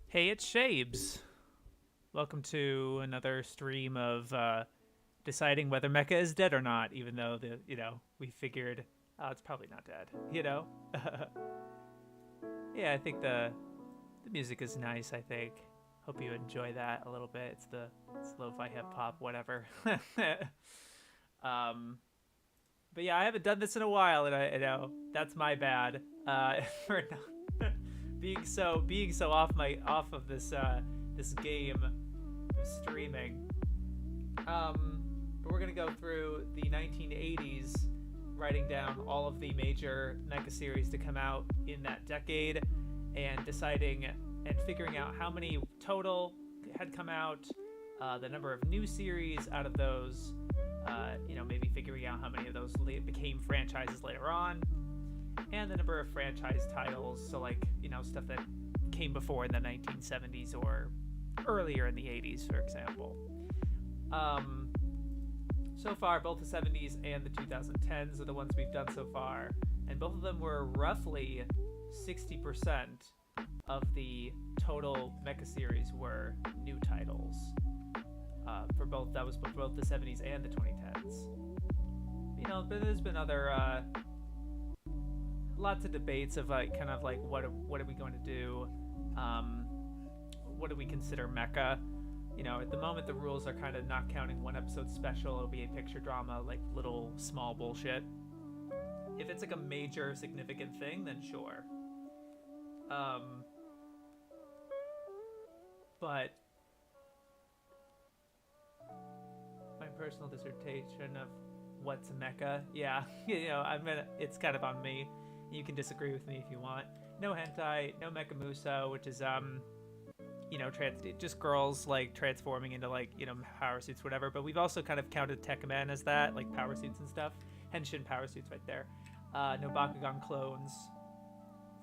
Hey, it's Shabes. Welcome to another stream of deciding whether Mecha is dead or not. Even though we figured, oh, it's probably not dead. Yeah, I think the music is nice. I think. Hope you enjoy that a little bit. It's lo-fi hip hop, whatever. um, but yeah, I haven't done this in a while, and I know that's my bad for not being so off of this game of streaming. But we're gonna go through the 1980s, writing down all of the major Mecha series to come out in that decade, and deciding and figuring out how many total had come out, the number of new series out of those, maybe figuring out how many of those became franchises later on, and the number of franchise titles. So, stuff that came before in the 1970s or earlier in the 80s, for example. So far, both the 70s and the 2010s are the ones we've done so far, and both of them were roughly 60% of the total Mecha series were new titles. That was for both the 70s and the 2010s. But there's been other lots of debates of what are we going to do? What do we consider Mecha? At the moment the rules are kind of not counting one episode special. It'll be a picture drama, like little small bullshit. If it's like a major significant thing, then sure. But my personal dissertation of what's Mecha, yeah, it's kind of on me. You can disagree with me if you want. No hentai, no Mecha Muso, which is just girls like transforming into power suits, whatever. But we've also kind of counted Tekkaman as that, like power suits and stuff. Henshin power suits right there. No Bakugan clones.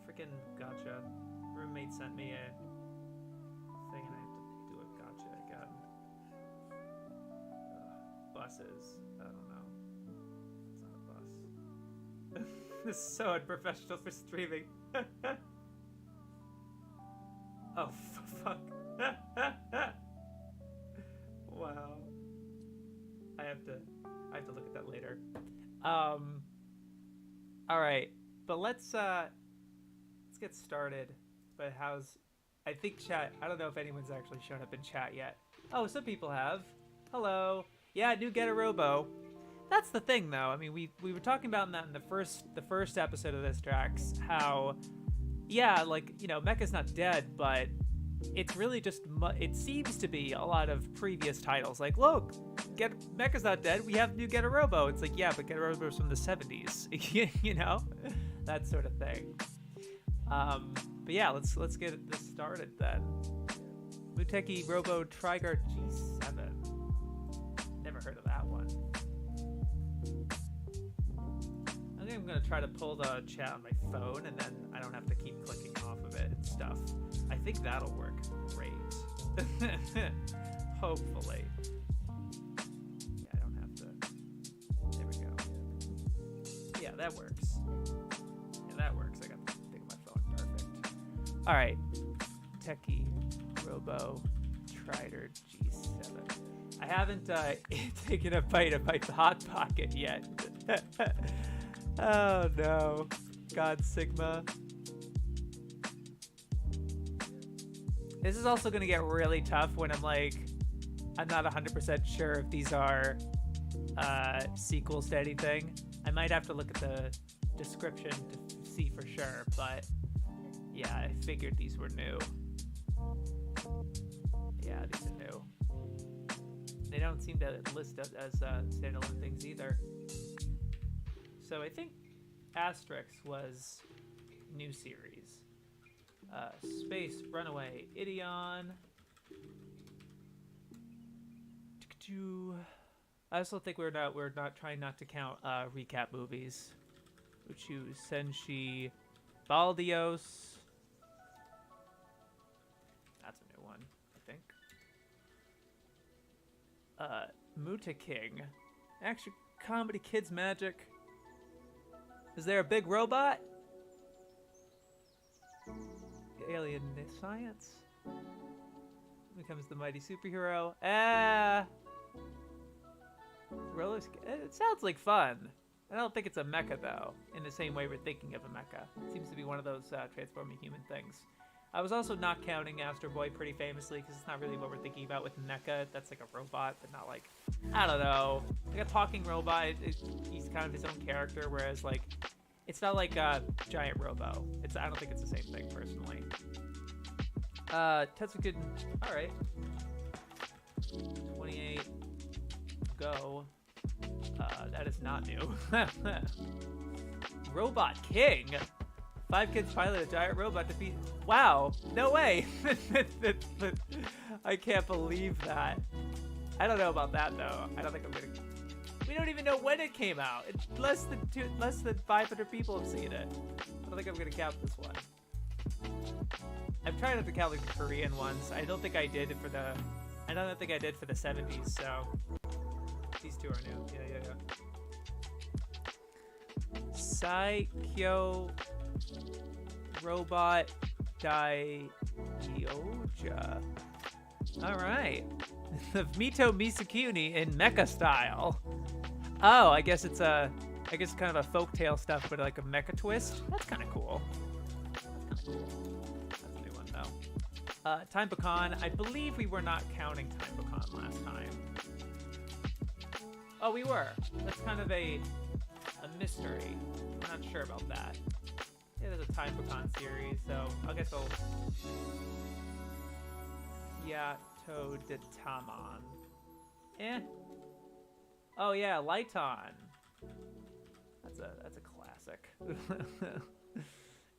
Freaking gotcha. Roommate sent me a thing and I have to do a gotcha again. Buses. I don't know. It's not a bus. This is so unprofessional for streaming. Oh, fuck. Wow. I have to look at that later. All right, but let's get started. But I think chat, I don't know if anyone's actually shown up in chat yet. Oh, some people have. Hello. Yeah, new Get a Robo. That's the thing, though. I mean, we were talking about that in the first episode of this, Drax, how, yeah, Mecha's not dead, but it's really just, it seems to be a lot of previous titles. Like, look, Mecha's not dead, we have new Get a Robo. It's like, yeah, but Get a Robo's from the 70s, that sort of thing. But yeah, let's get this started then. Muteki Robo Trigger G7. Never heard of that one. I think I'm gonna try to pull the chat on my phone, and then I don't have to keep clicking off of it and stuff. I think that'll work great. Hopefully. Yeah, I don't have to. There we go. Yeah, that works. Yeah, that works. I got the thing on my phone. Perfect. All right. Techie Robo Trider G7. I haven't taken a bite of my Hot Pocket yet. Oh no. God Sigma. This is also going to get really tough when I'm not 100% sure if these are sequels to anything. I might have to look at the description to see for sure, but yeah, I figured these were new. Yeah, these are new. They don't seem to list as standalone things either. So I think Asterix was new series. Space Runaway Ideon. I also think we're not trying not to count recap movies. Uchu Senshi Baldios. That's a new one, I think. Muta King. Action comedy kids magic. Is there a big robot? Alien science? Becomes the mighty superhero. Ah. Roller it sounds like fun. I don't think it's a mecha, though, in the same way we're thinking of a mecha. It seems to be one of those transforming human things. I was also not counting Astro Boy pretty famously, because it's not really what we're thinking about with mecha. That's like a robot, but not like, I don't know, like a talking robot. He's kind of his own character, whereas like, it's not like a giant robo. I don't think it's the same thing, personally. Tetsukun, alright. 28, go. That is not new. Robot King? 5 kids pilot a giant robot to beat... Wow, no way! I can't believe that. I don't know about that, though. I don't think I'm gonna... We don't even know when it came out. It's less than 500 people have seen it. I don't think I'm gonna count this one. I'm trying not to count like the Korean ones. I don't think I did for the... I don't think I did for the 70s, so... These two are new. Yeah. Saikyo Robot Daioja. Alright. The Mito Misakuni in mecha style. Oh, I guess it's kind of a folktale stuff, but like a mecha twist. That's kind of cool. That's a new one, though. Time Pecan. I believe we were not counting Time Pecan last time. Oh, we were. That's kind of a mystery. I'm not sure about that. Yeah, there's a Time Pecan series, so I guess I'll... Yato de Taman. Eh. Oh yeah, Lighton. That's a classic.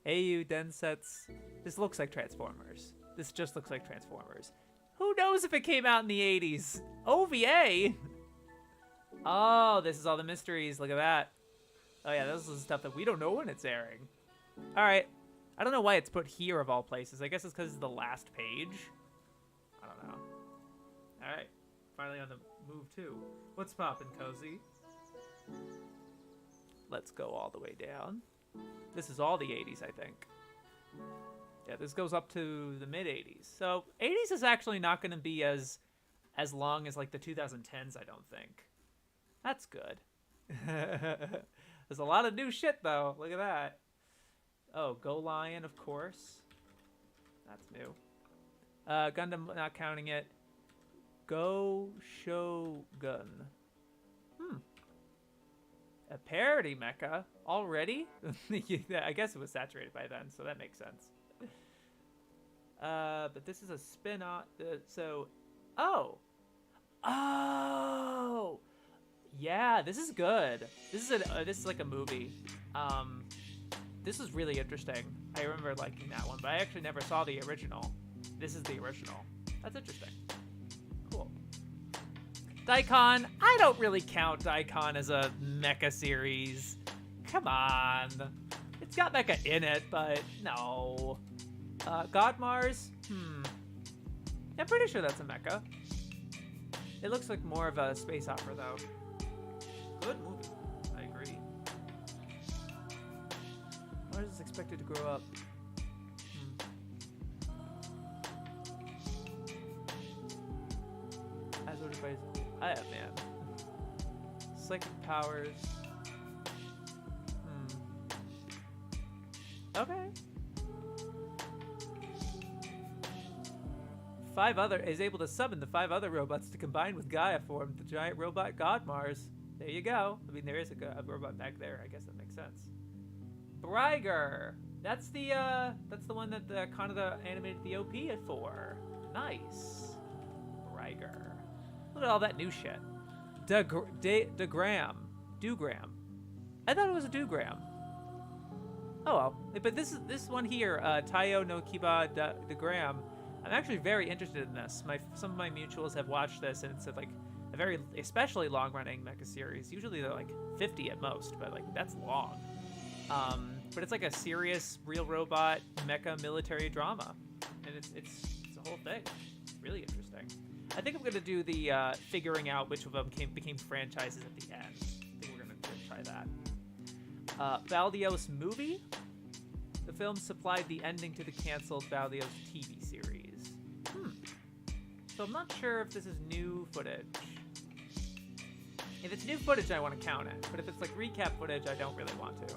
AU Densetsu. This looks like Transformers. This just looks like Transformers. Who knows if it came out in the 80s? OVA? Oh, this is all the mysteries. Look at that. Oh yeah, this is stuff that we don't know when it's airing. All right. I don't know why it's put here of all places. I guess it's because it's the last page. I don't know. All right. Finally on the move too. What's poppin', Cozy? Let's go all the way down. This is all the 80s, I think. Yeah, this goes up to the mid-80s. So 80s is actually not going to be as long as like the 2010s, I don't think. That's good. There's a lot of new shit, though. Look at that. Oh, Go Lion, of course. That's new. Gundam, not counting it. Go Shogun. A parody mecha? Already? I guess it was saturated by then, so that makes sense. But this is a spin-off. Oh! Yeah, this is good. This is like a movie. This is really interesting. I remember liking that one, but I actually never saw the original. This is the original. That's interesting. Cool. Daikon. I don't really count Daikon as a mecha series. Come on. It's got mecha in it, but no. God Mars? I'm pretty sure that's a mecha. It looks like more of a space opera, though. Good movie. I agree. Mars is expected to grow up. As ordered by... man. Psychic powers. Okay. Is able to summon the 5 other robots to combine with Gaia form the giant robot God Mars. There you go. I mean, there is a robot back there. I guess that makes sense. Bryger. That's the one that the Kaneda animated the OP for. Nice. Bryger. Look at all that new shit. Degram. I thought it was a Dugram. Oh well. But this one here, Taiyo no Kiba Degram. I'm actually very interested in this. Some of my mutuals have watched this, and it's like a very, especially long-running mecha series. Usually they're like 50 at most, but like that's long. But it's like a serious, real robot mecha military drama, and it's a whole thing. It's really interesting. I think I'm gonna do the figuring out which of them became franchises at the end. I think we're gonna try that. Baldios movie. The film supplied the ending to the canceled Baldios TV series. So I'm not sure if this is new footage. If it's new footage, I want to count it. But if it's like recap footage, I don't really want to.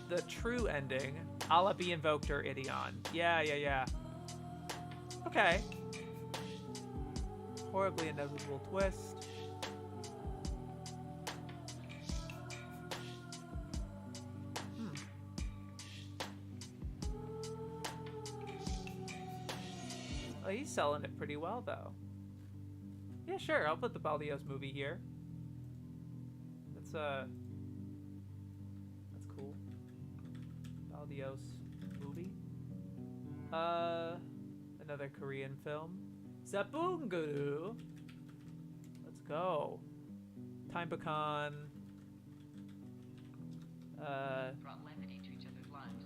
The true ending. Allah be invoked or Idion. Yeah. Okay. Horribly inevitable twist. Oh, he's selling it pretty well, though. Yeah, sure. I'll put the Baldios movie here. That's cool. Baldios movie. Another Korean film. Zabunguru. Let's go. Time Pecan. Brought levity to each other's lives.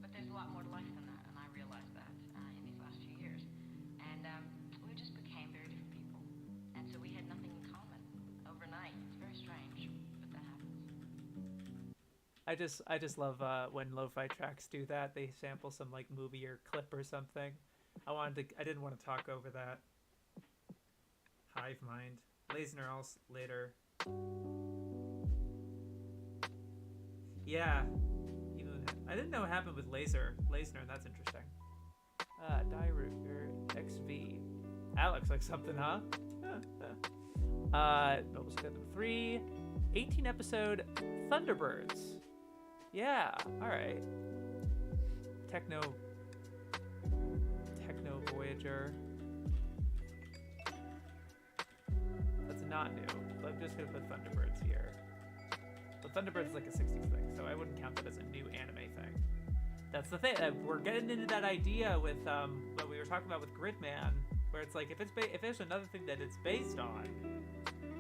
But there's a lot more to life than that, and I realized that in these last few years. And we just became very different people. And so we had nothing in common overnight. It's very strange, but that happens. I just love when lo-fi tracks do that. They sample some like movie or clip or something. I didn't want to talk over that. Hive Mind. Lasner else later. Yeah. I didn't know what happened with Lasner, and that's interesting. Dairuger XV. That looks like something, huh? Mobile Suit Gundam 3. 18 episode Thunderbirds. Yeah, alright. Techno Voyager. That's not new, but I'm just gonna put Thunderbirds here. But Thunderbirds is like a 60s thing, so I wouldn't count that as a new anime thing. That's the thing. We're getting into that idea with what we were talking about with Gridman, where it's like if there's another thing that it's based on,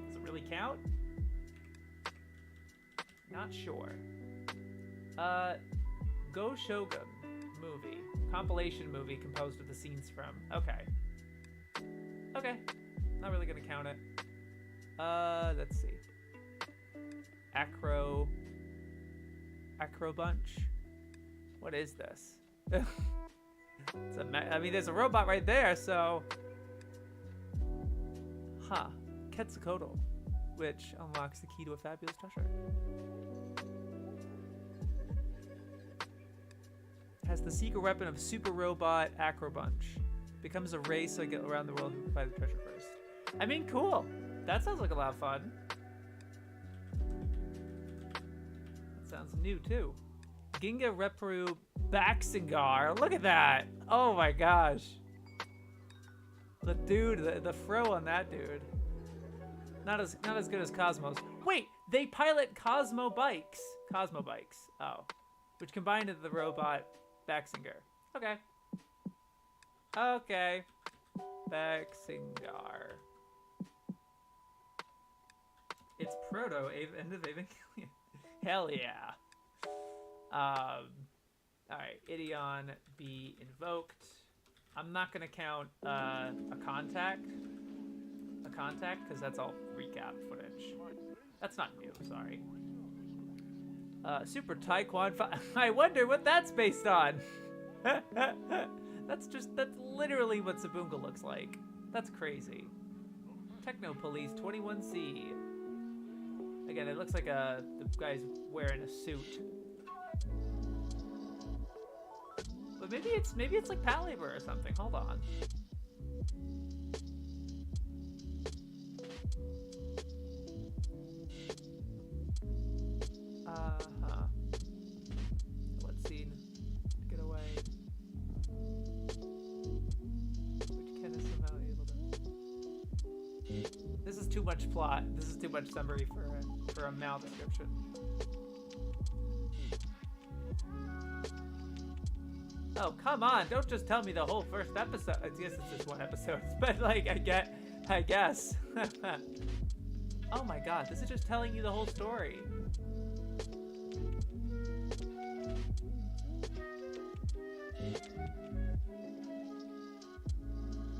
does it really count? Not sure. Go Shogun movie, compilation movie composed of the scenes from. Okay, not really gonna count it. Let's see. Acro Bunch. What is this? I mean, there's a robot right there, so. Quetzalcoatl, which unlocks the key to a fabulous treasure. Has the secret weapon of super robot Acro Bunch. Becomes a race so I get around the world and find the treasure first. I mean, cool. That sounds like a lot of fun. That sounds new too. Ginga Repru Baxingar. Look at that. Oh my gosh. The dude, the fro on that dude. Not as good as Cosmos. Wait, they pilot Cosmo bikes. Oh. Which combined into the robot Baxinger. Okay. Baxinger. It's proto end of Evangelion. Hell yeah. Alright, Idion be invoked. I'm not gonna count a contact because that's all recap footage. That's not new, sorry. Super Taekwon. I wonder what that's based on. That's literally what Zabunga looks like. That's crazy. Techno Police 21C. Again, it looks like the guy's wearing a suit. But maybe it's like Palabor or something. Hold on. What scene? Get away. Which Ken is somehow able to. This is too much plot. This is too much summary for a mal description. Oh, come on. Don't just tell me the whole first episode. I guess it's just one episode. But, like, I guess. Oh my god. This is just telling you the whole story.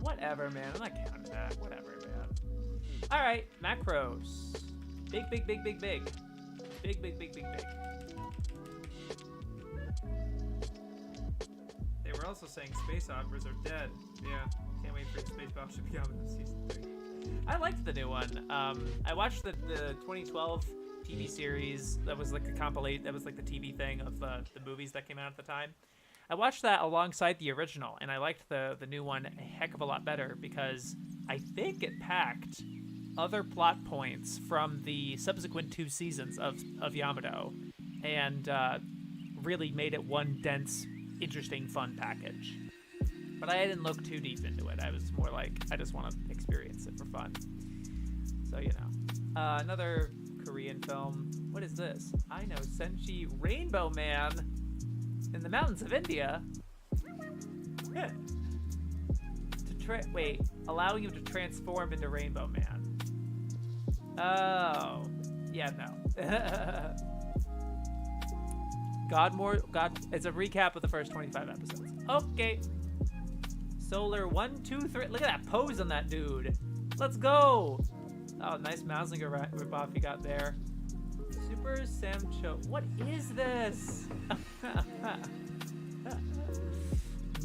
Whatever, man. I'm not counting that. Whatever, man. Alright. Macros. Big. Big. They were also saying space operas are dead. Yeah, can't wait for Space Battleship Yamato season 3. I liked the new one. I watched the 2012 TV series that was like the compilate. That was like the TV thing of the movies that came out at the time. I watched that alongside the original, and I liked the new one a heck of a lot better because I think it packed other plot points from the subsequent 2 seasons of Yamato, and really made it one dense, interesting, fun package. But I didn't look too deep into it. I was more like, I just want to experience it for fun. So, you know. Another Korean film. What is this? I know, Senshi Rainbow Man in the mountains of India. Wait, allowing you to transform into Rainbow Man. Oh. Yeah, no. God, it's a recap of the first 25 episodes. Okay. Solar 1, 2, 3. Look at that pose on that dude. Let's go. Oh, nice Mazinger ripoff you got there. Super Samcho. What is this?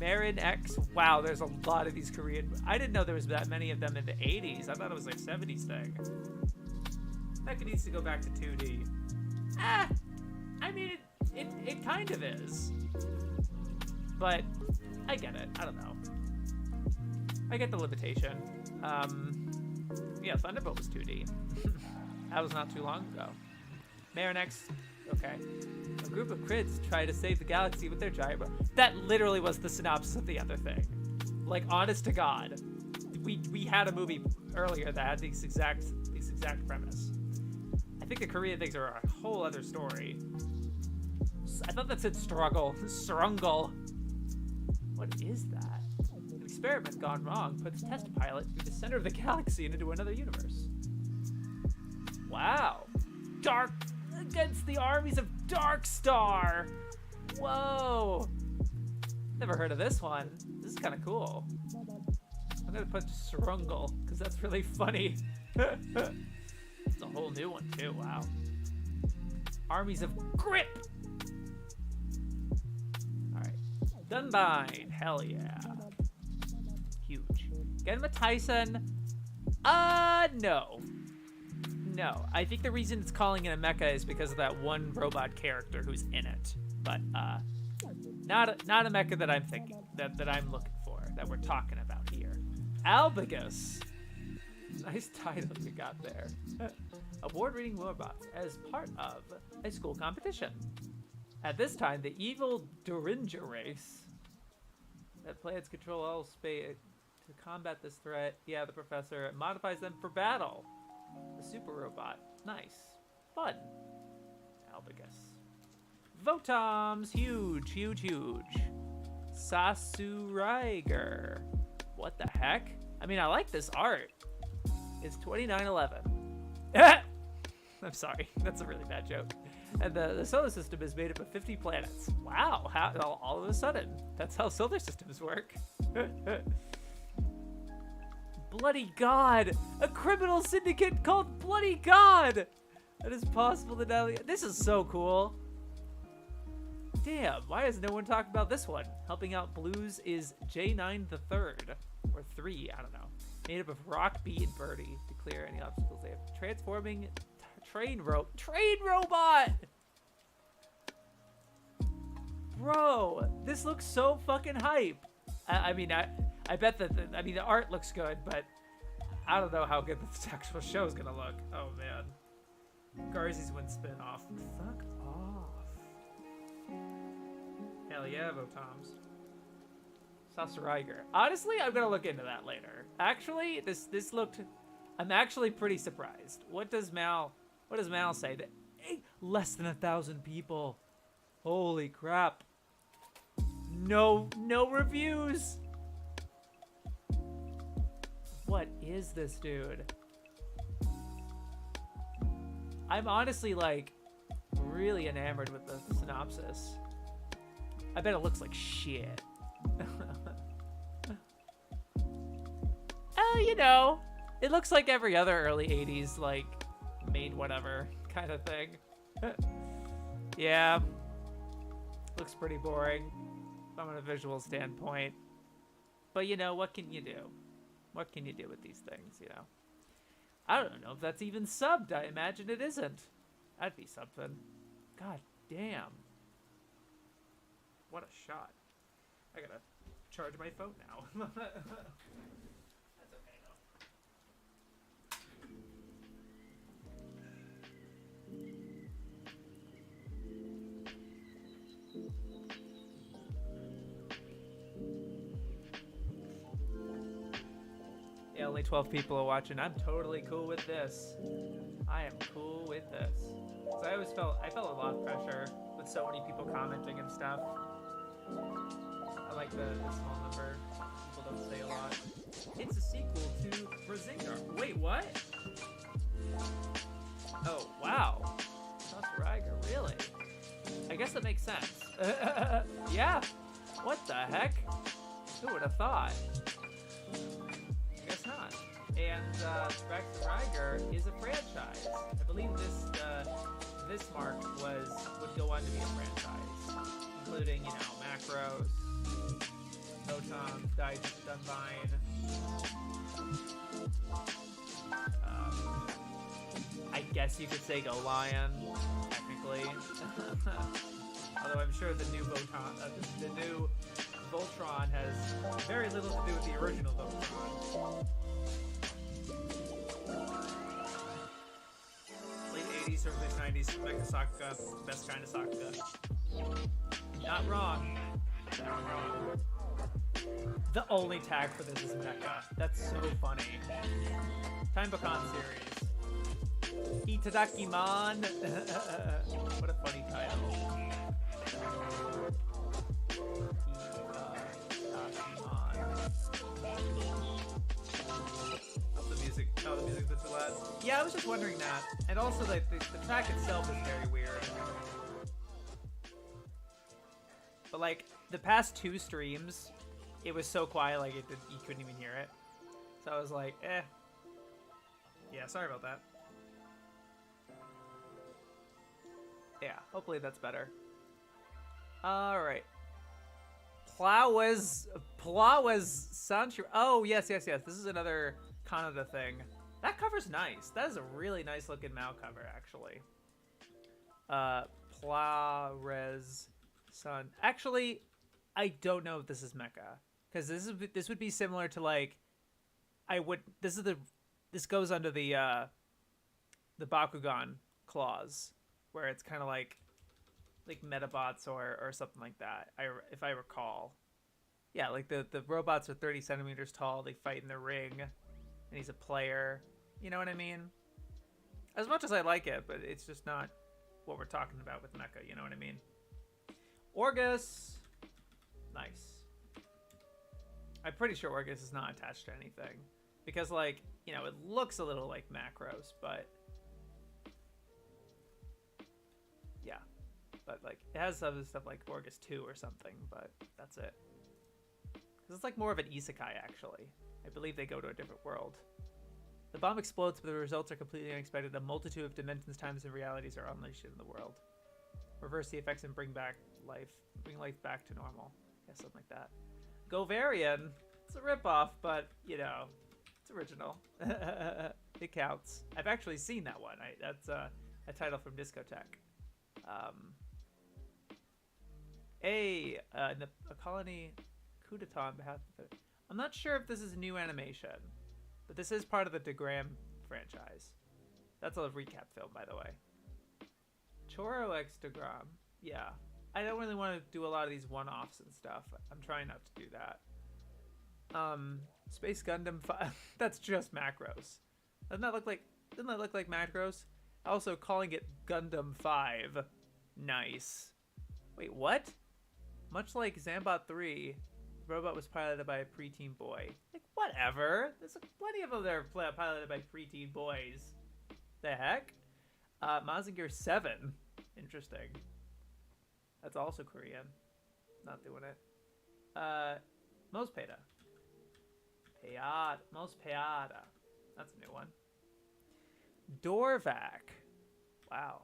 Marin X. Wow, there's a lot of these Korean. I didn't know there was that many of them in the 80s. I thought it was like 70s thing. Mecha needs to go back to 2D. I mean, it kind of is. But I get it. I don't know. I get the limitation. Yeah, Thunderbolt was 2D. That was not too long ago. Marinex, okay. A group of crits try to save the galaxy with their giant That literally was the synopsis of the other thing. Like, honest to God. We had a movie earlier that had this exact premise. I think the Korean things are a whole other story. I thought that said struggle. Strungle. What is that? An experiment gone wrong puts test pilot through the center of the galaxy and into another universe. Wow. Dark against the armies of Darkstar. Whoa. Never heard of this one. This is kind of cool. I'm gonna put Strungle because that's really funny. It's a whole new one too. Wow. Armies of Grip. All right. Dunbine. Hell yeah. Huge. Genma Tyson. No. No. I think the reason it's calling it a mecha is because of that one robot character who's in it. But not a mecha that I'm thinking that I'm looking for, that we're talking about here. Albagus. Nice title you got there. Award-winning robots as part of a school competition. At this time, the evil Dorinja race that plans control all space to combat this threat. Yeah, the professor modifies them for battle. The super robot. Nice. Fun. Albagus. Votoms. Huge, huge, huge. Sasuraiger. What the heck? I mean, I like this art. It's 2911. I'm sorry. That's a really bad joke. And the solar system is made up of 50 planets. Wow. How, all of a sudden. That's how solar systems work. Bloody God. A criminal syndicate called Bloody God. That is possible to now. This is so cool. Damn. Why has no one talked about this one? Helping out Blues is J9 the Third. Or 3. I don't know. Made up of Rock, Bee, and Birdie to clear any obstacles they have. Transforming train robot! Bro, this looks so fucking hype. I mean, I bet that, the art looks good, but I don't know how good this actual show is gonna look. Oh, man. Garzy's Wind spin-off. Fuck off. Hell yeah, Votoms. Sasuraiger. Honestly, I'm gonna look into that later. Actually, this looked. I'm actually pretty surprised. What does Mal say? That less than 1,000 people. Holy crap! No reviews. What is this, dude? I'm honestly like really enamored with the synopsis. I bet it looks like shit. Oh, you know, it looks like every other early 80s, like, made whatever kind of thing. Yeah. Looks pretty boring. from a visual standpoint. But you know, what can you do? What can you do with these things, you know? I don't know if that's even subbed. I imagine it isn't. That'd be something. God damn. What a shot. I gotta charge my phone now. That's okay though. Yeah, only 12 people are watching. I'm totally cool with this. I am cool with this. So I felt a lot of pressure with so many people commenting and stuff. I like the small number. People don't say a lot. It's a sequel to Resurgence. Wait, what? Oh, wow. Riger, really? I guess that makes sense. Yeah. What the heck? Who would have thought? Guess not. And Riger is a franchise. I believe this mark would go on to be a franchise, including, you know, Macros, Photon, Dunvine. I guess you could say Go Lion, technically. Although I'm sure the new the new Voltron has very little to do with the original Voltron. Late 80s, early 90s, Mecha Sakuga, best kind of Sakuga. Not wrong. Not wrong. The only tag for this is Mecha. That's so funny. Time Bakan series. Itadakiman. What a funny title. Oh, the music's a bit too loud. Yeah, I was just wondering that. And also, like, the track itself is very weird. But, like, the past 2 streams, it was so quiet, like, you couldn't even hear it. So I was like, eh. Yeah, sorry about that. Yeah, hopefully that's better. Alright. Plowaz Sancho. Oh, yes. This is another Kanada thing. That cover's nice. That is a really nice looking Mao cover, actually. Plawrez Sun. Actually, I don't know if this is Mecha, because this would be similar to, like, this goes under the Bakugan clause, where it's kind of like Metabots or something like that. If I recall. Yeah, like the robots are 30 centimeters tall. They fight in the ring, and he's a player. You know what I mean? As much as I like it, but it's just not what we're talking about with Mecha. You know what I mean? Orgus, nice. I'm pretty sure Orgus is not attached to anything, because, like, you know, it looks a little like Macros, but yeah. But, like, it has other stuff like Orgus 2 or something, but that's it. Because it's like more of an isekai, actually. I believe they go to a different world. The bomb explodes, but the results are completely unexpected. A multitude of dimensions, times, and realities are unleashed in the world. Reverse the effects and bring life back to normal. Yeah, something like that. Govarian. It's a ripoff, but, you know, it's original. It counts. I've actually seen that one. That's a title from Discotheque. A colony coup d'etat on behalf of it. I'm not sure if this is a new animation, but this is part of the DeGram franchise. That's a recap film, by the way. Choro X DeGram. Yeah. I don't really want to do a lot of these one-offs and stuff. I'm trying not to do that. Space Gundam 5. That's just Macros. Doesn't that look like Macros? Also calling it Gundam 5. Nice. Wait, what? Much like Zambot 3, the robot was piloted by a preteen boy. Like, whatever. There's plenty of them that are piloted by preteen boys. The heck? Mazinger 7. Interesting. That's also Korean. Not doing it. Mospeda. Mospeada. That's a new one. Dorvac. Wow.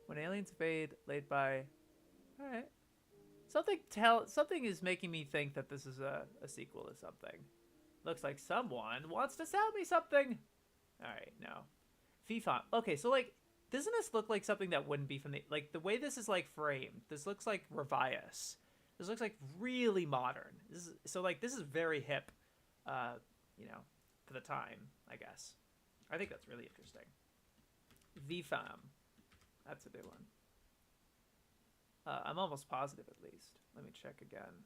When aliens invade, laid by... Alright. Something is making me think that this is a sequel to something. Looks like someone wants to sell me something. All right, no. FIFA. Okay, so like, doesn't this look like something that wouldn't be from the way this is like framed? This looks like Revius. This looks like really modern. This is very hip, you know, for the time, I guess. I think that's really interesting. VFAM. That's a good one. I'm almost positive, at least. Let me check again.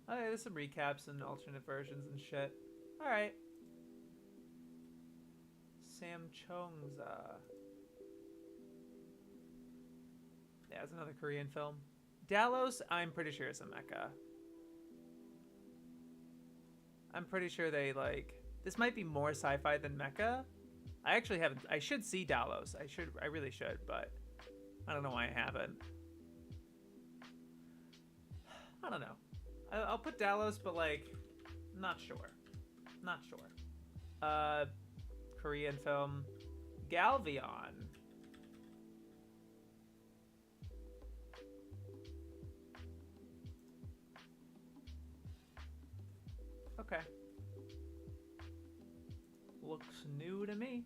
Oh, yeah, there's some recaps and alternate versions and shit. All right. Sam Chong's. Yeah, it's another Korean film. Dallos, I'm pretty sure is a mecha. I'm pretty sure they like. This might be more sci-fi than mecha. I actually haven't. I should see Dallos. I really should, but I don't know why I haven't. I don't know. I'll put Dallos, but like, not sure. Not sure. Korean film, Galvion. Okay. Looks new to me.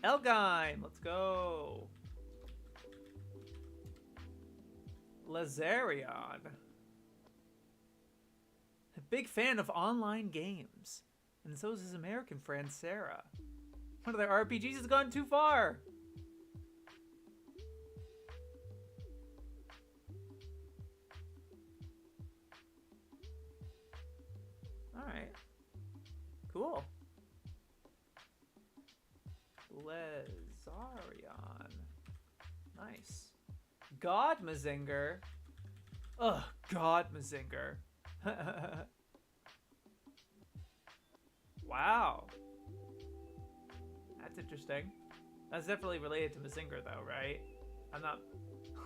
Elgine, let's go. Lazarion. A big fan of online games. And so is his American friend, Sarah. One of their RPGs has gone too far. Alright. Cool. Lazarion. Nice. God Mazinger. Ugh, God Mazinger. Wow. That's interesting. That's definitely related to Mazinger though, right? I'm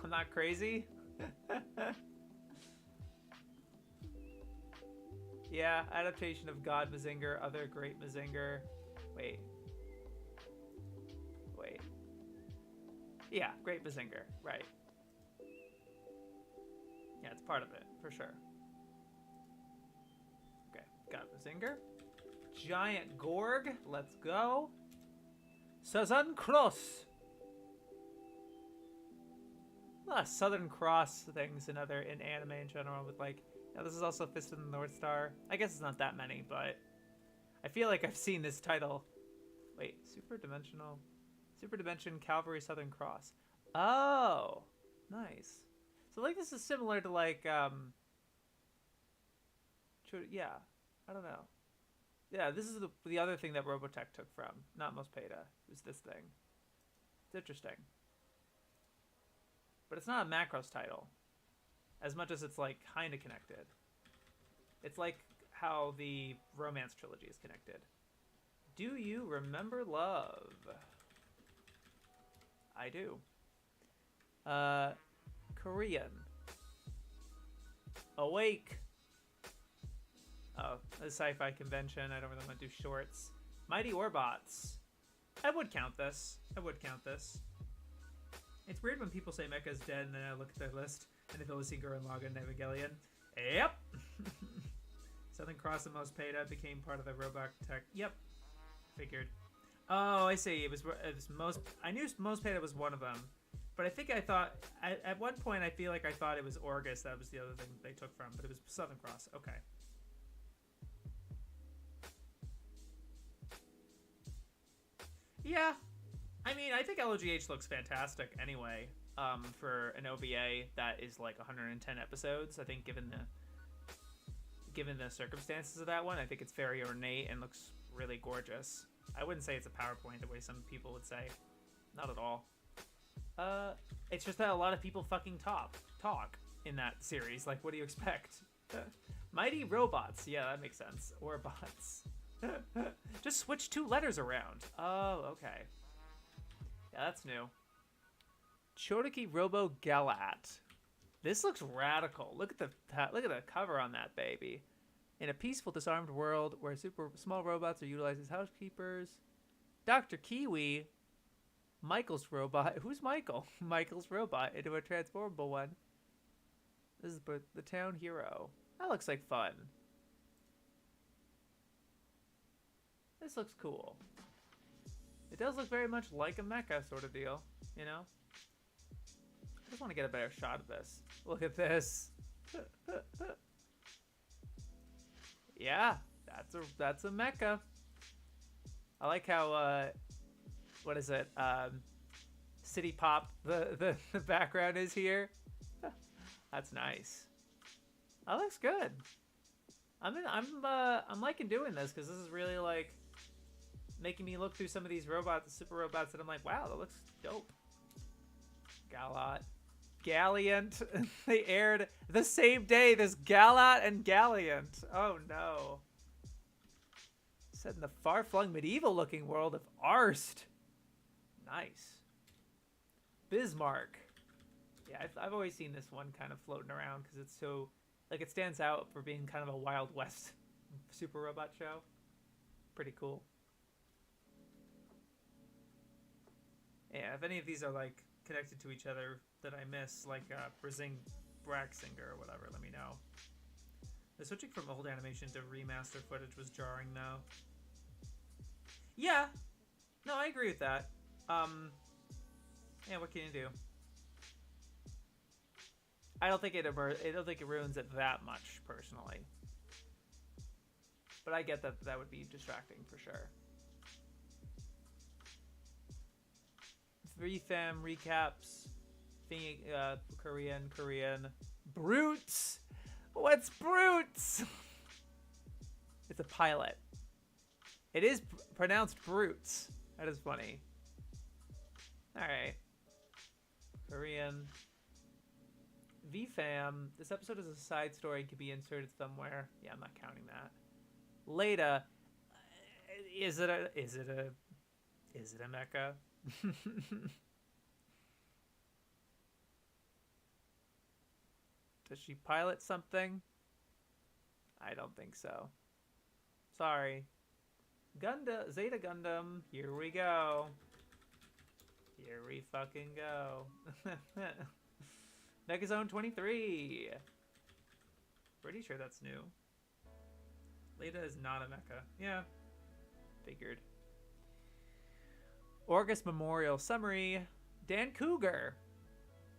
not crazy. Yeah, adaptation of God Mazinger, other great Mazinger. Wait. Yeah, great Mazinger, right. Yeah, it's part of it, for sure. Okay, got Mazinger. Giant Gorg, let's go. Southern Cross. A lot of Southern Cross things in anime in general with like, this is also Fist of the North Star. I guess it's not that many, but I feel like I've seen this title. Wait, Super Dimension Cavalry Southern Cross. Oh, nice. So like this is similar to like yeah, I don't know. Yeah, this is the other thing that Robotech took from, not Mospeda. Is this thing. It's interesting. But it's not a Macross title. As much as it's like kind of connected. It's like how the Romance trilogy is connected. Do you remember love? I do. Korean. Awake. Oh, a sci-fi convention. I don't really want to do shorts. Mighty Orbots. I would count this. It's weird when people say Mecha's dead and then I look at their list and if it was Gurren Lagann and Evangelion. Yep. Southern Cross and Mospeda became part of the Robotech. Yep. Figured. Oh, I see. It was most. I knew Mospeda was one of them, but I thought at one point I feel like I thought it was Orgus that was the other thing they took from, but it was Southern Cross. Okay. Yeah, I mean I think LOGH looks fantastic anyway. For an OVA that is like 110 episodes, I think given the circumstances of that one, I think it's very ornate and looks really gorgeous. I wouldn't say it's a PowerPoint the way some people would say. Not at all. It's just that a lot of people fucking talk in that series. Like, what do you expect? Mighty Robots. Yeah, that makes sense. Or bots. Just switch 2 letters around. Oh, okay. Yeah, that's new. Chodaki Robo Galat. This looks radical. Look at the cover on that baby. In a peaceful, disarmed world where super small robots are utilized as housekeepers, Dr. Kiwi, Michael's robot. Who's Michael? Michael's robot into a transformable one. This is the town hero. That looks like fun. This looks cool. It does look very much like a mecha sort of deal, you know? I just want to get a better shot of this. Look at this. Yeah, that's a mecha. I like how what is it? City Pop the background is here. That's nice. That looks good. I'm liking doing this because this is really like making me look through some of these robots, super robots, and I'm like, wow, that looks dope. Gallant. They aired the same day. There's Gallant and Gallant. Oh no. Set in the far-flung medieval-looking world of Arst. Nice. Bismarck. Yeah, I've always seen this one kind of floating around because it's so, like, it stands out for being kind of a Wild West super robot show. Pretty cool. Yeah, if any of these are, like, connected to each other that I miss, like Braxinger or whatever, let me know. The switching from old animation to remaster footage was jarring, though. Yeah. No, I agree with that. Yeah, what can you do? I don't think it ruins it that much, personally. But I get that would be distracting for sure. 3 fam recaps. Korean. Brutes! What's Brutes? It's a pilot. It is pronounced Brutes. That is funny. Alright. Korean. VFam. This episode is a side story and can be inserted somewhere. Yeah, I'm not counting that. Leda. Is it a mecha? Does she pilot something? I don't think so. Sorry. Zeta Gundam. Here we go. Here we fucking go. Megazone 23. Pretty sure that's new. Leda is not a mecha. Yeah. Figured. August Memorial Summary. Dan Cougar.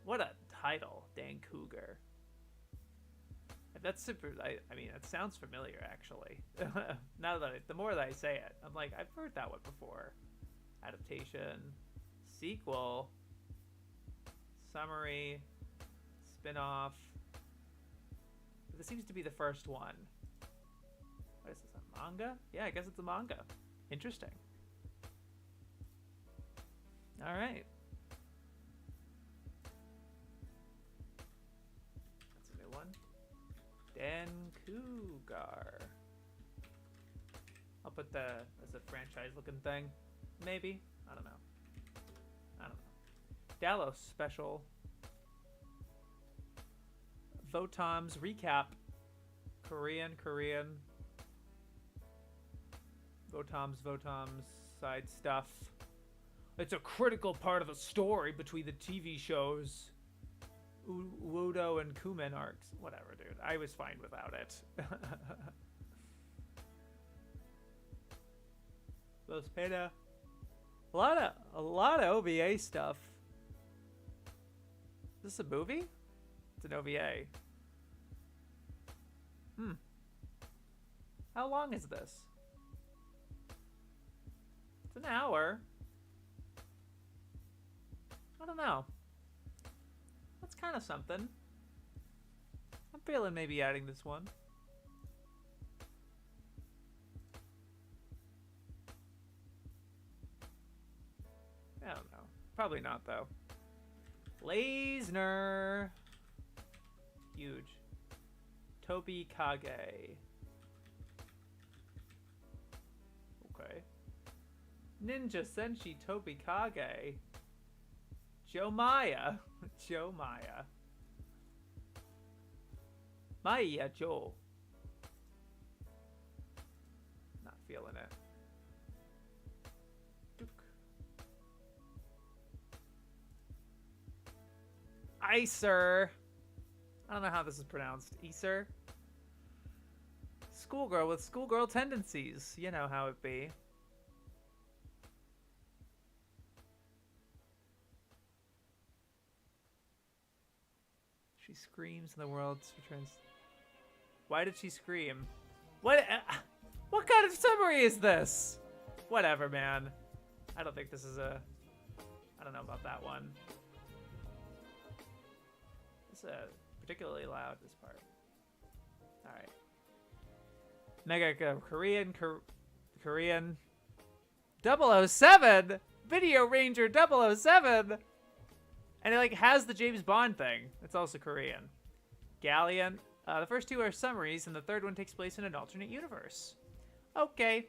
What a title. Dan Cougar. That's super. I mean, it sounds familiar, actually. Now that the more that I say it, I'm like, I've heard that one before. Adaptation, sequel, summary, spin-off. But this seems to be the first one. What is this, a manga? Yeah, I guess it's a manga. Interesting. All right. That's a new one. Dan Cougar. I'll put the as a franchise looking thing. Maybe. I don't know. Dallas special. Votom's recap. Korean. Votom's side stuff. It's a critical part of the story between the TV shows. Wodo and Kumen arcs. Whatever, dude. I was fine without it. Los Pena. A lot of OVA stuff. Is this a movie? It's an OVA. How long is this? It's an hour. I don't know. That's kind of something. I'm feeling maybe adding this one. I don't know. Probably not, though. Lasner. Huge. Tobi Kage. Okay. Ninja Senshi Tobi Kage. Joe Maya. Joe Maya. Maya Joe. Feeling it. Dook. Icer. I don't know how this is pronounced. Icer. Schoolgirl with schoolgirl tendencies. You know how it be. She screams and the world returns. Why did she scream? What kind of summary is this? Whatever, man. I don't think this is a... I don't know about that one. It's particularly loud, this part. Alright. Mega Korean 007! Video Ranger 007! And it like has the James Bond thing. It's also Korean. Galleon. The first two are summaries, and the third one takes place in an alternate universe. Okay.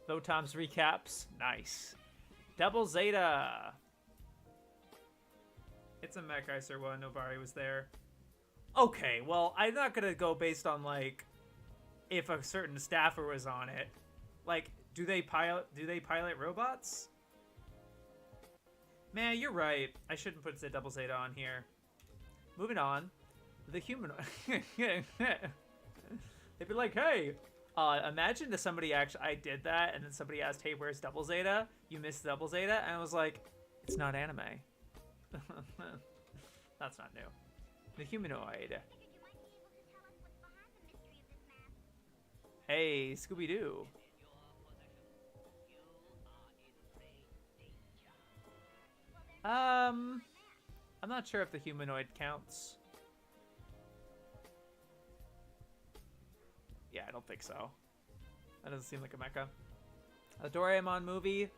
Votom's recaps. Nice. Double Zeta. It's a mech, I sir. Well, Nobari was there. Okay, well, I'm not gonna go based on like if a certain staffer was on it. Like, do they pilot robots? Man, you're right. I shouldn't put the Double Zeta on here. Moving on. The humanoid. They'd be like, hey, imagine if somebody actually, I did that, and then somebody asked, hey, where's Double Zeta? You missed Double Zeta? And I was like, it's not anime. That's not new. The humanoid. Hey, Scooby-Doo. I'm not sure if the humanoid counts. Yeah, I don't think so. That doesn't seem like a mecha. A Doraemon movie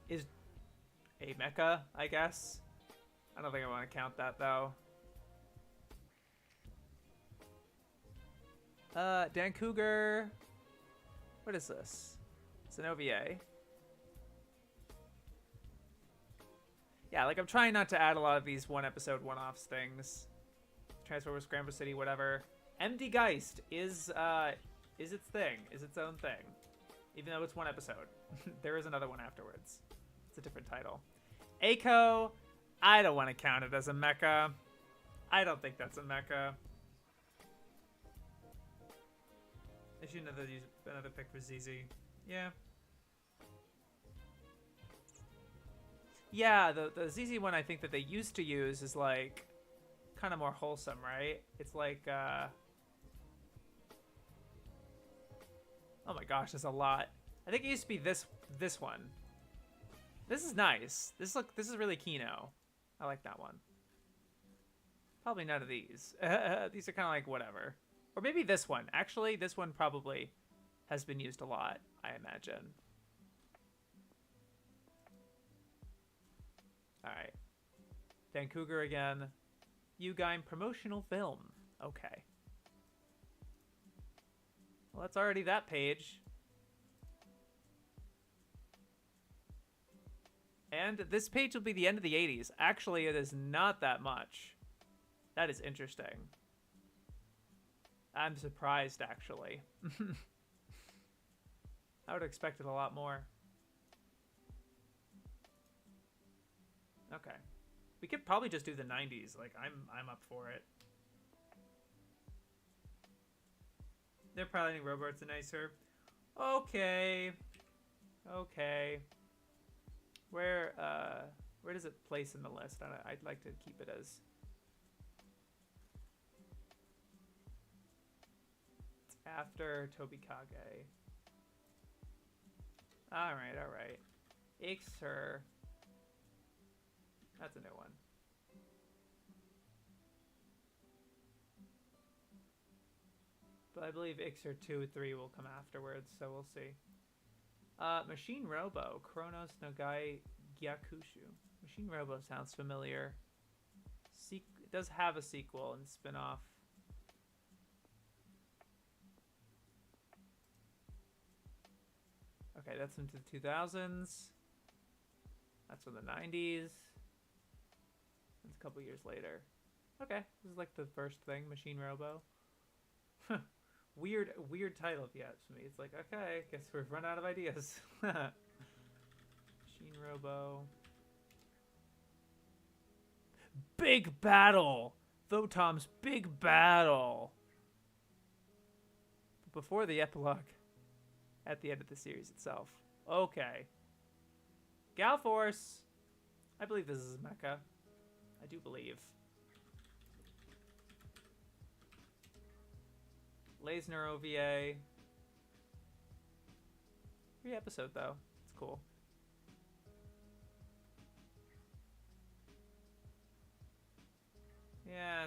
is a mecha, I guess. I don't think I want to count that, though. Dan Cougar. What is this? It's an OVA. Yeah, like I'm trying not to add a lot of these one-episode, one-offs things. Transformers, Scramble City, whatever. MD Geist is its thing, is its own thing. Even though it's one episode. There is another one afterwards. It's a different title. Eiko, I don't want to count it as a mecha. I don't think that's a mecha. I should another pick for ZZ. Yeah. Yeah, the ZZ one I think that they used to use is like kind of more wholesome, right? It's like oh my gosh, there's a lot. I think it used to be this one. This is nice. This is really Kino. I like that one. Probably none of these. These are kind of like whatever. Or maybe this one. Actually, this one probably has been used a lot, I imagine. Alright. Dan Cougar again. Ugaim promotional film. Okay. Well, that's already that page. And this page will be the end of the 80s. Actually, it is not that much. That is interesting. I'm surprised, actually. I would have expected a lot more. Okay. We could probably just do the 90s. Like, I'm up for it. They're piloting robots are nicer. Okay. Okay. Where does it place in the list? I'd like to keep it as... It's after Tobikage. Alright, alright. Ixer. That's a new one. But I believe Ixer 2 and 3 will come afterwards, so we'll see. Machine Robo, Kronos Nagai Gyakushu. Machine Robo sounds familiar. It does have a sequel and spin-off. Okay, that's into the 2000s. That's from the 90s. It's a couple years later. Okay, this is like the first thing, Machine Robo. weird title if you ask me. It's like, okay, guess we've run out of ideas. Machine Robo. Big battle! Votom's big battle! Before the epilogue. At the end of the series itself. Okay. Gal Force. I believe this is Mecha. I do believe. Leisner OVA. 3-episode though. It's cool. Yeah,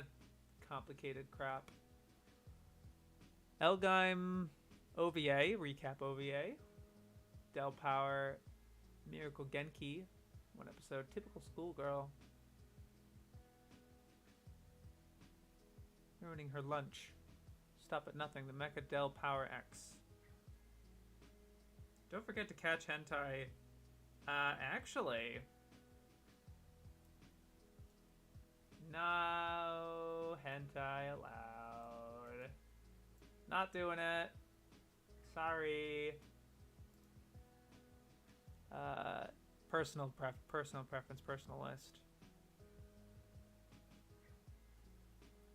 complicated crap. Elgheim OVA, recap OVA. Del Power, Miracle Genki, 1 episode. Typical schoolgirl. Ruining her lunch. Stop at nothing. The Mecha Del Power X. Don't forget to catch hentai. Actually, no hentai allowed. Not doing it. Sorry. Personal preference, personal list.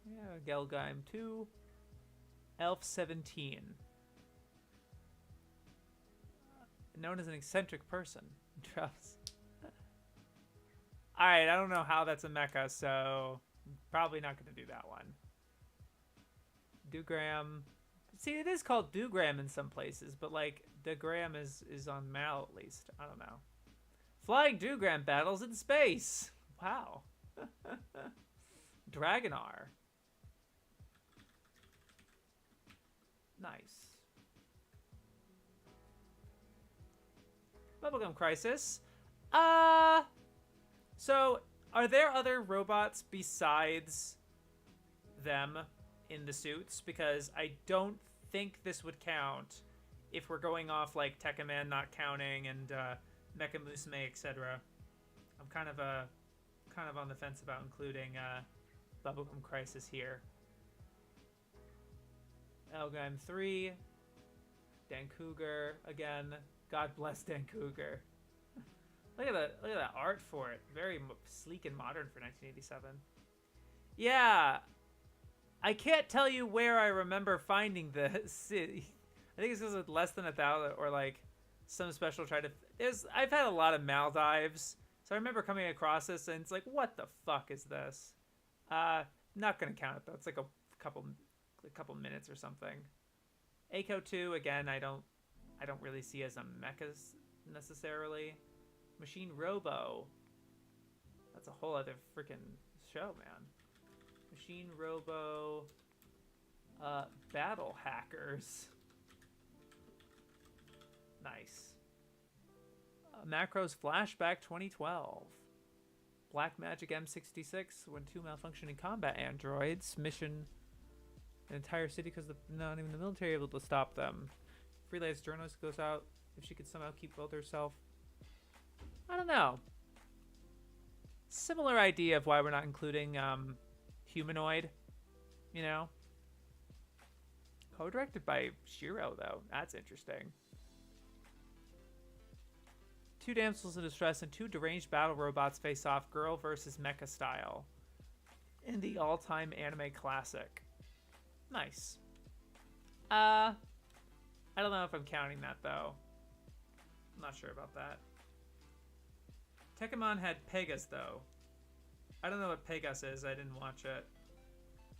Yeah, Gelgheim 2. Elf 17. Known as an eccentric person. Truffs. Alright, I don't know how that's a mecha, so probably not going to do that one. Dugram. See, it is called Dugram in some places, but like Dugram is on Mal at least. I don't know. Flying Dugram battles in space. Wow. Dragonar. Nice. Bubblegum Crisis. So are there other robots besides them in the suits? Because I don't think this would count if we're going off like Tekkaman not counting and Mecha Musume, etc. I'm kind of on the fence about including Bubblegum Crisis here. Elgheim 3. Dan Cougar again. God bless Dan Cougar. Look at that art for it. Very sleek and modern for 1987. Yeah, I can't tell you where I remember finding this. I think it's because it's less than 1,000 or like some special try to. I've had a lot of Maldives, so I remember coming across this and it's like, what the fuck is this? Not gonna count it though. It's like a couple minutes or something. Eiko 2 again. I don't really see as a mecha necessarily. Machine Robo. That's a whole other freaking show, man. Machine Robo. Battle Hackers. Nice. Macros Flashback 2012. Black Magic M66 when 2 malfunctioning combat androids mission an entire city because not even the military able to stop them. Freelance journalist goes out if she could somehow keep well to herself. I don't know. Similar idea of why we're not including Humanoid, you know? Co-directed by Shiro, though. That's interesting. 2 damsels in distress and 2 deranged battle robots face off, girl versus mecha style, in the all-time anime classic. Nice. I don't know if I'm counting that, though. I'm not sure about that. Tekkamon had Pegas, though. I don't know what Pegas is. I didn't watch it.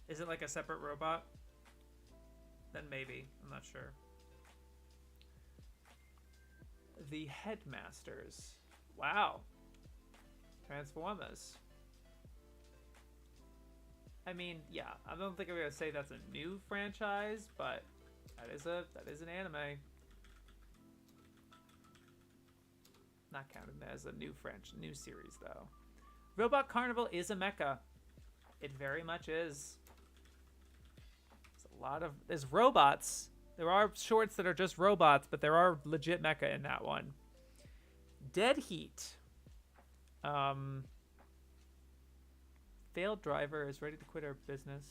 Is it like a separate robot? Then maybe. I'm not sure. The Headmasters. Wow. Transformers. I mean, yeah. I don't think I'm going to say that's a new franchise, but that is an anime. Not counted as a new series though. Robot Carnival is a mecha. It very much is. There's robots. There are shorts that are just robots, but there are legit mecha in that one. Dead Heat. Failed driver is ready to quit her business.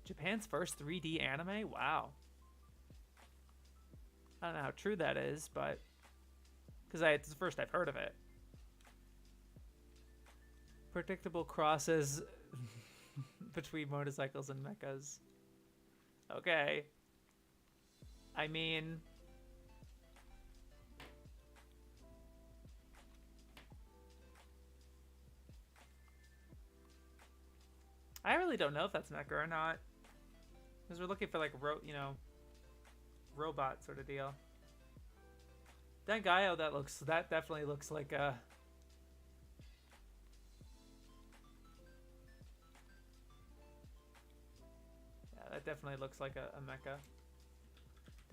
Japan's first 3D anime? Wow. I don't know how true that is, but because it's the first I've heard of it. Predictable crosses between motorcycles and mechas. Okay. I mean, I really don't know if that's mecha or not, because we're looking for like robot sort of deal. Dengaio, that definitely looks like a. Yeah, that definitely looks like a mecha.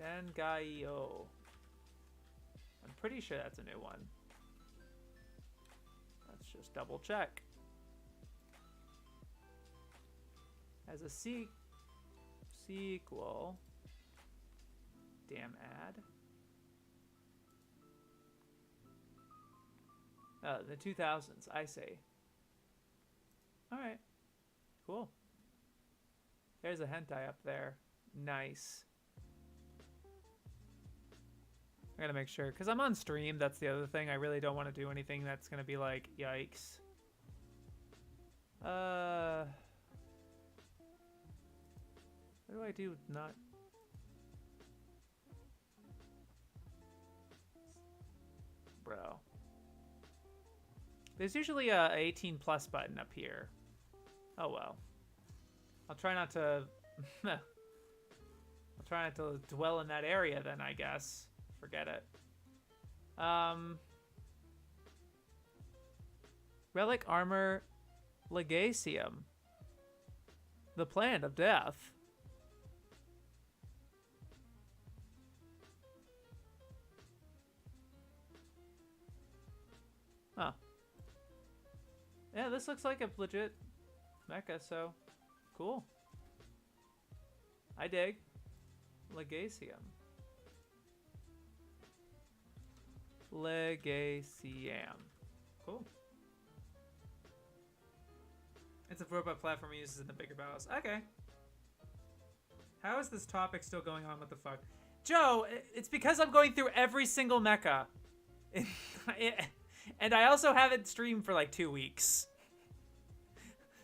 Dengaio. I'm pretty sure that's a new one. Let's just double check. As a sequel. Damn ad. The 2000s, I say. Alright. Cool. There's a hentai up there. Nice. I gotta make sure, because I'm on stream, that's the other thing. I really don't want to do anything that's gonna be like, yikes. What do I do not... Bro. There's usually a 18 plus button up here. Oh well. I'll try not to... I'll try not to dwell in that area then, I guess. Forget it. Relic Armor Legacium. The Plant of Death. Huh. Yeah, this looks like a legit mecha, so cool. I dig. Legacium. Legacium. Cool. It's a robot platform uses in the bigger battles. Okay. How is this topic still going on? What the fuck? Joe, it's because I'm going through every single mecha. And I also haven't streamed for like 2 weeks.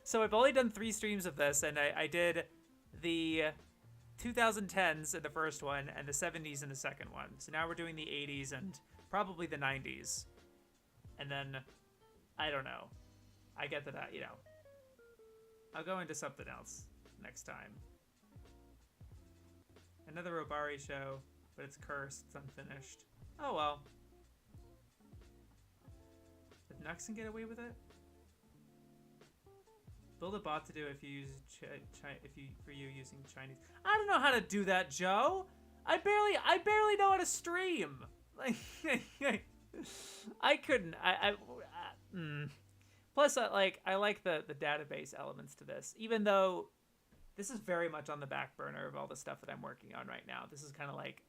So I've only done 3 streams of this, and I did the 2010s in the first one and the 70s in the second one. So now we're doing the 80s and probably the 90s. And then, I don't know. I get that, I'll go into something else next time. Another Robari show, but it's cursed, it's unfinished. Oh well. Did Nuxon get away with it? Build a bot to do if you use for you using Chinese. I don't know how to do that, Joe. I barely know how to stream. Like, I couldn't. Plus, I like the database elements to this, even though this is very much on the back burner of all the stuff that I'm working on right now. This is kind of like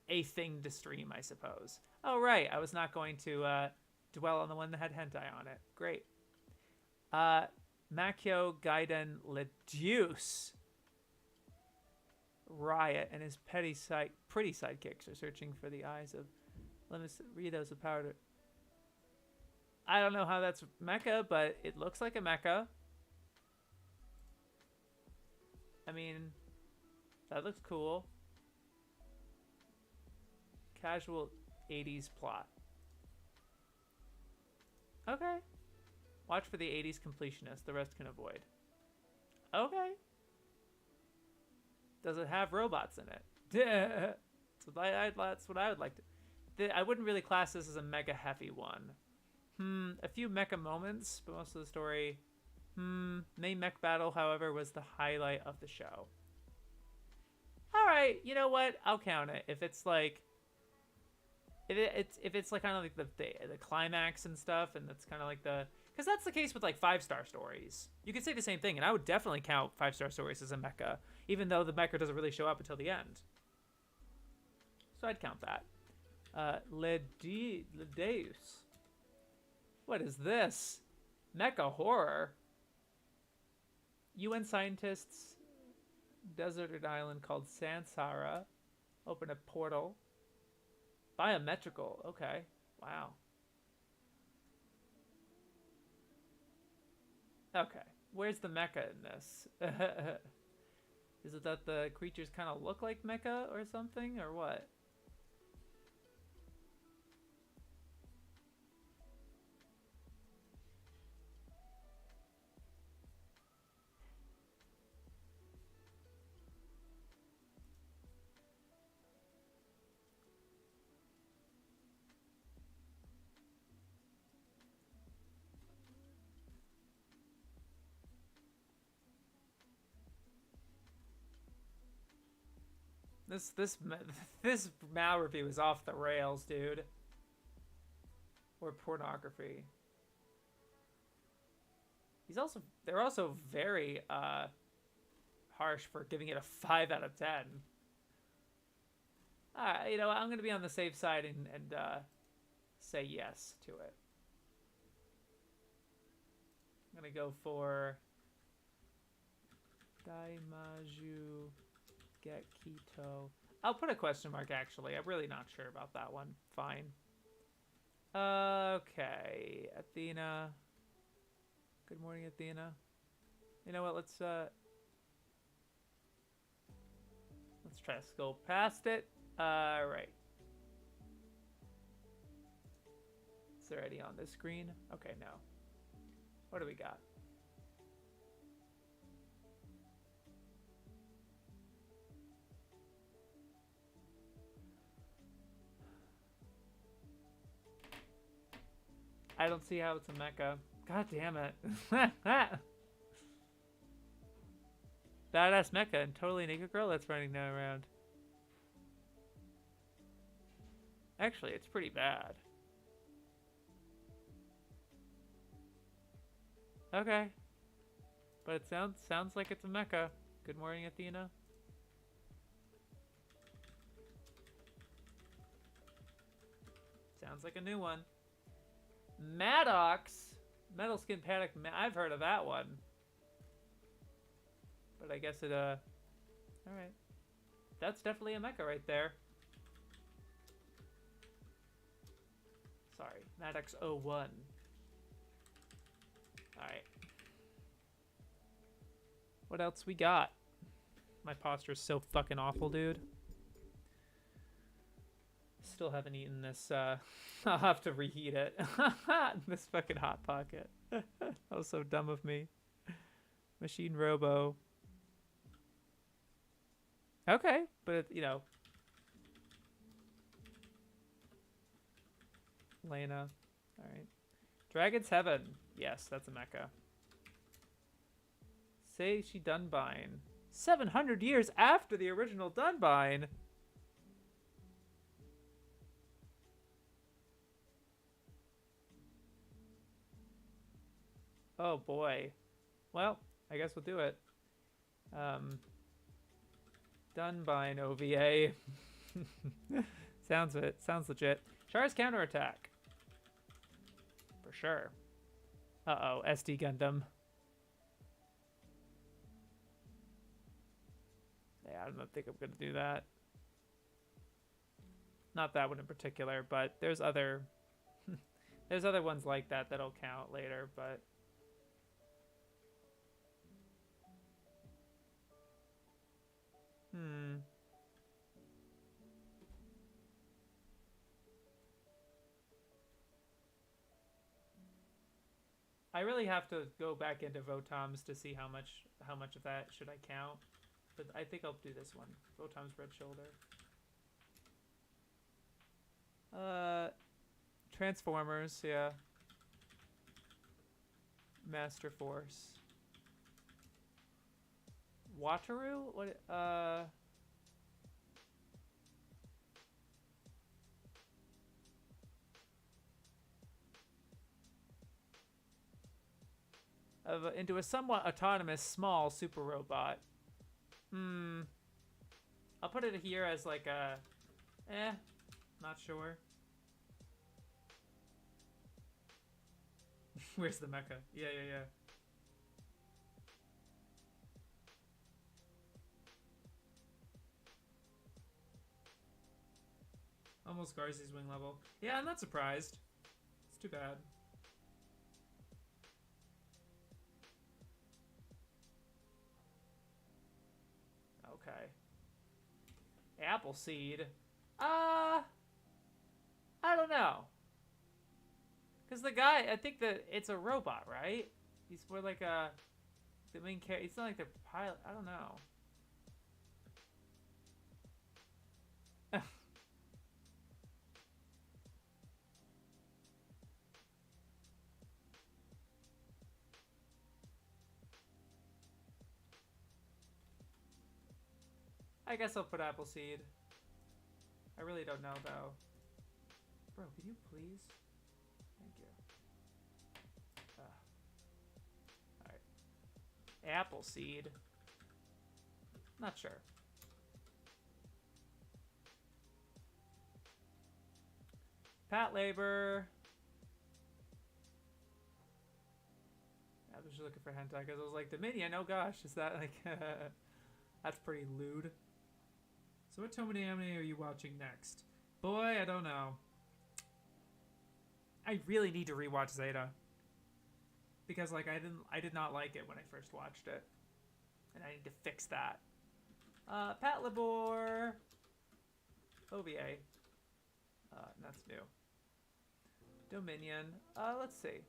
a thing to stream, I suppose. Oh right, I was not going to dwell on the one that had hentai on it. Great. Makyo Gaiden Leduce. Riot and his pretty sidekicks are searching for the eyes of Ritos of power to... I don't know how that's mecha, but it looks like a mecha. I mean, that looks cool. Casual 80s plot. Okay. Watch for the 80s completionist. The rest can avoid. Okay. Does it have robots in it? That's what I would like to... I wouldn't really class this as a mega heavy one. A few mecha moments, but most of the story... Main mech battle, however, was the highlight of the show. Alright, you know what? I'll count it. If it's like... If it's like kind of like the climax and stuff, and that's kind of like the... Because that's the case with like 5-star stories. You could say the same thing, and I would definitely count 5-star stories as a mecha, even though the mecha doesn't really show up until the end. So I'd count that. Ledeus. What is this? Mecha horror. UN scientists Deserted island called Sansara. Open a portal. Biometrical. Okay. Wow. Okay. Where's the mecha in this? Is it that the creatures kind of look like mecha or something, or what? This this Mal review is off the rails, dude. Or pornography. They're also very harsh for giving it a 5 out of 10. You know, I'm gonna be on the safe side and say yes to it. I'm gonna go for Daimaju Gekito. I'll put a question mark, actually. I'm really not sure about that one. Fine. Okay. Athena. Good morning, Athena. You know what? Let's try to go past it. Right. Is there any on this screen? Okay, no. What do we got? I don't see how it's a mecha. God damn it. Badass mecha and totally naked girl that's running now around. Actually, it's pretty bad. Okay. But it sounds like it's a mecha. Good morning, Athena. Sounds like a new one. Maddox, Metal Skin Panic. I've heard of that one, but I guess it. All right, that's definitely a mecha right there. Sorry, Maddox 01. All right. What else we got? My posture is so fucking awful, dude. Still haven't eaten this. I'll have to reheat it. This fucking Hot Pocket. That was so dumb of me. Machine Robo. Okay, but you know. Lena. All right. Dragon's Heaven. Yes, that's a mecha. Seishi Dunbine. 700 years after the original Dunbine. Oh boy. Well, I guess we'll do it. Dunbine OVA. Sounds legit. Char's counterattack. For sure. Uh-oh, SD Gundam. Yeah, I don't think I'm gonna do that. Not that one in particular, but there's other there's other ones like that that'll count later, but I really have to go back into Votoms to see how much of that should I count. But I think I'll do this one. Votom's Red Shoulder. Transformers, yeah. Master Force. Wataru? What into a somewhat autonomous small super robot. I'll put it here as like a not sure. Where's the mecha? Yeah. Almost Garzy's wing level. Yeah, I'm not surprised. It's too bad. Okay. Appleseed. I don't know. Because the guy, I think that it's a robot, right? He's more like the main character. It's not like the pilot. I don't know. I guess I'll put Appleseed. I really don't know, though. Bro, can you please? Thank you. Alright. Appleseed. Not sure. Pat Labor. I was just looking for hentai because I was like, Dominion, oh gosh, is that like... That's pretty lewd. So what Tomine anime are you watching next? Boy, I don't know. I really need to rewatch Zeta. Because like I did not like it when I first watched it. And I need to fix that. Pat Labor. OVA. That's new. Dominion. Let's see.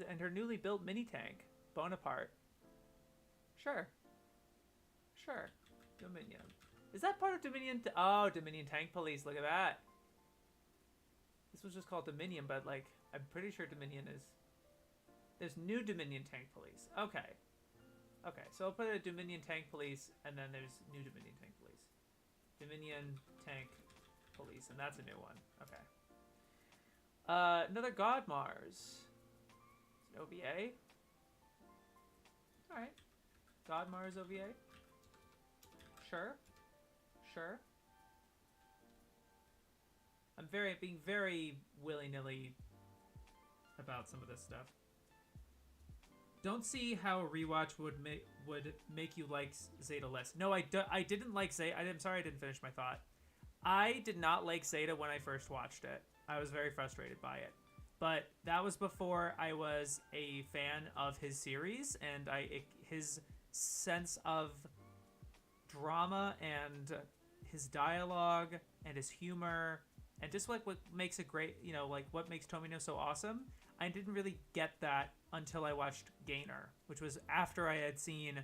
And her newly built mini tank. Bonaparte. Sure. Sure. Dominion. Is that part of Dominion? Oh, Dominion Tank Police. Look at that. This was just called Dominion, but like, I'm pretty sure Dominion is... There's new Dominion Tank Police. Okay. Okay, so I'll put a Dominion Tank Police, and then there's new Dominion Tank Police. Dominion Tank Police, and that's a new one. Okay. Another God Mars. It's an OVA. Alright. God Mars OVA. Sure. Sure. I'm being very willy-nilly about some of this stuff. Don't see how a rewatch would make you like Zeta less. No, I didn't like Zeta. I'm sorry I didn't finish my thought. I did not like Zeta when I first watched it. I was very frustrated by it. But that was before I was a fan of his series, and his sense of drama and his dialogue and his humor and just like what makes it great, you know, like what makes Tomino so awesome. I didn't really get that until I watched Gainer, which was after I had seen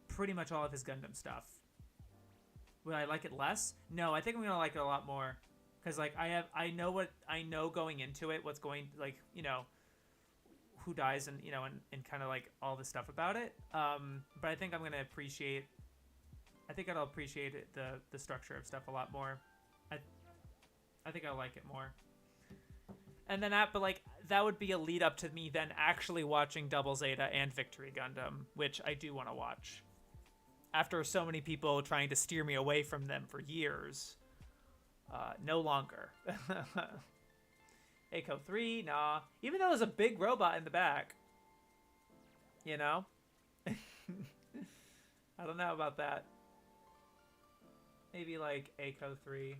pretty much all of his Gundam stuff. Would I like it less? No, I think I'm gonna like it a lot more. Because like I know going into it, what's going, like, you know, who dies and, you know, and kind of like all the stuff about it. But I think I'm gonna appreciate. I think I'll appreciate it, the structure of stuff a lot more. I think I'll like it more. And then but like that would be a lead up to me then actually watching Double Zeta and Victory Gundam, which I do want to watch. After so many people trying to steer me away from them for years. No longer. Echo 3, nah. Even though there's a big robot in the back. You know? I don't know about that. Maybe like Echo 3.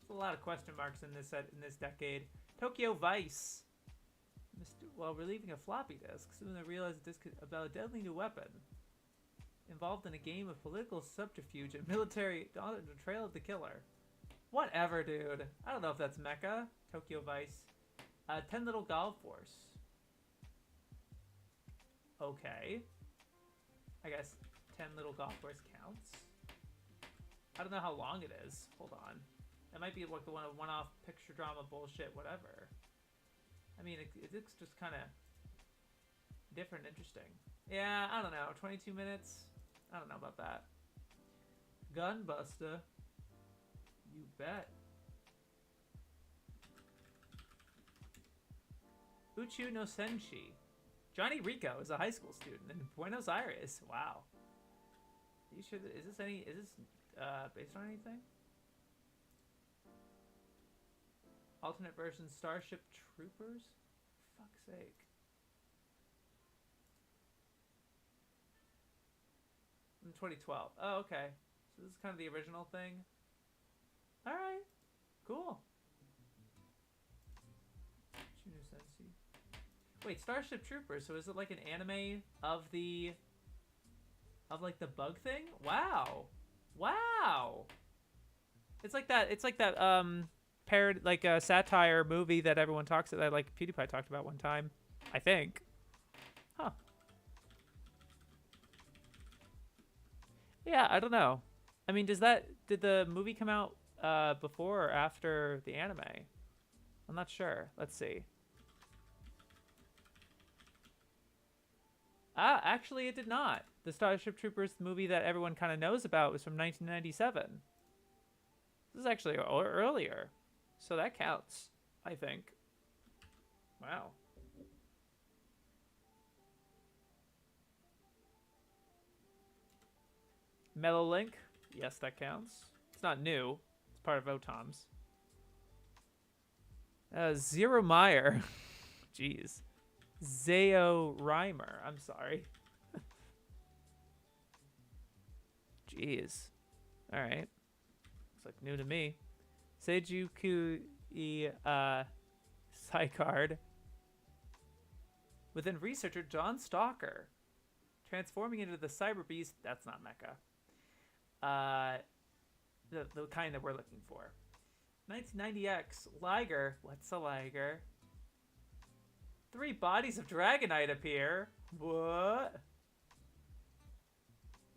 There's a lot of question marks in this decade. Tokyo Vice. While relieving a floppy disk, soon I realized the disk about a deadly new weapon. Involved in a game of political subterfuge and military on the trail of the killer. Whatever, dude. I don't know if that's Mecha. Tokyo Vice. 10 Little Golf Force. Okay. I guess 10 Little Golf Force counts. I don't know how long it is. Hold on. That might be like the one-off picture drama bullshit, whatever. I mean, it looks just kind of different, interesting. Yeah, I don't know. 22 minutes? I don't know about that. Gunbuster. You bet. Uchu no Senshi. Johnny Rico is a high school student in Buenos Aires. Wow. Are you sure that, is this based on anything? Alternate version Starship Troopers? For fuck's sake. In 2012. Oh, okay. So this is kind of the original thing. All right, cool. Wait, Starship Troopers. So is it like an anime of like the bug thing? Wow, wow. It's like that. It's like that. Parody, like a satire movie that everyone talks about, like PewDiePie talked about one time, I think. Huh. Yeah, I don't know. I mean, did the movie come out before or after the anime? I'm not sure. Let's see. Ah, actually, it did not. The Starship Troopers movie that everyone kind of knows about was from 1997. This is actually earlier, so that counts, I think. Wow. Mellow Link, yes, that counts. It's not new. It's part of OTOM's. Zero Meyer. Jeez. Zao Reimer. I'm sorry. Jeez. All right. Looks like new to me. Seijuku Psycard. Within researcher John Stalker. Transforming into the cyber beast. That's not Mecha. The kind that we're looking for. 1990X. Liger. What's a Liger? 3 bodies of Dragonite appear. What? I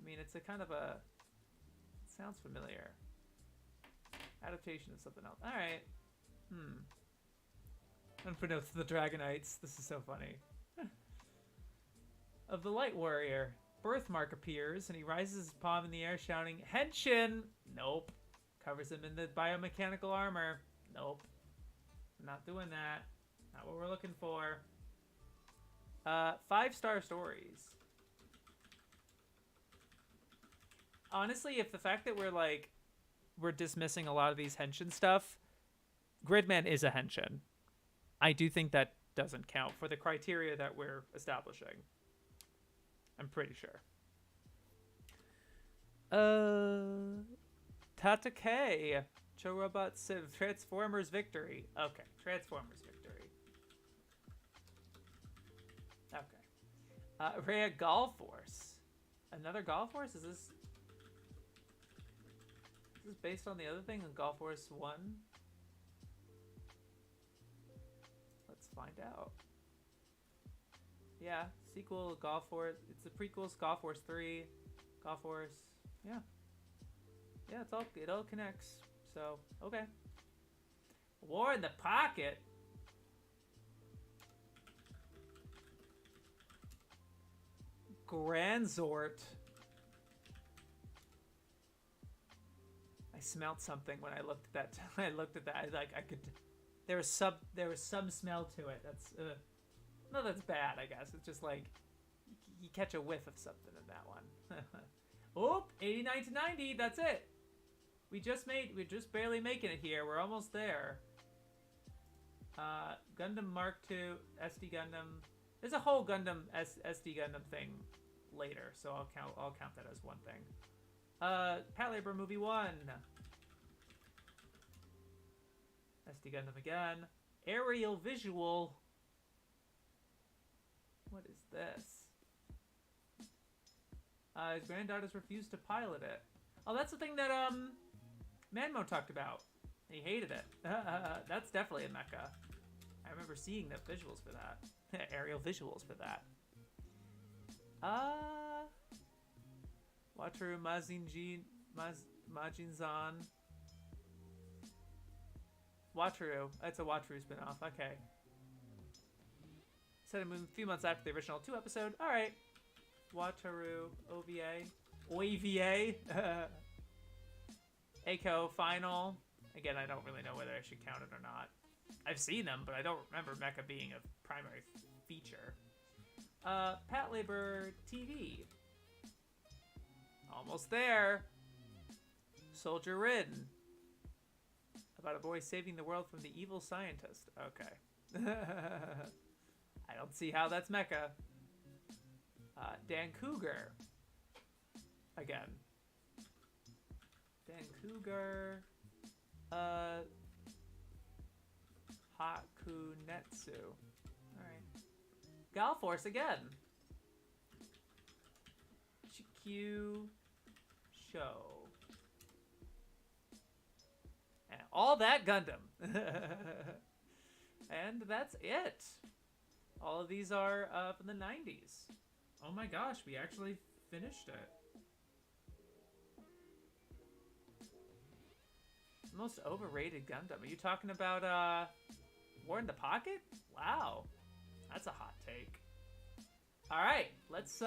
mean, it's a kind of a... It sounds familiar. Adaptation of something else. Alright. Unbeknownst to the Dragonites. This is so funny. Of the Light Warrior. Birthmark appears, and he raises his palm in the air, shouting, Henshin! Nope. Covers him in the biomechanical armor. Nope. Not doing that. Not what we're looking for. 5-star stories. Honestly, if the fact that we're dismissing a lot of these henshin stuff, Gridman is a henshin. I do think that doesn't count for the criteria that we're establishing. I'm pretty sure. Tatake. Chorobot Civ. Transformers Victory. Okay, Transformers Victory. Okay. Rhea Golf Force. Another Golf Force? Is this based on the other thing in Golf Force 1? Let's find out. Yeah, sequel Golf Force. It's the prequels Golf Force 3, Golf Force. Yeah. Yeah, it all connects. So, okay. War in the Pocket. Granzort. I smelled something when I looked at that. I looked at that. I could. There was some smell to it. That's no, that's bad. I guess it's just like you catch a whiff of something in that one. Oh, 89 to 90. That's it. We're just barely making it here. We're almost there. Gundam Mark II, SD Gundam. There's a whole Gundam SD Gundam thing later, so I'll count that as one thing. Patlabor Movie 1. SD Gundam again. Aerial Visual. What is this? His granddaughters refused to pilot it. Oh, that's the thing that Manmo talked about. He hated it. That's definitely a mecha. I remember seeing the visuals for that. Aerial visuals for that. Wataru Majinzan. Wataru. That's a Wataru spinoff. Okay. Set a few months after the original 2 episode. Alright. Wataru OVA. OVA. Eiko Final. Again, I don't really know whether I should count it or not. I've seen them, but I don't remember Mecha being a primary feature. Patlabor TV. Almost there. Soldier Ridden. About a boy saving the world from the evil scientist. Okay. I don't see how that's Mecha. Dan Cougar. Again. Denkuger. Hakunetsu. Alright. Galforce again. Chikyu Show. And all that Gundam. And that's it. All of these are from the 90s. Oh my gosh, we actually finished it. Most overrated Gundam. Are you talking about War in the Pocket? Wow. That's a hot take. Alright, let's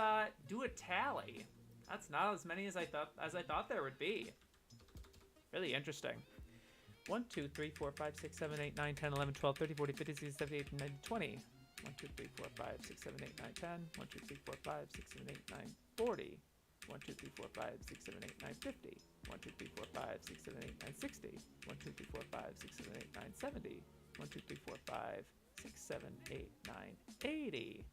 do a tally. That's not as many as I thought there would be. Really interesting. 1, 2, 3, 4, 5, 6, 7, 8, 9, 10, 11, 12, 13, 14, 15, 16, 17, 18, 19, 20. 1, 2, 3, 4, 5, 6, 7, 8, 9, 10. 1, 2, 3, 4, 5, 6, 7, 8, 9, 40. 1, 2, 3, 4, 5, 6, 7, 8, 9, 50. 1, 2, 3, 4, 5, 6, 7, 8, 9, 60. 1, 2, 3, 4, 5, 6, 7, 8, 9, 70. 1, 2, 3, 4, 5, 6, 7, 8, 9, 80.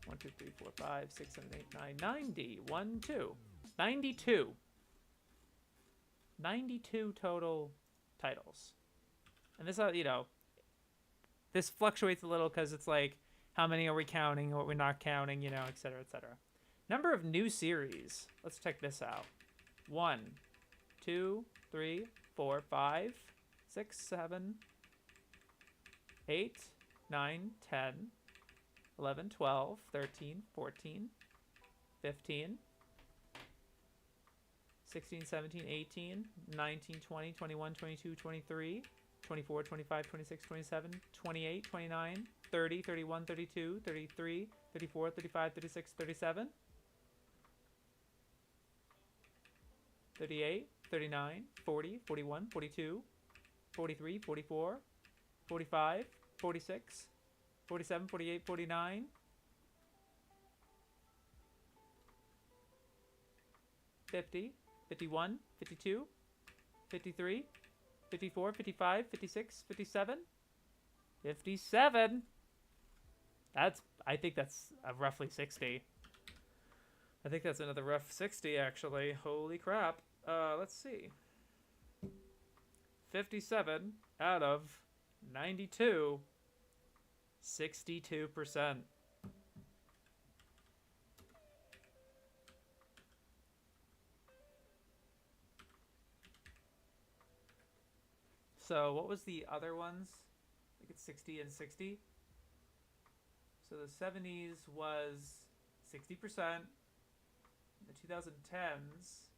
1, 2, 3, 4, 5, 6, 7, 8, 9, 90. 1, 2. 92. 92 total titles. And this, you know, this fluctuates a little because it's like, how many are we counting, what we're not counting, you know, et cetera, et cetera. Number of new series. Let's check this out. 1, 2, 3, 4, 5, 6, 7, 8, 9, 10, 11, 12, 13, 14, 15, 16, 17, 18, 19, 20, 21, 22, 23, 24, 25, 26, 27, 28, 29, 30, 31, 32, 33, 34, 35, 36, 37, 38, 39, 40, 41, 42, 43, 44, 45, 46, 47, 48, 49, 50, 51, 52, 53, 54, 55, 56, 57, 57. I think that's roughly 60. I think that's another rough 60, actually. Holy crap. Let's see. 57 out of 92. 62%. So what was the other ones? I think it's 60 and 60. So the 70s was 60%. The 2010s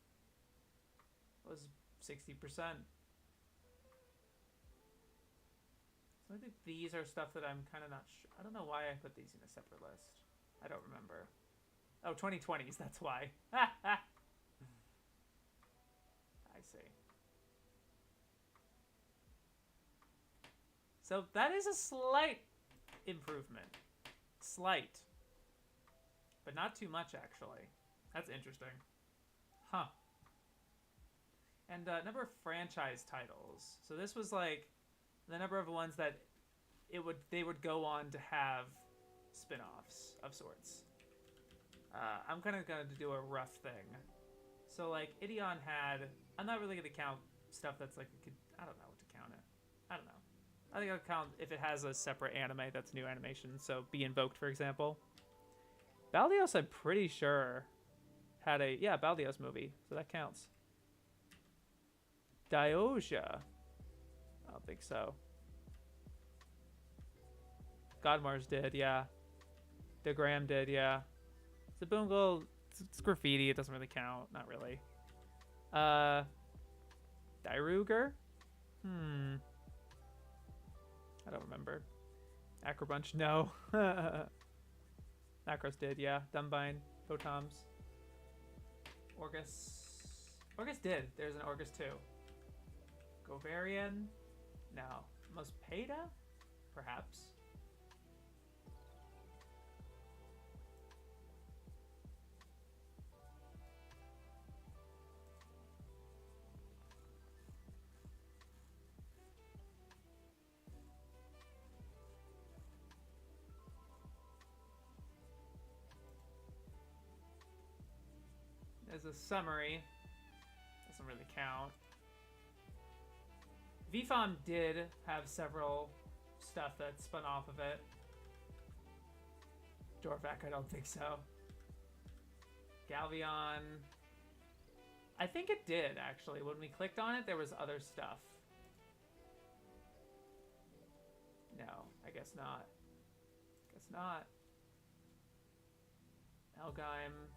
was 60%. So I think these are stuff that I'm kind of not sure. I don't know why I put these in a separate list. I don't remember. Oh, 2020s, that's why. I see. So that is a slight improvement. Slight. But not too much, actually. That's interesting. Huh. And number of franchise titles. So this was like the number of ones that they would go on to have spin-offs of sorts. I'm kind of going to do a rough thing. So like Ideon had, I'm not really going to count stuff that's like, I don't know what to count it. I don't know. I think I'll count if it has a separate anime that's new animation. So Be Invoked, for example. Baldios, I'm pretty sure, had a, yeah, Baldios movie. So that counts. Dioja. I don't think so. Godmars did, yeah. DeGram did, yeah. Zabungle, it's graffiti. It doesn't really count. Not really. Dairuger? I don't remember. Acrobunch, no. Macros did, yeah. Dumbine, Botoms. Orgus. Orgus did. There's an Orgus too. Govarian? No. Mospeda? Perhaps. as a summary. Doesn't really count. VFOM did have several stuff that spun off of it. Dorvac, I don't think so. Galvion. I think it did, actually. When we clicked on it, there was other stuff. No, I guess not. Guess not. Elgheim.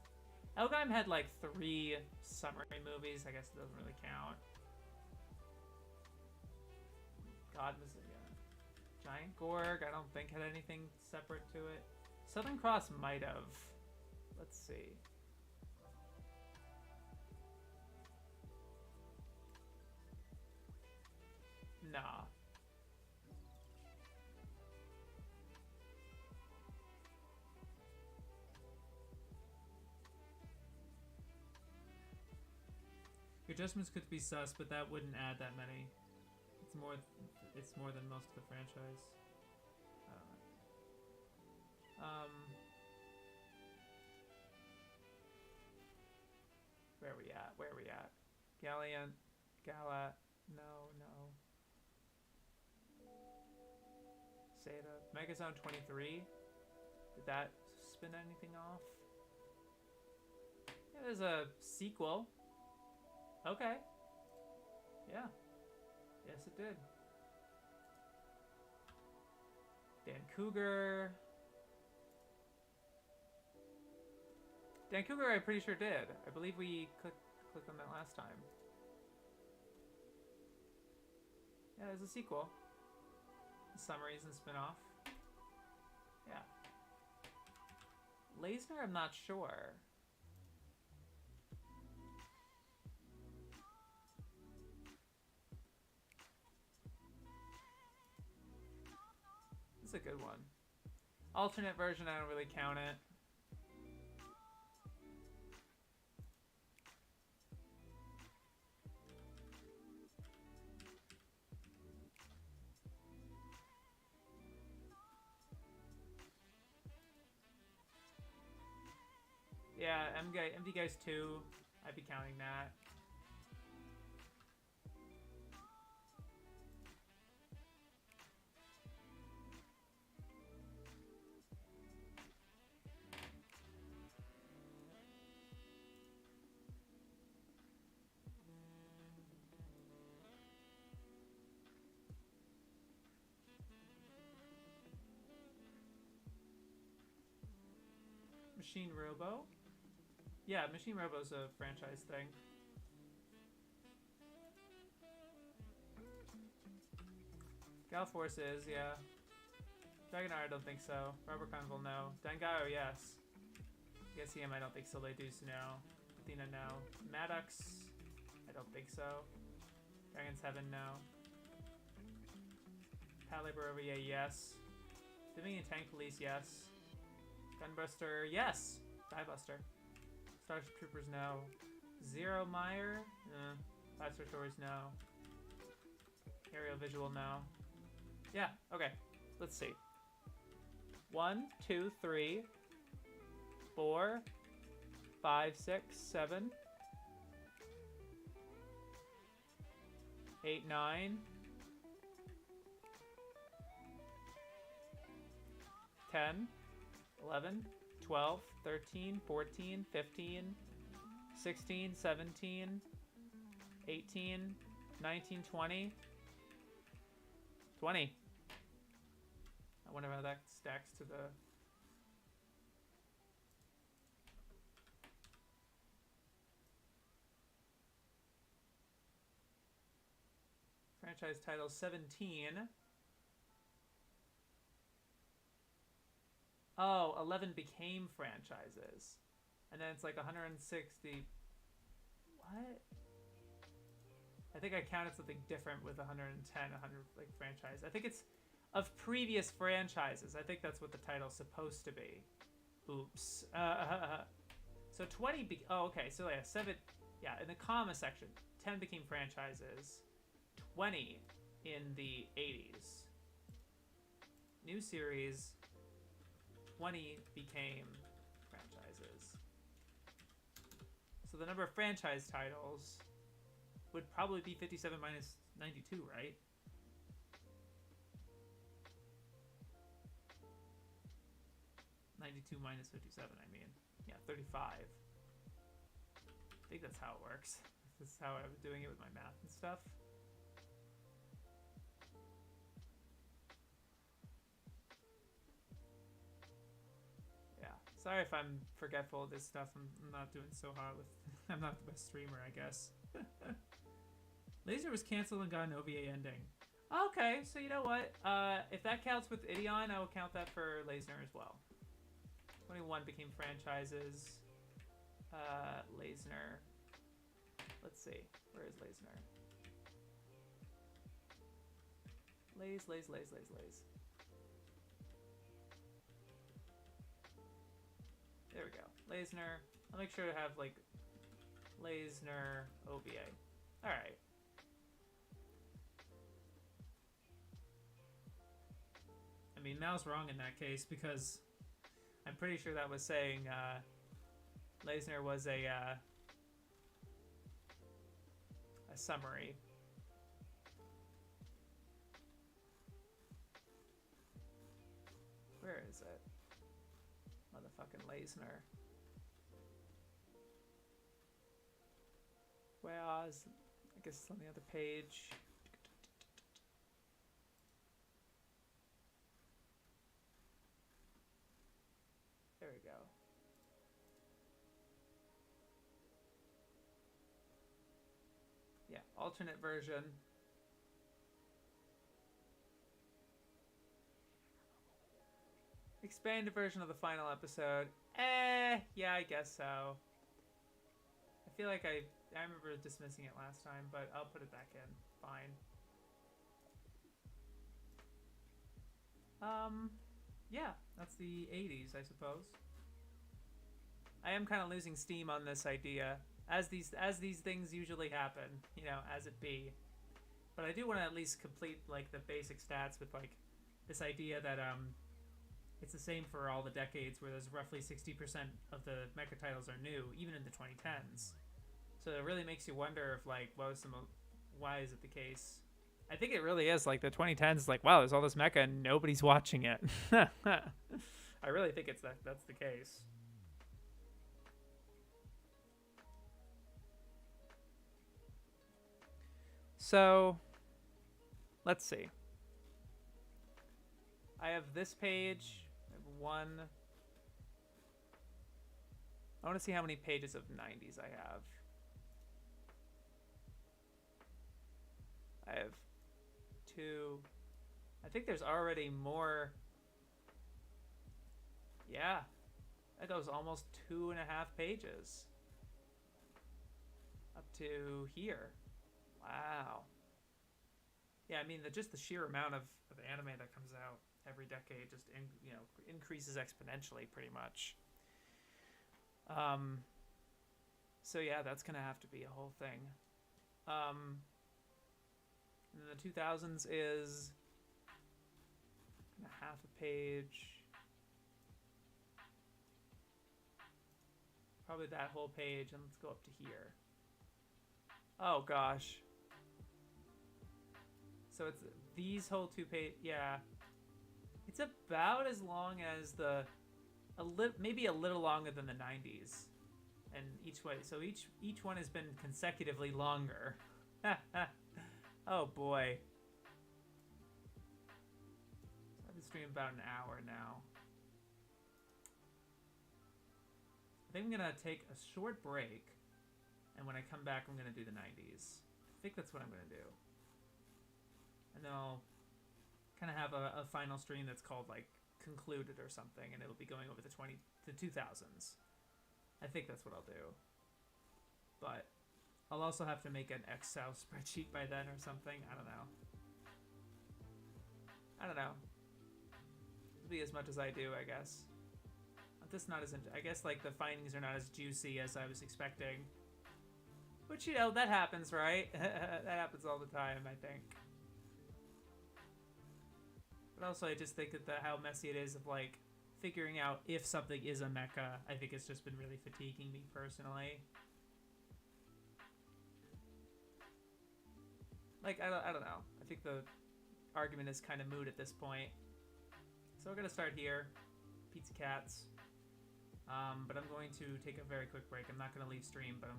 Elgheim had like 3 summary movies. I guess it doesn't really count. God was it, yeah. Giant Gorg, I don't think had anything separate to it. Southern Cross might have. Let's see. Nah. Your adjustments could be sus, but that wouldn't add that many. It's more than most of the franchise. I don't know. Where are we at? Where are we at? Gallant, Gala, no. Seda, Megazone 23. Did that spin anything off? Yeah, there's a sequel. Okay. Yeah. Yes, it did. Dan Cougar. Dan Cougar, I'm pretty sure did. I believe we clicked on that last time. Yeah, there's a sequel. Summaries and spin-off. Yeah. Lasner, I'm not sure. This is a good one. Alternate version, I don't really count it. Yeah, MD Guys 2, I'd be counting that. Machine Robo? Yeah, Machine Robo's a franchise thing. Gal Force is, yeah. Dragonar, I don't think so. Rubber Carnival, no. Dangaio, yes. Gessium, I don't think so. Leduce, no. Athena, no. Maddox, I don't think so. Dragon's Heaven, no. Pally Barovia, yes. Dominion Tank Police, yes. Gunbuster, yes! Diebuster. Starship Troopers, no. Zero Meyer, Five Star Stories, no. Aerial Visual, no. Yeah, okay. Let's see. 1, 2, 3, 4, 5, 6, 7, 8, 9, 10, 11, 12, 13, 14, 15, 16, 17, 18, 19, 20. 20. I wonder how that stacks to the... Franchise title 17. Oh, 11 became franchises. And then it's like 160. What? I think I counted something different with 110, 100 like franchise. I think it's of previous franchises. I think that's what the title's supposed to be. Oops. So 20 oh, okay. So yeah, 7. Yeah, in the comma section, 10 became franchises. 20 in the 80s. New series. 20 became franchises. So the number of franchise titles would probably be 57 minus 92, right? (92 minus 57, I mean. Yeah, 35. I think that's how it works. This is how I was doing it with my math and stuff. Yeah. Sorry if I'm forgetful of this stuff. I'm not doing so hot with... I'm not the best streamer, I guess. Laser was canceled and got an OVA ending. Okay, so you know what? If that counts with Ideon, I will count that for Laser as well. 21 became franchises. Laser. Let's see. Where is Laser? Lays. There we go. Laser. I'll make sure to have like Laser OVA. Alright. I mean, Mal's wrong in that case because I'm pretty sure that was saying Laser was a summary. Where is it? Motherfucking Laser. Whereas, I guess it's on the other page. There we go. Yeah, alternate version. Expanded version of the final episode. Yeah, I guess so. I feel like I remember dismissing it last time, but I'll put it back in. Fine. Yeah, that's the 80s, I suppose. I am kind of losing steam on this idea, as these things usually happen, you know, as it be. But I do want to at least complete like the basic stats with like this idea that it's the same for all the decades, where there's roughly 60% of the mecha titles are new, even in the 2010s. So it really makes you wonder if like why is it the case? I think it really is like the 2010s. Like, wow, there's all this mecha and nobody's watching it. I really think that's the case. So, let's see. I have this page. I have one. I want to see how many pages of 90s I have. I have 2. I think there's already more. Yeah. That goes almost 2.5 pages. Up to here. Wow. Yeah, I mean, just the sheer amount of anime that comes out every decade just increases exponentially pretty much. So yeah, that's gonna have to be a whole thing. And the 2000s is half a page. Probably that whole page, and let's go up to here. Oh gosh. So it's these whole 2 pages. Yeah, it's about as long as maybe a little longer than the 90s, and each way. So each one has been consecutively longer. Oh boy. I've been streaming about an hour now. I think I'm gonna take a short break, and when I come back, I'm gonna do the 90s. I think that's what I'm gonna do. And then I'll kind of have a final stream that's called like concluded or something, and it'll be going over the 2000s. I think that's what I'll do. But I'll also have to make an Excel spreadsheet by then or something. I don't know. It'll be as much as I do, I guess. This not as I guess like the findings are not as juicy as I was expecting. Which, you know, that happens, right? That happens all the time, I think. But also, I just think that how messy it is of like figuring out if something is a mecha. I think it's just been really fatiguing me personally. Like, I don't know. I think the argument is kind of moot at this point. So we're going to start here. Pizza Cats. But I'm going to take a very quick break. I'm not going to leave stream, but I'm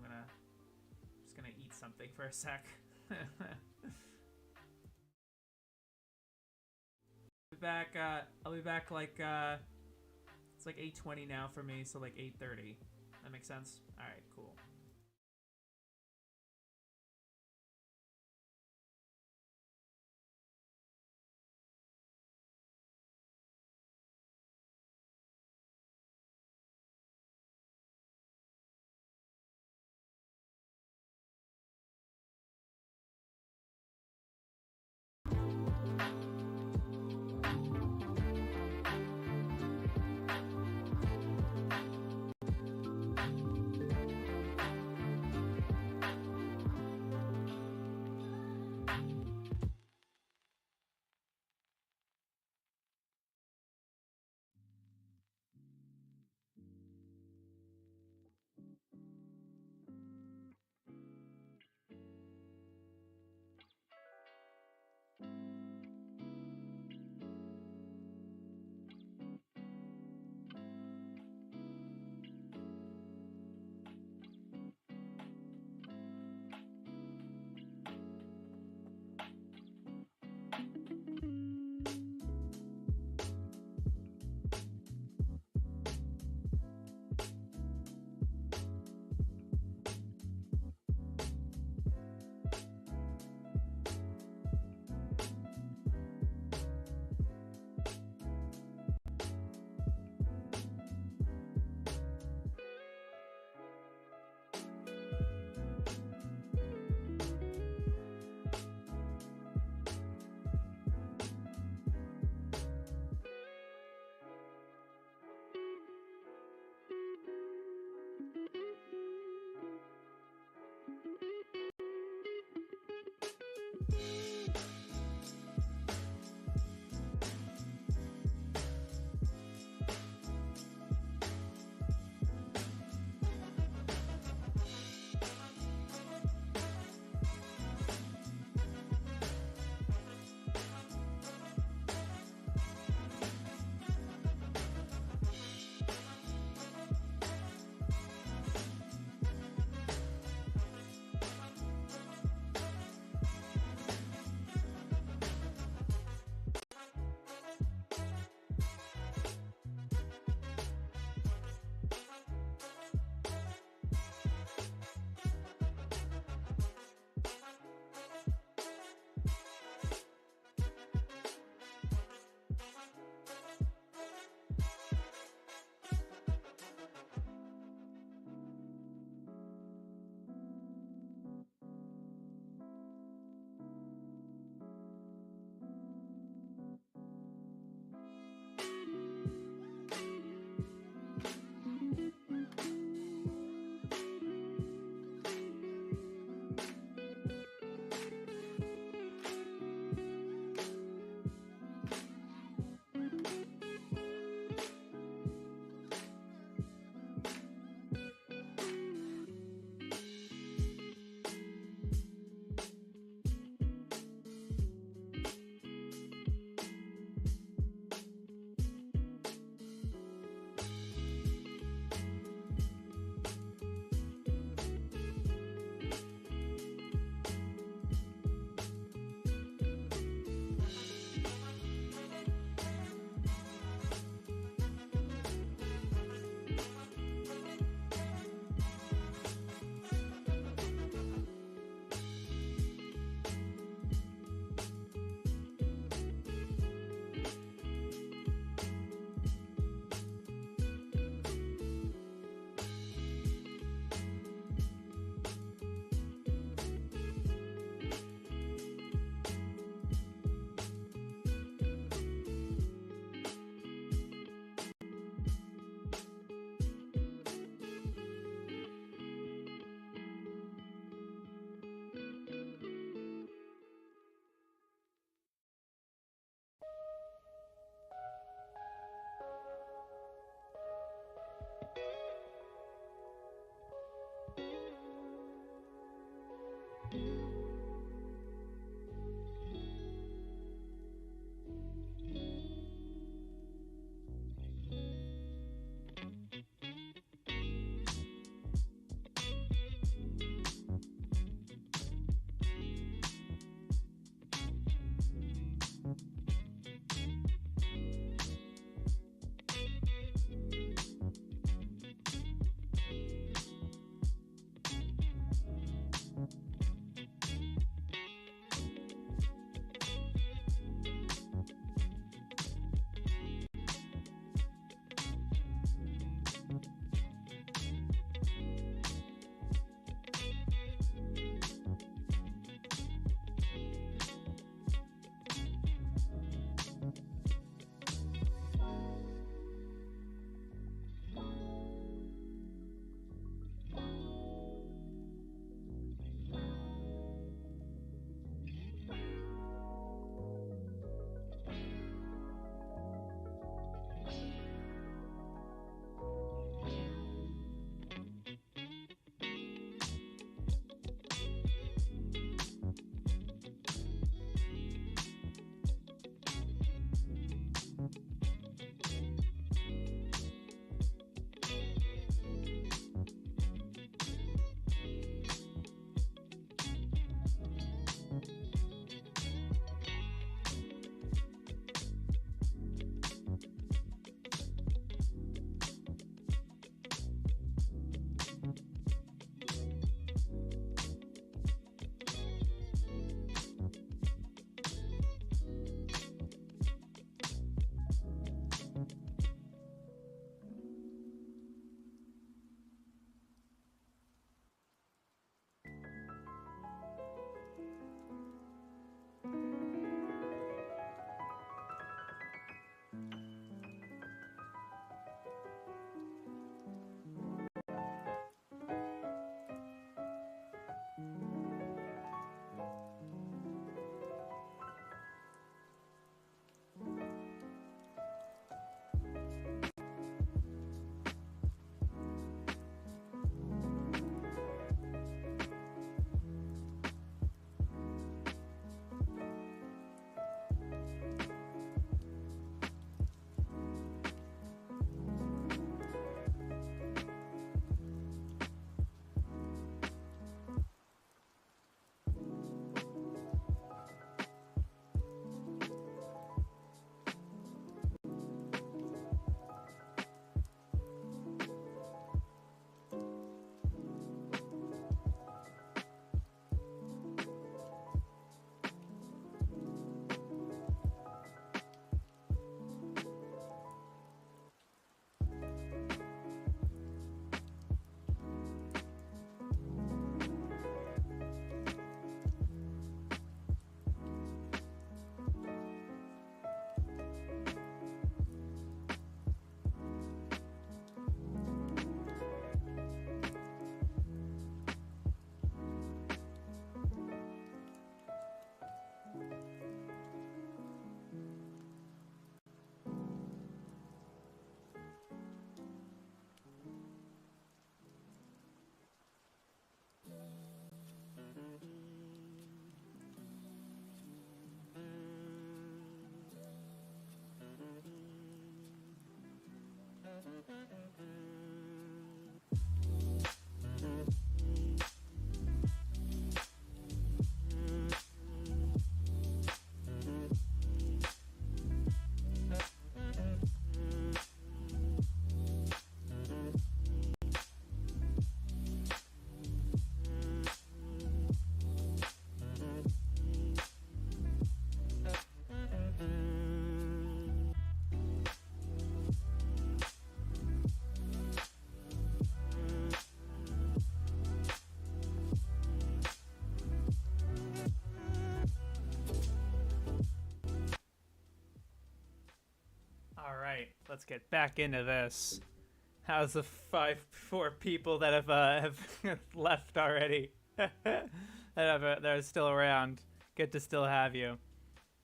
just going to eat something for a sec. I'll be back like, it's like 8:20 now for me, so like 8:30. That makes sense? Alright, cool. All right, let's get back into this. How's the four people that have left already that are still around? Good to still have you.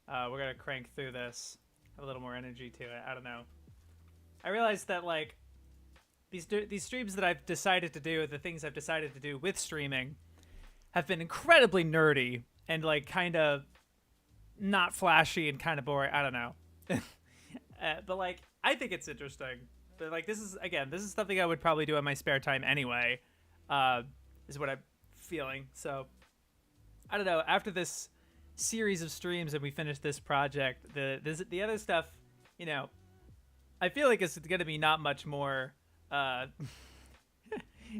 We're gonna crank through this. Have a little more energy to it. I don't know. I realized that like these streams that I've decided to do, the things I've decided to do with streaming, have been incredibly nerdy and like kind of not flashy and kind of boring. I don't know. But like I think it's interesting. But like this is something I would probably do in my spare time anyway. Is what I'm feeling. So I don't know. After this series of streams and we finish this project, the other stuff, you know, I feel like it's gonna be not much more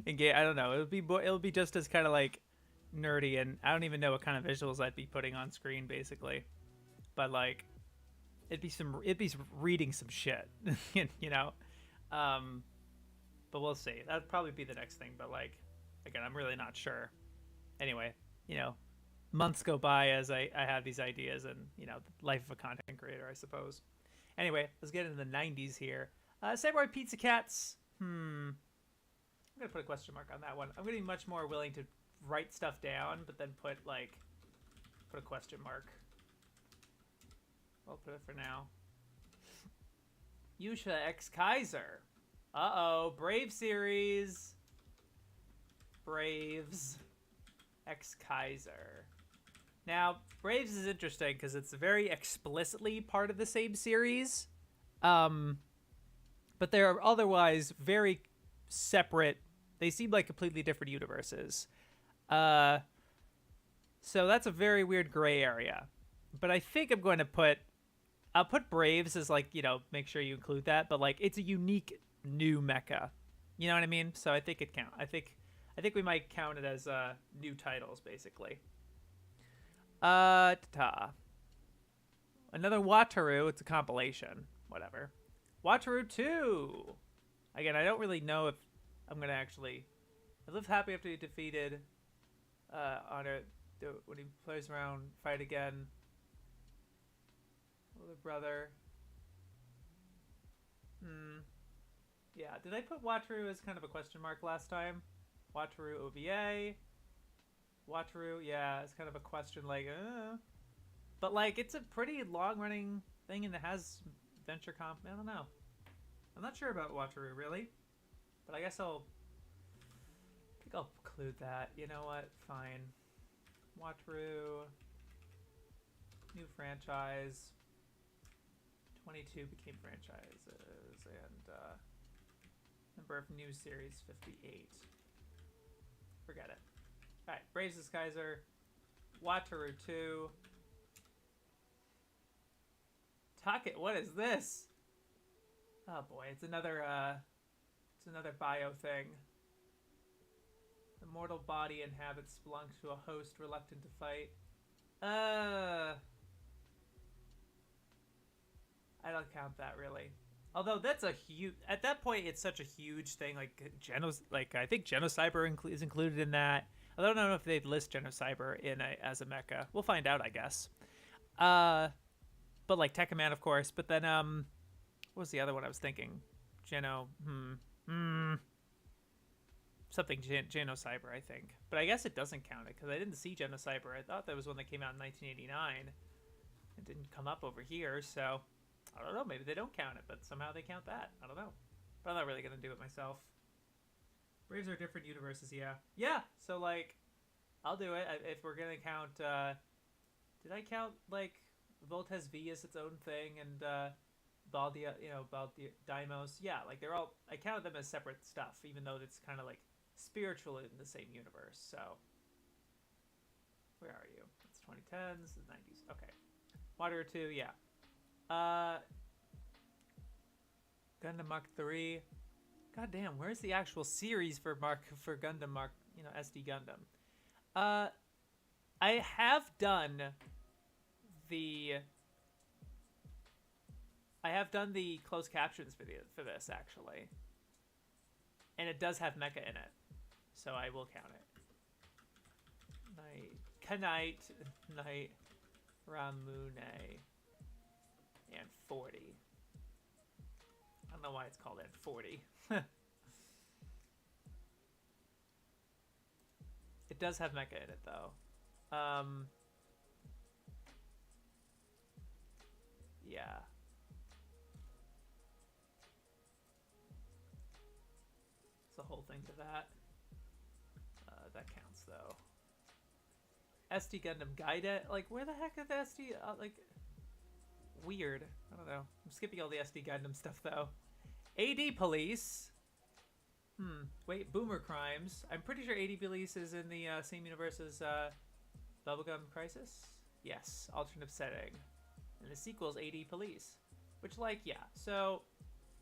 engage. I don't know. It'll be just as kind of like nerdy, and I don't even know what kind of visuals I'd be putting on screen basically. But like it'd be reading some shit, you know. But we'll see. That'd probably be the next thing. But like, again, I'm really not sure. Anyway, you know, months go by as I have these ideas, and you know, the life of a content creator, I suppose. Anyway, let's get into the 90s here. Samurai Pizza Cats. I'm gonna put a question mark on that one. I'm gonna be much more willing to write stuff down, but then put a question mark. I'll put it for now. Yusha X Kaiser. Uh-oh. Brave series. Braves. X Kaiser. Now, Braves is interesting because it's very explicitly part of the same series. But they're otherwise very separate. They seem like completely different universes. So that's a very weird gray area. But I think I'm going to I'll put Braves as like, you know, make sure you include that, but like it's a unique new mecha. You know what I mean? So I think it counts. I think we might count it as new titles basically. Another Wataru, it's a compilation, whatever. Wataru 2. Again, I don't really know if I'm going to actually I live happy after he defeated Honor when he plays around, fight again. Older brother. Yeah, did I put Wataru as kind of a question mark last time? Wataru OVA. Wataru, yeah, it's kind of a question like, But like, it's a pretty long-running thing and it has venture comp. I don't know. I'm not sure about Wataru, really. But I guess I think I'll include that. You know what? Fine. Wataru. New franchise. 22 became franchises, and number of new series 58. Forget it. Alright, Braves is Kaiser, Wataru 2. Taket, what is this? Oh boy, it's another bio thing. The mortal body inhabits Splunk to a host reluctant to fight. I don't count that really. Although that's a huge. At that point, it's such a huge thing. Like I think Genocyber is included in that. I don't know if they'd list Genocyber as a mecha. We'll find out, I guess. But like Tekkaman, of course. But then what was the other one I was thinking? Something Genocyber, I think. But I guess it doesn't count it because I didn't see Genocyber. I thought that was one that came out in 1989. It didn't come up over here, so. I don't know, maybe they don't count it, but somehow they count that. I don't know. But I'm not really going to do it myself. Braves are different universes, yeah. Yeah, so, like, I'll do it. If we're going to count, did I count, like, Voltes V as its own thing, and Baldia, Baldia, Daimos. Yeah, like they're all. I count them as separate stuff, even though it's kind of like spiritual in the same universe. So, where are you? It's 2010s, the 90s. Okay, Water 2, yeah. Uh, Gundam Mark 3. God damn, where's the actual series for Gundam Mark? SD Gundam. Uh, I have done the closed captions video for this actually, and it does have Mecha in it, so I will count it. Kanite, Night, Ramune, and 40. I don't know why it's called N40. It does have Mecha in it though. Yeah. It's a whole thing to that. That counts though. SD Gundam Gaida, like where the heck is the SD? Like weird. I don't know. I'm skipping all the SD Gundam stuff though. AD Police. Wait, Boomer Crimes. I'm pretty sure AD Police is in the same universe as Bubblegum Crisis. Yes, alternative setting. And the sequel's AD Police, which like yeah. So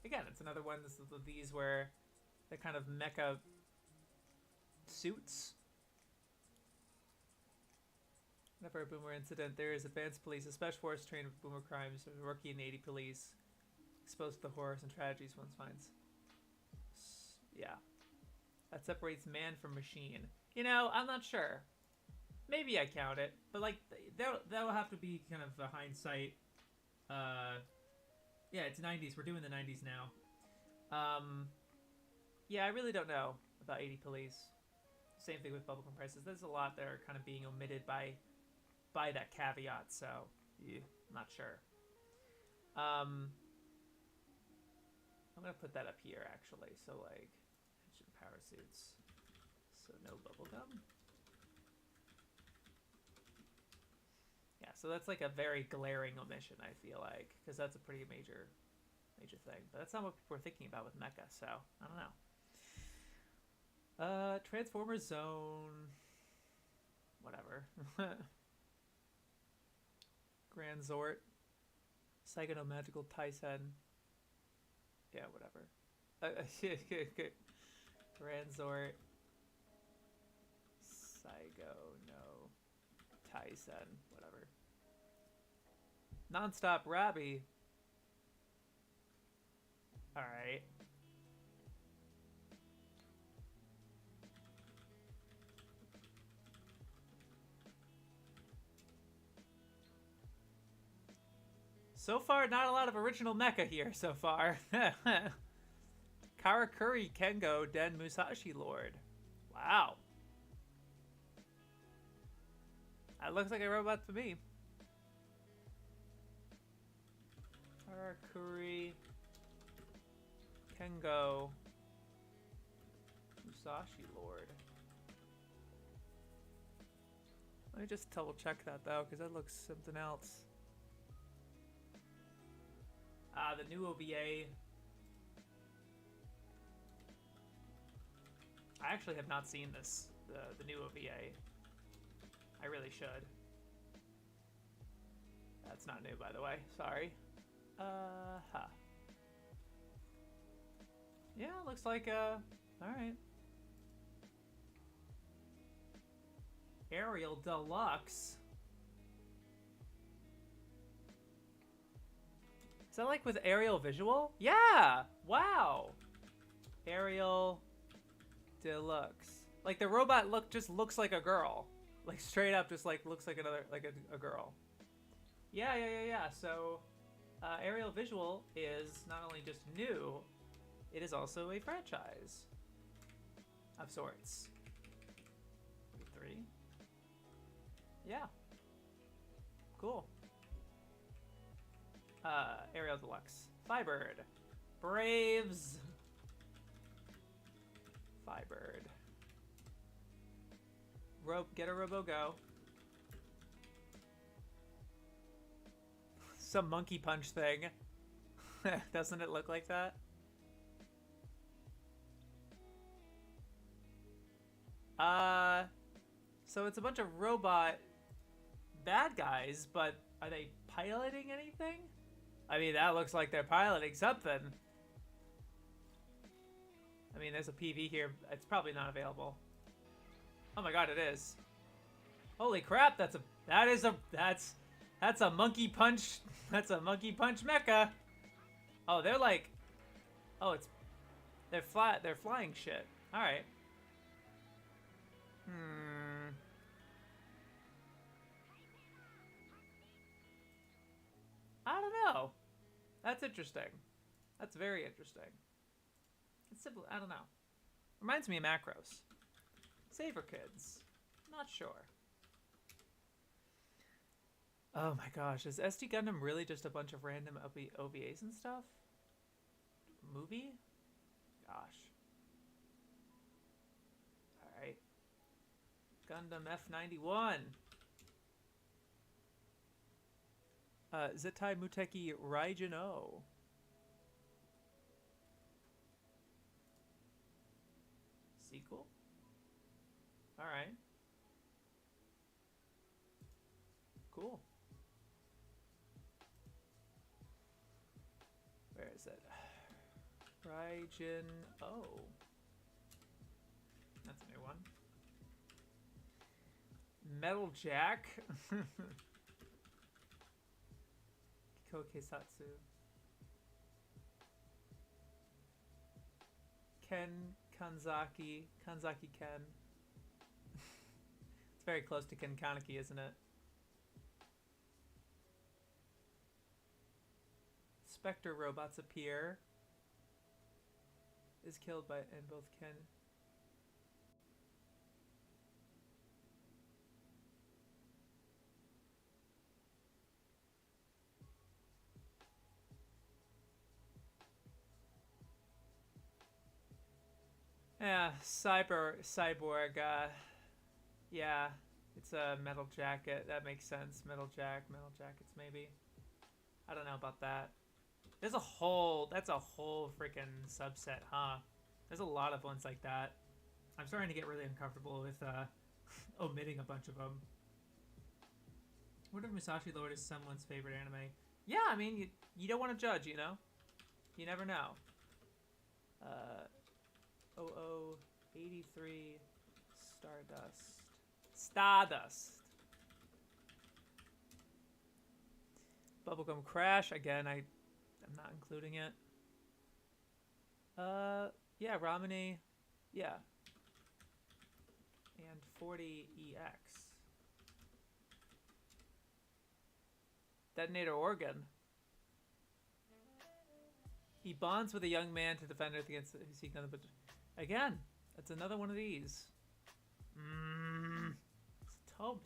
again, it's another one of these where the kind of mecha suits. Whenever a Boomer incident, there is advanced police, a special force trained with Boomer crimes, a rookie in the 80 police, exposed to the horrors and tragedies one finds. Yeah. That separates man from machine. I'm not sure. Maybe I count it, but like that'll have to be kind of a hindsight. Yeah, it's 90s. We're doing the 90s now. Yeah, I really don't know about 80 police. Same thing with Bubblegum Prices. There's a lot that are kind of being omitted by that caveat, so yeah, I'm not sure. I'm gonna put that up here actually. So like engine power suits. So no bubblegum. Yeah, so that's like a very glaring omission, I feel like, because that's a pretty major thing. But that's not what people are thinking about with Mecha, so I don't know. Transformers Zone. Whatever. Grand Zort. Saigono Magical Tyson. Yeah, whatever. Grand Zort. Saigono Tyson. Whatever. Nonstop Rabby. Alright. So far, not a lot of original mecha here so far. Karakuri Kengo Den Musashi Lord. Wow. That looks like a robot to me. Karakuri Kengo Musashi Lord. Let me just double check that though, because that looks something else. The new OVA. I actually have not seen this, the new OVA. I really should. That's not new, by the way. Sorry. Yeah, looks like, alright. Ariel Deluxe. Is that like with aerial visual? Yeah! Wow! Ariel Deluxe. Like the robot just looks like a girl. Like straight up just like looks like a girl. Yeah. So aerial visual is not only just new, it is also a franchise of sorts. 3. Yeah. Cool. Ariel Deluxe. Firebird. Braves. Firebird. Get a Robo Go. Some monkey punch thing. Doesn't it look like that? So it's a bunch of robot bad guys, but are they piloting anything? I mean, that looks like they're piloting something. I mean, there's a PV here. It's probably not available. Oh my god, it is. Holy crap, that's a monkey punch. That's a monkey punch mecha. Oh, they're like, oh, they're flying shit. All right. I don't know. That's interesting. That's very interesting. It's simple. I don't know. Reminds me of Macros. Saver Kids. Not sure. Oh my gosh, is SD Gundam really just a bunch of random OVAs and stuff? Movie? Gosh. Alright. Gundam F91. Zettai Muteki Raijin O. Sequel? Alright. Cool. Where is it? Raijin O. That's a new one. Metal Jack. Kokesatsu. Ken Kanzaki. Kanzaki Ken. It's very close to Ken Kaneki, isn't it? Spectre robots appear. Is killed by and both Ken. Yeah, cyborg. Yeah, it's a metal jacket. That makes sense. Metal jackets maybe. I don't know about that. That's a whole freaking subset, huh? There's a lot of ones like that. I'm starting to get really uncomfortable with omitting a bunch of them. What if Musashi Lord is someone's favorite anime? Yeah, I mean, you don't want to judge, you know? You never know. 0083 Stardust. Bubblegum Crash, again, I'm not including it. Yeah, Ramune, yeah. And 40EX. Detonator Organ. He bonds with a young man to defend Earth against Another, but again, that's another one of these.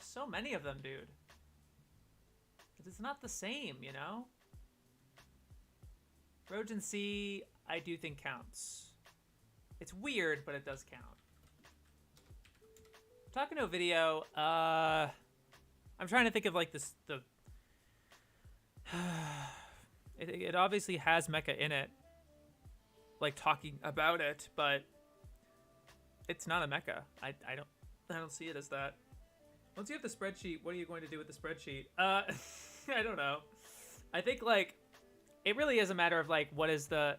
So many of them, dude. It's not the same, you know? Rogency, I do think counts. It's weird, but it does count. Talking to a video, I'm trying to think of like it obviously has mecha in it, like talking about it, but it's not a mecha. I don't see it as that. Once you have the spreadsheet, what are you going to do with the spreadsheet? I don't know. I think like it really is a matter of like what are the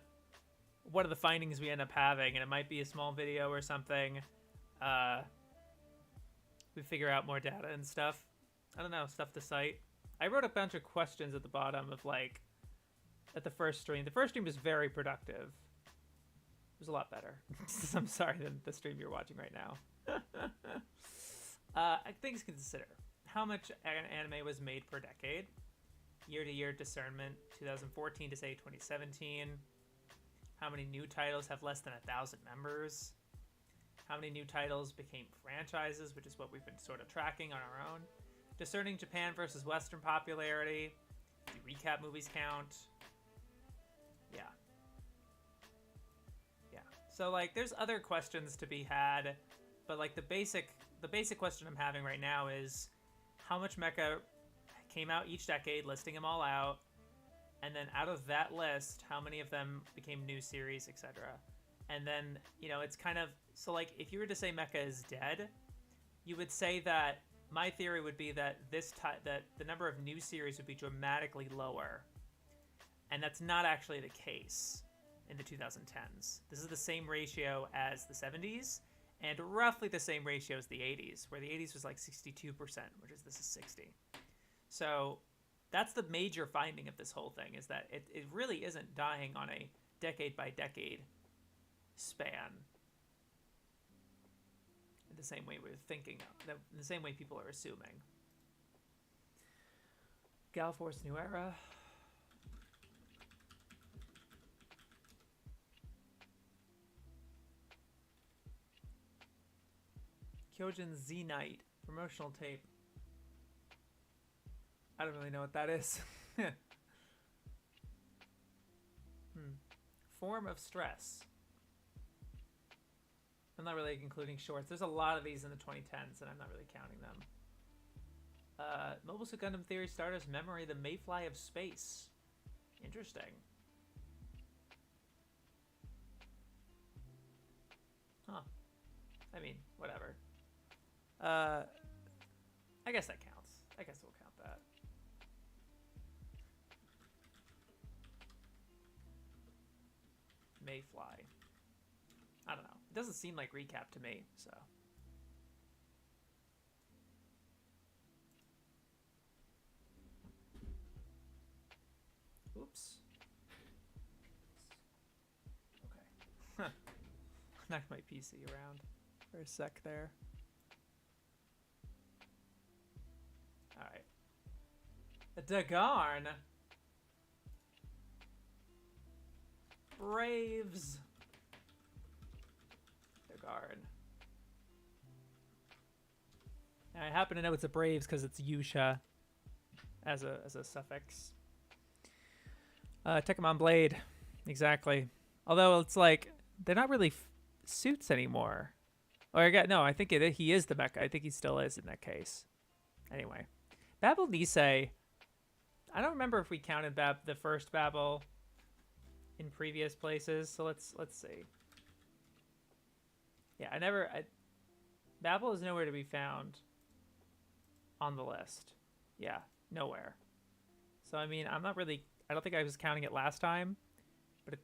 findings we end up having, and it might be a small video or something. We figure out more data and stuff. I don't know, stuff to cite. I wrote a bunch of questions at the bottom of like at the first stream. The first stream was very productive. It was a lot better. I'm sorry than the stream you're watching right now. Things to consider. How much anime was made per decade? Year-to-year discernment, 2014 to say 2017. How many new titles have less than 1,000 members? How many new titles became franchises, which is what we've been sort of tracking on our own. Discerning Japan versus Western popularity. Do recap movies count? Yeah. Yeah. So like there's other questions to be had, but like the basic question I'm having right now is how much mecha came out each decade, listing them all out. and then out of that list, how many of them became new series, etc. And then, you know, it's kind of, so like if you were to say Mecha is dead, you would say that my theory would be that that the number of new series would be dramatically lower. And that's not actually the case in the 2010s. This is the same ratio as the 70s and roughly the same ratio as the 80s, where the 80s was like 62%, which is this is 60. So that's the major finding of this whole thing, is that it really isn't dying on a decade by decade span in the same way we're thinking of, in the same way people are assuming. Galforce New Era. Kyojin Z Knight promotional tape. I don't really know what that is. Form of stress. I'm not really including shorts. There's a lot of these in the 2010s, and I'm not really counting them. Mobile Suit Gundam Theory Stardust Memory, the Mayfly of Space. Interesting. Huh. I mean, whatever. I guess that counts. I guess we'll count that. Mayfly. I don't know. It doesn't seem like recap to me, so. Oops. Okay. Knocked my PC around for a sec there. Alright. Dagarn. Braves. Dagarn. Now, I happen to know it's a Braves because it's Yusha as a suffix. Tekkamon Blade. Exactly. Although it's like, they're not really suits anymore. Or I think he is the mecha. I think he still is in that case. Anyway. Babel Nisei. I don't remember if we counted the first Babel in previous places, so let's see. Yeah, Babel is nowhere to be found on the list. Yeah, nowhere. So I mean, I don't think I was counting it last time, but it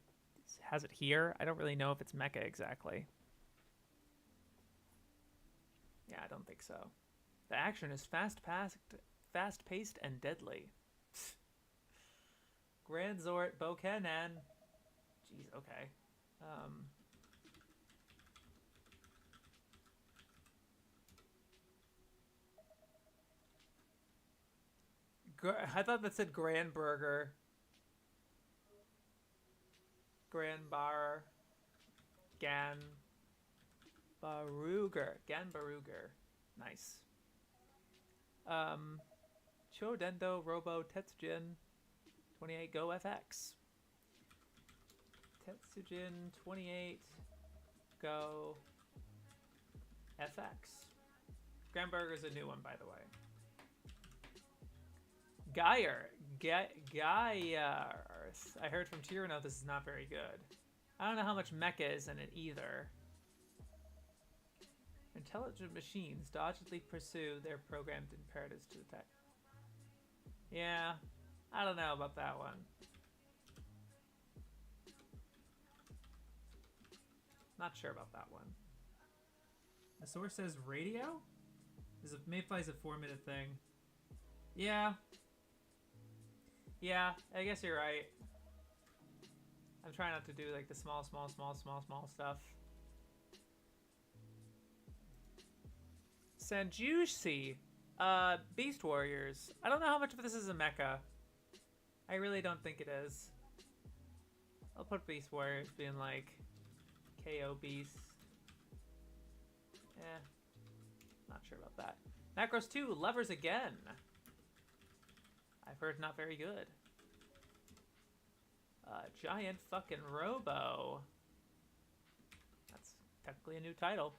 has it here. I don't really know if it's mecha exactly. Yeah, I don't think so. The action is fast-paced and deadly. Grand Zort Bokenan. Jeez, okay. I thought that said Grand Burger. Grand Bar. Gan Baruger. Nice. Chodendo Robo Tetsujin 28 Go FX. Tetsujin 28 Go FX. Grand Burger's a new one, by the way. Geyer. I heard from Tirano this is not very good. I don't know how much mecha is in it either. Intelligent machines doggedly pursue their programmed imperatives to attack. Yeah, I don't know about that one. Not sure about that one. The source says radio? Mayfly's a 4-minute thing. Yeah. Yeah, I guess you're right. I'm trying not to do like the small stuff. Sanjushi, Beast Warriors. I don't know how much of this is a mecha. I really don't think it is. I'll put Beast Warriors being like KO Beast. Eh, not sure about that. Macros 2, Lovers Again. I've heard not very good. Giant fucking Robo. That's technically a new title.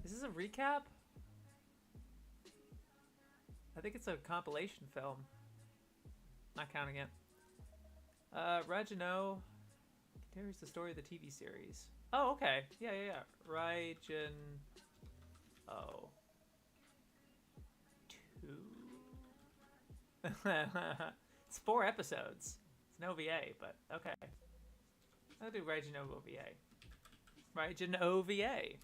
Is this a recap? I think it's a compilation film. Not counting it. Regino continues the story of the TV series. Oh, okay. Yeah. Raijin. Oh. 2. It's 4 episodes. It's an OVA, but okay. I'll do Raijin OVA. Raijin OVA.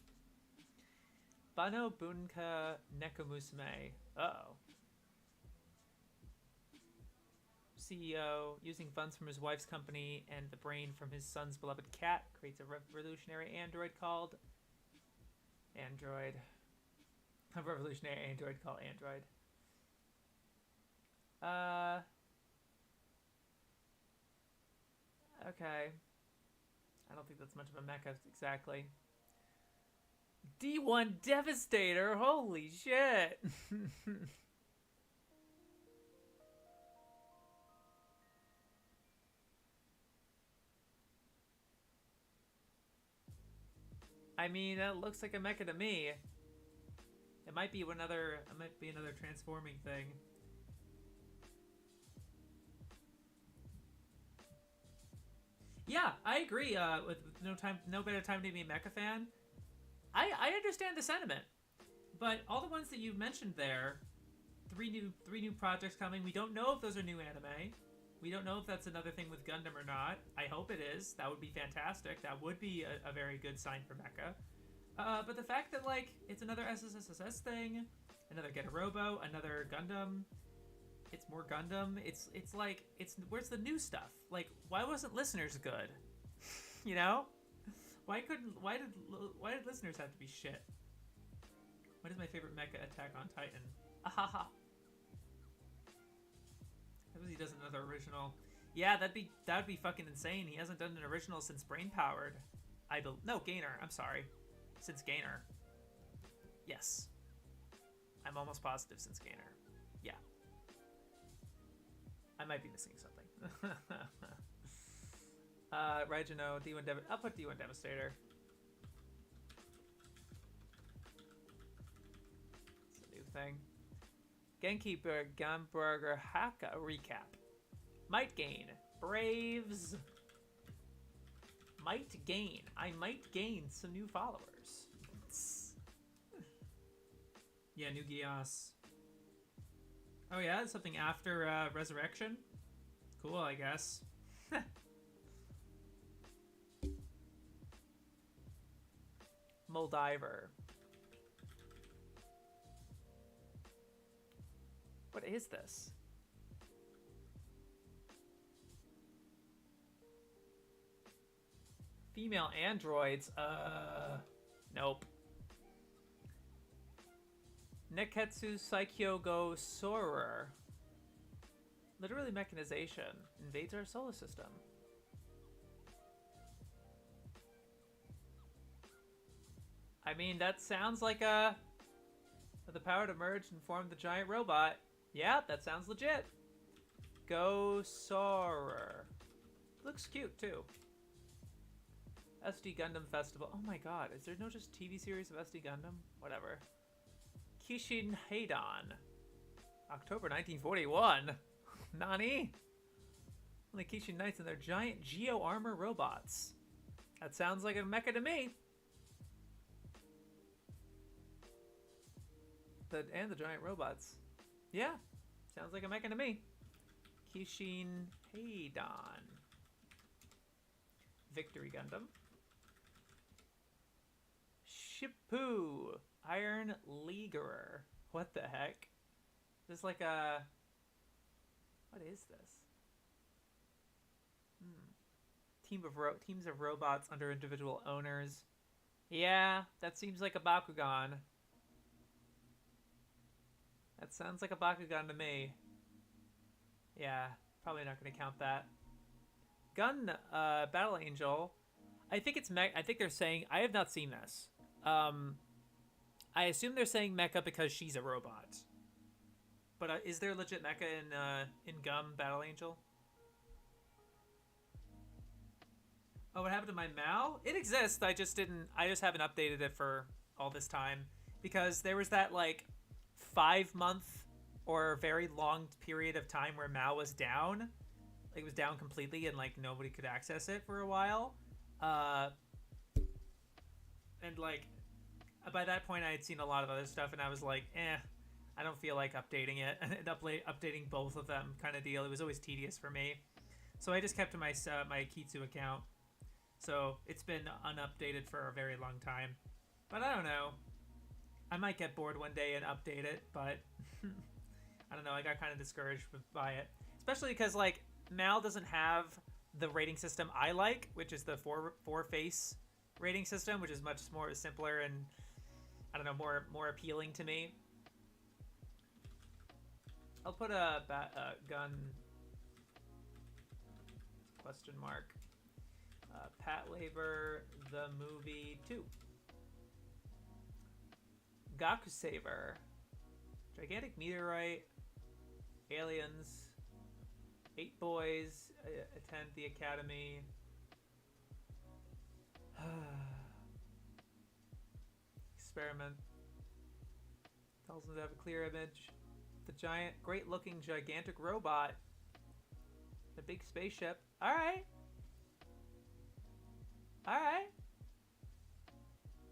Bano Bunka Nekamusume. Uh-oh. CEO, using funds from his wife's company and the brain from his son's beloved cat, creates a revolutionary android called Android. A revolutionary android called Android. Okay. I don't think that's much of a mecha exactly. D1 Devastator, holy shit. I mean, that looks like a mecha to me. It might be another transforming thing. Yeah, I agree. With no better time to be a mecha fan. I understand the sentiment, but all the ones that you mentioned there, three new projects coming. We don't know if those are new anime. We don't know if that's another thing with Gundam or not. I hope it is. That would be fantastic. That would be a very good sign for mecha. But the fact that like it's another SSSS thing, another Get a Robo, another Gundam. It's more Gundam. It's like where's the new stuff? Like why wasn't Listeners good? You know? Why did Listeners have to be shit? What is my favorite mecha? Attack on Titan? Ahaha. Suppose he does another original. Yeah, that'd be fucking insane. He hasn't done an original since Brain Powered. No, Gainer. I'm sorry. Since Gainer. Yes. I'm almost positive since Gainer. Yeah. I might be missing something. Regino, D1 Devastator. I'll put D1 Devastator. It's a new thing. Genki Gamburger Haka recap. Might gain. Braves. Might gain. I might gain some new followers. Yeah, new Gios. Oh yeah, something after Resurrection? Cool, I guess. Moldiver. What is this? Female androids? Nope. Neketsu Saikyo Go Sorer. Literally mechanization. Invades our solar system. I mean, that sounds like the power to merge and form the giant robot. Yeah, that sounds legit. Go Sorer. Looks cute, too. SD Gundam Festival. Oh my god, is there no just TV series of SD Gundam? Whatever. Kishin Heidan. October 1941. Nani? Only Kishin Knights and their giant Geo armor robots. That sounds like a mecha to me. And the giant robots. Yeah, sounds like a mecha to me. Kishin Heidan. Victory Gundam. Shippu. Iron Leaguerer. What the heck? This is like a... What is this? Teams of robots under individual owners. Yeah, that seems like a Bakugan. That sounds like a Bakugan to me. Yeah, probably not going to count that. Battle Angel. I think it's I think they're saying... I have not seen this. I assume they're saying mecha because she's a robot. But is there legit mecha in Gum Battle Angel? Oh, what happened to my Mal? It exists. I just haven't updated it for all this time because there was that like 5-month or a very long period of time where Mal was down. Like, it was down completely and, like, nobody could access it for a while. And, like, by that point I had seen a lot of other stuff, and I was like, I don't feel like updating it. And updating both of them kind of deal. It was always tedious for me. So I just kept my Kitsu account. So it's been unupdated for a very long time. But I don't know. I might get bored one day and update it, but I don't know. I got kind of discouraged by it. Especially because, like, Mal doesn't have the rating system I like, which is the four face rating system, which is much more simpler and, I don't know, more appealing to me. I'll put a gun question mark. Pat Labor, the movie 2. Gaku Saver. Gigantic Meteorite. Aliens. 8 boys attend the academy. Experiment. Tells them to have a clear image. The great looking gigantic robot. The big spaceship. Alright. Alright.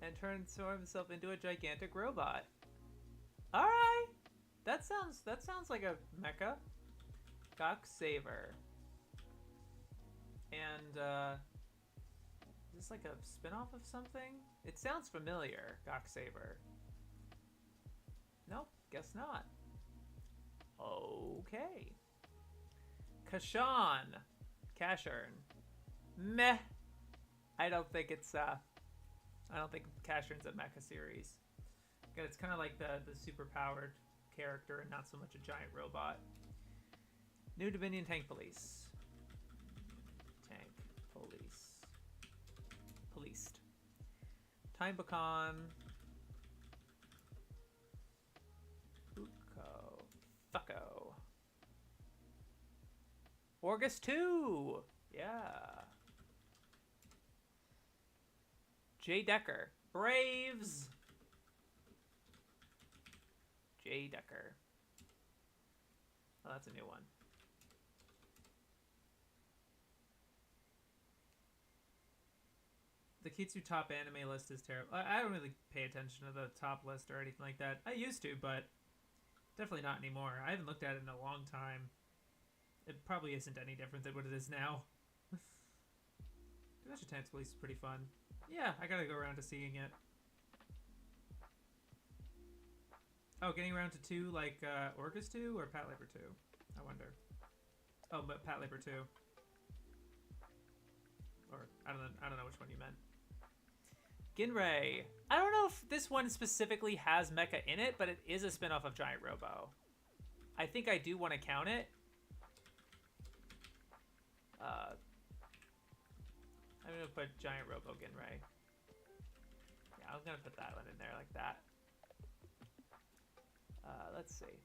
And transform himself into a gigantic robot. Alright. That sounds like a mecha. Gok Saver. And is this like a spin-off of something? It sounds familiar, Gok Saver. Nope, guess not. Okay. Kashan. Cashern. Meh. I don't think Cashern's a mecha series. It's kind of like the super powered character and not so much a giant robot. New Dominion Tank Police. Tank Police. Policed. Time Bacon. Buko. Fucko. Orgus 2! Yeah. J. Decker. Braves! J. Decker. Oh, that's a new one. The Kitsu top anime list is terrible. I don't really pay attention to the top list or anything like that. I used to, but definitely not anymore. I haven't looked at it in a long time. It probably isn't any different than what it is now. Damasha Tanks Police is pretty fun. Yeah, I gotta go around to seeing it. Oh, getting around to 2 like Orcus 2 or Pat Labor 2? I wonder. Oh, but Pat Labor 2. Or I don't know which one you meant. Ginray. I don't know if this one specifically has mecha in it, but it is a spin-off of Giant Robo. I think I do want to count it. I'm gonna put Giant Robo Ginray. Yeah, I was gonna put that one in there like that. Let's see.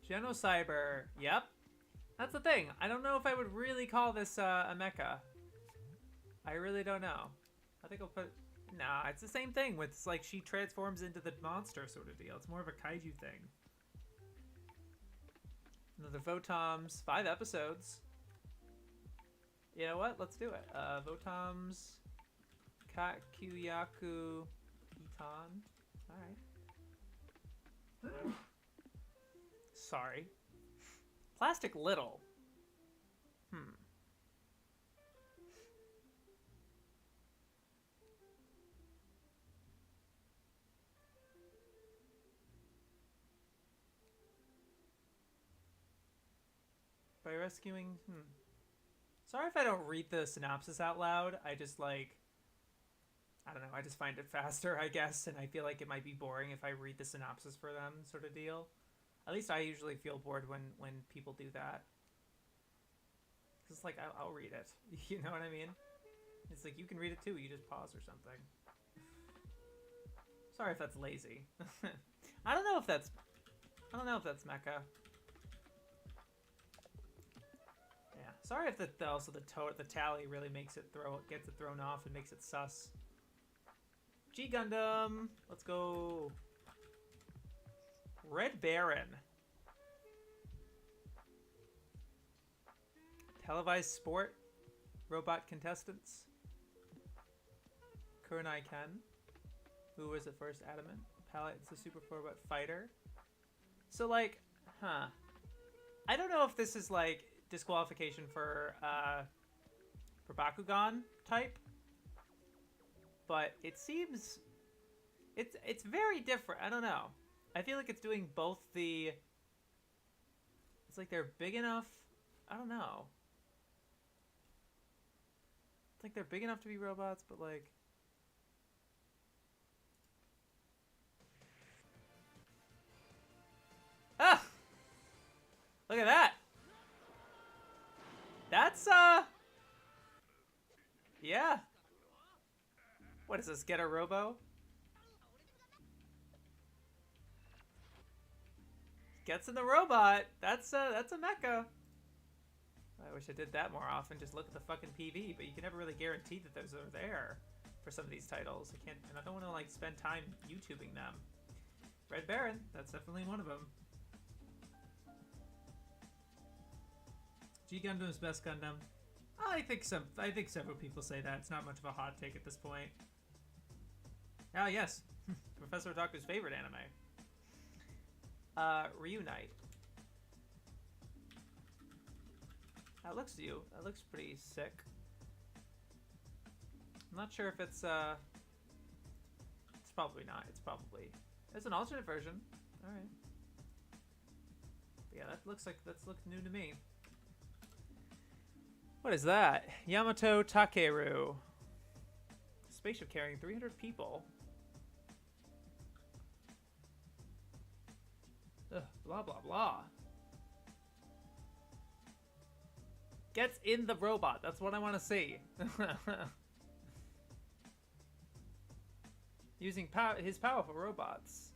Genocyber. Yep. That's the thing. I don't know if I would really call this a mecha. I really don't know. I think I'll put... Nah, it's the same thing with, like, she transforms into the monster sort of deal. It's more of a kaiju thing. Another Votoms. 5 episodes. You know what? Let's do it. Votoms. Kakuyaku Itan. Alright. Sorry. Plastic Little. By rescuing... Sorry if I don't read the synopsis out loud. I just, like... I don't know. I just find it faster, I guess. And I feel like it might be boring if I read the synopsis for them, sort of deal. At least I usually feel bored when people do that. Because it's like, I'll read it. You know what I mean? It's like, you can read it too. You just pause or something. Sorry if that's lazy. I don't know if that's mecha. Yeah. Sorry if the tally really makes it gets it thrown off and makes it sus. G Gundam. Let's go. Red Baron. Televised sport. Robot contestants. Kunai Ken. Who was the first adamant? Palette is the super robot fighter. So like, huh. I don't know if this is like disqualification for Bakugan type. But it seems it's very different. I don't know. I feel like it's doing both the it's like they're big enough. I don't know. It's like they're big enough to be robots, but like ah! Look at that. That's yeah. What is this? Get a robo? Gets in the robot. That's a mecha. I wish I did that more often. Just look at the fucking PV, but you can never really guarantee that those are there for some of these titles. I can't, and I don't want to like spend time YouTubing them. Red Baron, that's definitely one of them. G Gundam's best Gundam. I think several people say that. It's not much of a hot take at this point. Ah, yes. Professor Otaku's favorite anime. Reunite. That looks pretty sick. I'm not sure if it's probably not. It's an alternate version. Alright. Yeah, that looks new to me. What is that? Yamato Takeru. Spaceship carrying 300 people. Ugh, blah, blah, blah. Gets in the robot. That's what I want to see. Using his powerful robots.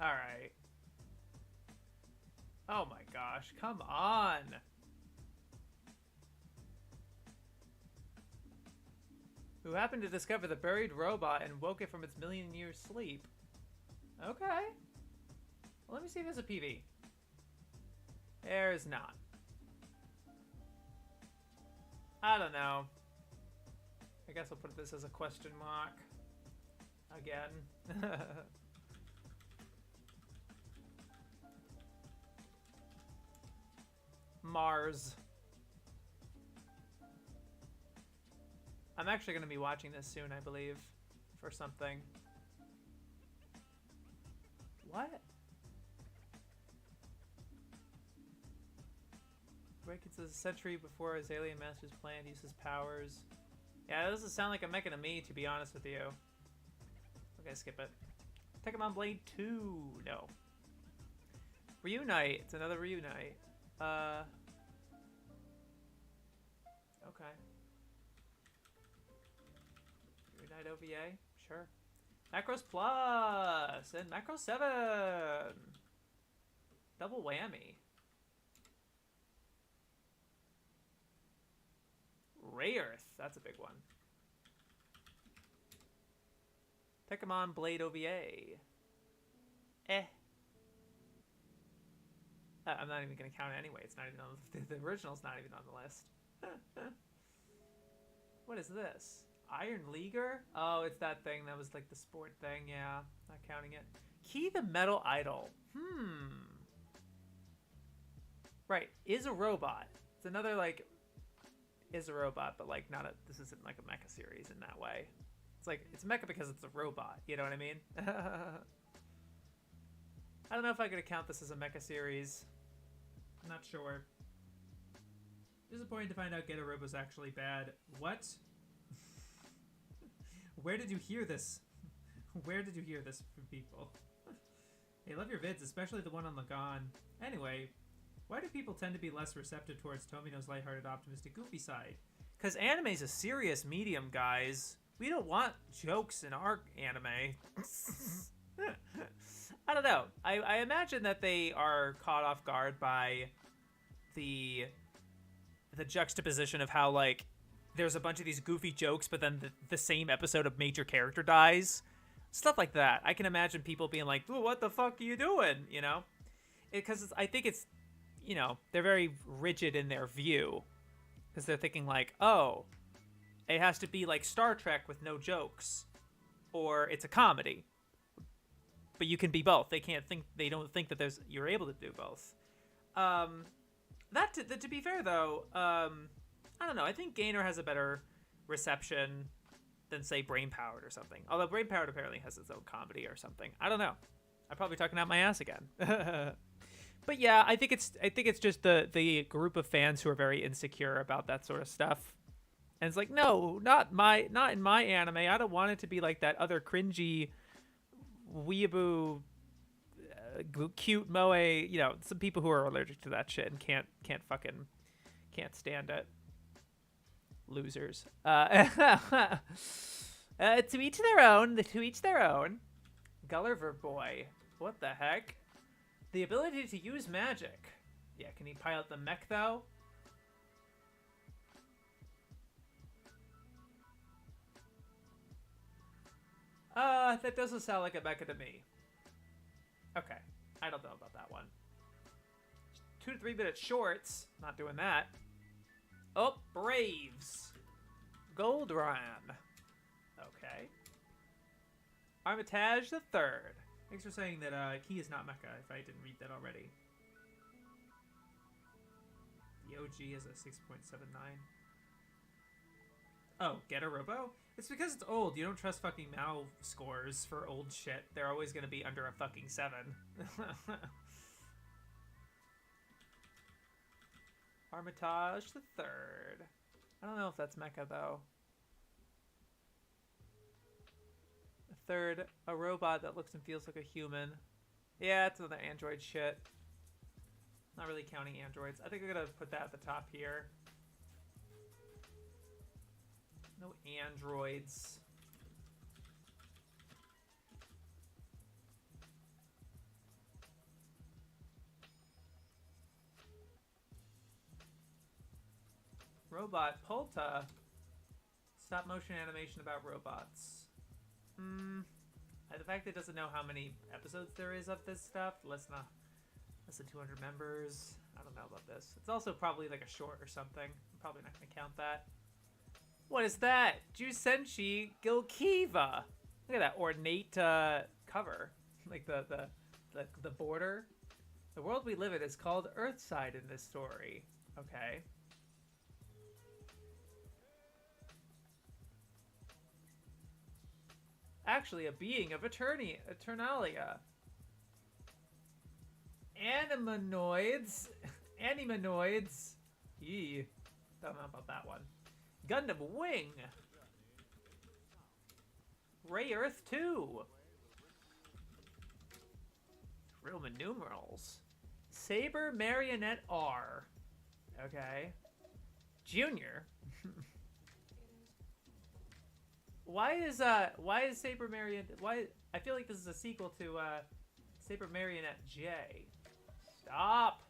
Alright. Oh my gosh. Come on. Who happened to discover the buried robot and woke it from its million-year sleep. Okay. Well, let me see if there's a PV. There's not. I don't know. I guess I'll put this as a question mark. Again. Mars. I'm actually going to be watching this soon, I believe, for something. What? Break into a century before his alien master's plan to use his powers. Yeah, that doesn't sound like a mecha to me, to be honest with you. Okay, skip it. Pokemon Blade 2. No. Reunite. It's another Reunite. Okay. Reunite OVA? Sure. Macros Plus and Macro 7. Double whammy. Ray Earth. That's a big one. Pokemon Blade OVA. I'm not even going to count it anyway. It's not even on the original's not even on the list. What is this? Iron Leaguer? Oh, it's that thing that was like the sport thing. Yeah, not counting it. Key the Metal Idol. Right, is a robot. It's another like is a robot, but like not a. This isn't like a mecha series in that way. It's like it's mecha because it's a robot. You know what I mean? I don't know if I could count this as a mecha series. I'm not sure. Disappointing to find out Get a Robo's actually bad. What? Where did you hear this? Where did you hear this from people? Hey, love your vids, especially the one on Lagan. Anyway, why do people tend to be less receptive towards Tomino's lighthearted, optimistic, goofy side? Because anime's a serious medium, guys. We don't want jokes in our anime. I don't know. I imagine that they are caught off guard by the juxtaposition of how, like, there's a bunch of these goofy jokes, but then the same episode of major character dies. Stuff like that. I can imagine people being like, what the fuck are you doing? You know? Because I think it's, you know, they're very rigid in their view. Because they're thinking like, oh, it has to be like Star Trek with no jokes. Or it's a comedy. But you can be both. They don't think that you're able to do both. To be fair though, I don't know. I think Gainer has a better reception than say Brainpowered or something. Although Brainpowered apparently has its own comedy or something. I don't know. I'm probably talking out my ass again. But yeah, I think it's just the group of fans who are very insecure about that sort of stuff. And it's like, no, not in my anime. I don't want it to be like that other cringy weeaboo cute moe, you know, some people who are allergic to that shit and can't stand it. Losers. To each their own. Gulliver boy. What the heck? The ability to use magic. Yeah, can he pilot the mech though? That doesn't sound like a mecha to me. Okay, I don't know about that one. 2 to 3 minute shorts. Not doing that. Oh, Braves. Goldran. Okay. Armitage the Third. Thanks for saying that Key is not mecha, if I didn't read that already. The OG is a 6.79. Oh, get a robo? It's because it's old. You don't trust fucking Mao scores for old shit. They're always gonna be under a fucking 7. Armitage the Third. I don't know if that's mecha though. The Third, a robot that looks and feels like a human. Yeah, it's another android shit. Not really counting androids. I think I'm gonna put that at the top here. No androids. Robot Polta. Stop motion animation about robots. The fact that it doesn't know how many episodes there is of this stuff, less than 200 members. I don't know about this. It's also probably like a short or something. I'm probably not going to count that. What is that? Jusenshi Gilkiva. Look at that ornate cover. Like the border. The world we live in is called Earthside in this story. Okay. Actually, a being of Eternalia. Animanoids. Animanoids. Yee. Don't know about that one. Gundam Wing. Ray Earth 2. Roman numerals. Saber Marionette R. Okay. Junior. Why is Saber Marionette? I feel like this is a sequel to Saber Marionette J. Stop.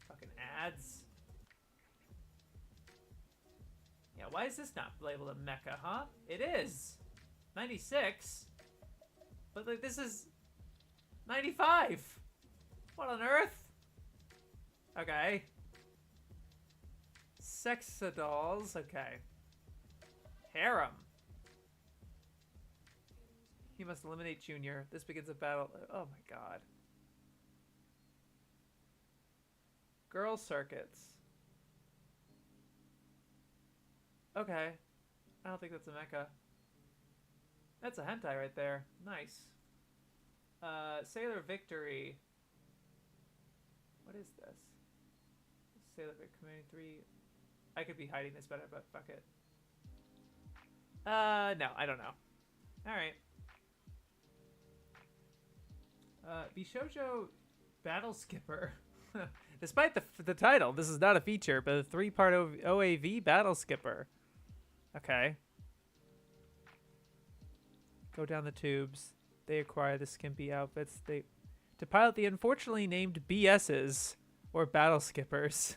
Fucking ads. Yeah, why is this not labeled a mecha, huh? It is. 96. But like this is 95. What on earth? Okay. Sexadolls. Okay. Harem. You must eliminate Junior. This begins a battle. Oh my god. Girl circuits. Okay. I don't think that's a mecha. That's a hentai right there. Nice. Sailor Victory. What is this? Sailor Victory Community 3. I could be hiding this better, but fuck it. No, I don't know. Alright. Bishoujo Battle Skipper. Despite the title, this is not a feature, but a 3-part OAV Battle Skipper. Okay. Go down the tubes. They acquire the skimpy outfits. To pilot the unfortunately named BSs, or Battle Skippers.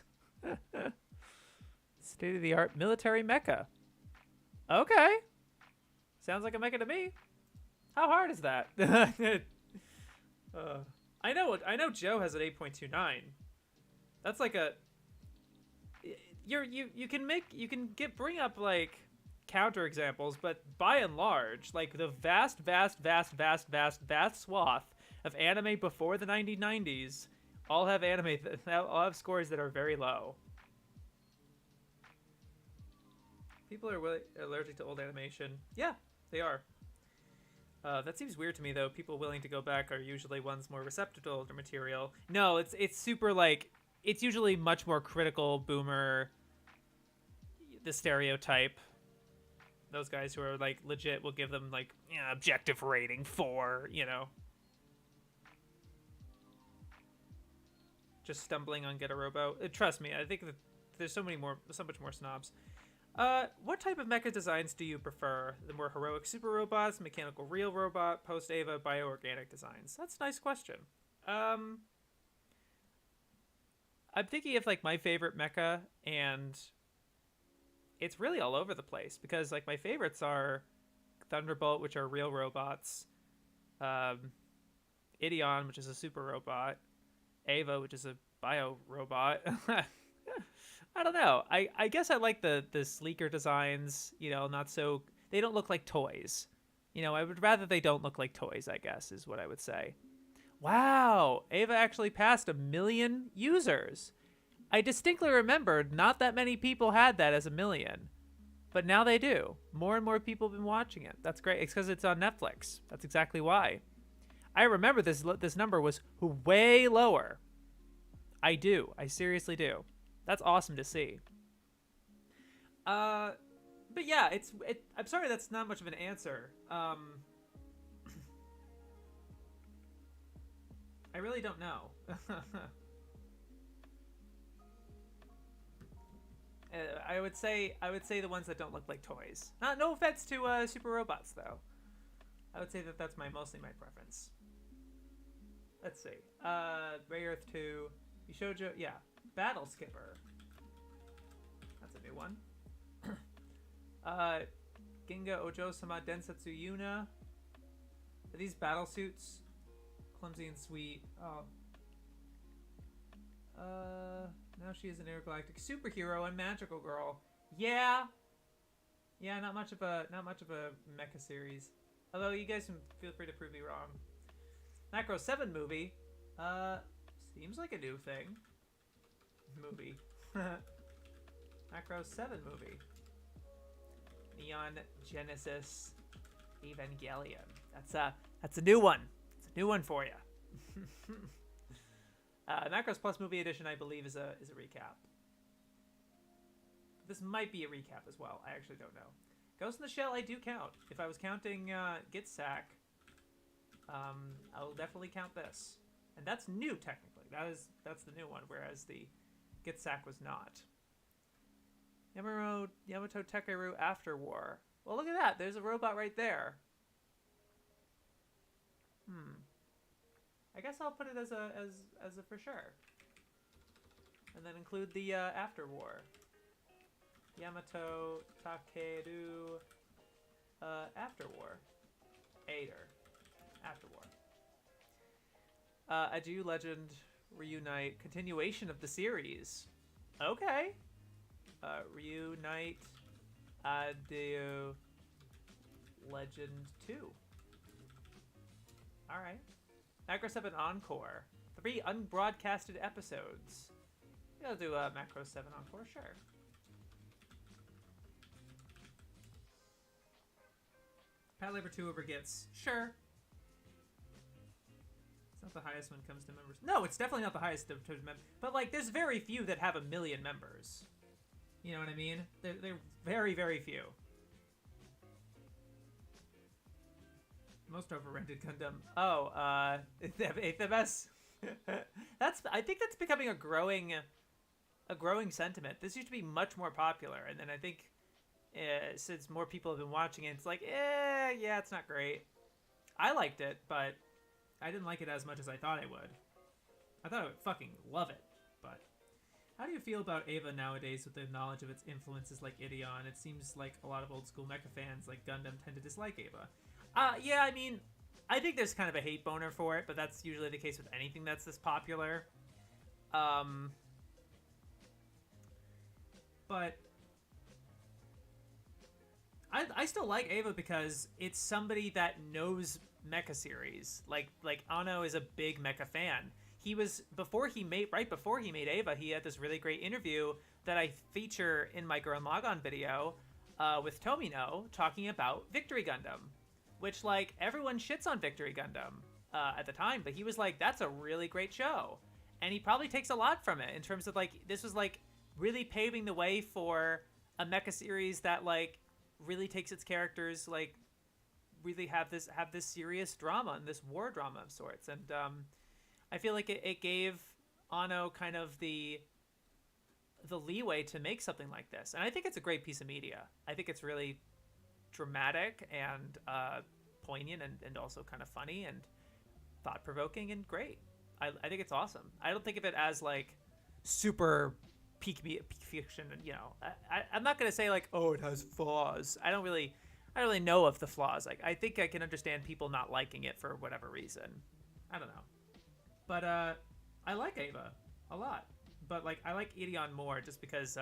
State-of-the-art military mecha. Okay. Sounds like a mecha to me. How hard is that? I know Joe has an 8.29. That's like a you can bring up like counter examples, but by and large, like the vast swath of anime before the 1990s all have all have scores that are very low. People are allergic to old animation. Yeah, they are. That seems weird to me, though. People willing to go back are usually ones more receptive to older material. No, it's super, like, it's usually much more critical, boomer, the stereotype. Those guys who are, like, legit will give them, like, objective rating 4, you know. Just stumbling on Get a Robo. Trust me, I think that there's so much more snobs. What type of mecha designs do you prefer? The more heroic super robots, mechanical real robot, post-Eva, bioorganic designs? That's a nice question. I'm thinking of like my favorite mecha, and it's really all over the place because like my favorites are Thunderbolt, which are real robots, Ideon, which is a super robot, Ava, which is a bio robot. I don't know. I guess I like the sleeker designs, you know, they don't look like toys. You know, I would rather they don't look like toys, I guess, is what I would say. Wow, Ava actually passed 1 million users. I distinctly remembered not that many people had that as 1 million, but now they do. More and more people have been watching it. That's great. It's because it's on Netflix. That's exactly why. I remember this number was way lower. I do. I seriously do. That's awesome to see. But yeah, I'm sorry that's not much of an answer. I really don't know. I would say the ones that don't look like toys. No offense to super robots though. I would say that that's mostly my preference. Let's see. Ray Earth 2, Bishojo, yeah. Battle Skipper. That's a new one. Ginga Ojo-sama Densetsu Yuna. Are these battle suits? Clumsy and sweet. Oh. Now she is an intergalactic superhero and magical girl. Yeah. Yeah, not much of a mecha series. Although you guys can feel free to prove me wrong. Macro 7 movie. Seems like a new thing. Movie. Macro 7 movie. Neon Genesis Evangelion. That's a new one. It's a new one for you. Macros Plus Movie Edition, I believe, is a recap. This might be a recap as well. I actually don't know. Ghost in the Shell, I do count. If I was counting Get Sack, I will definitely count this. And that's new, technically. That's the new one, whereas the Get Sack was not. Yamato Takeru After War. Well, look at that. There's a robot right there. I guess I'll put it as a for sure. And then include the After War. Yamato Takeru After War. Aider. After War. Adieu Legend Reunite. Continuation of the series. Okay. Reunite. Adieu Legend 2. Alright. Macro 7 Encore. 3 unbroadcasted episodes. I'll do Macro 7 Encore, sure. Pat Labor 2 over Gits. Sure. It's not the highest when it comes to members. No, it's definitely not the highest to members. But, like, there's very few that have 1 million members. You know what I mean? They're very, very few. Most over-rented Gundam. Oh, 8th MS. I think that's becoming a growing sentiment. This used to be much more popular, and then I think since more people have been watching it, it's like, yeah, it's not great. I liked it, but I didn't like it as much as I thought I would. I thought I would fucking love it, but How do you feel about Ava nowadays with the knowledge of its influences like Ideon? It seems like a lot of old school mecha fans like Gundam tend to dislike Ava. Yeah, I mean, I think there's kind of a hate boner for it, but that's usually the case with anything that's this popular. But I still like Ava because it's somebody that knows mecha series. Like Ano is a big mecha fan. He was right before he made Ava, he had this really great interview that I feature in my Gurren Lagann video with Tomino talking about Victory Gundam, which like everyone shits on Victory Gundam at the time, but he was like, that's a really great show, and he probably takes a lot from it in terms of like this was like really paving the way for a mecha series that like really takes its characters like really have this serious drama and this war drama of sorts, and I feel like it gave Ano kind of the leeway to make something like this, and I think it's a great piece of media. I think it's really dramatic and poignant and also kind of funny and thought-provoking and great. I think it's awesome. I don't think of it as like super peak fiction, and you know, I'm not gonna say like, oh, it has flaws. I don't really know of the flaws. Like, I think I can understand people not liking it for whatever reason. I don't know, but I like Ava a lot. But like, I like Ideon more just because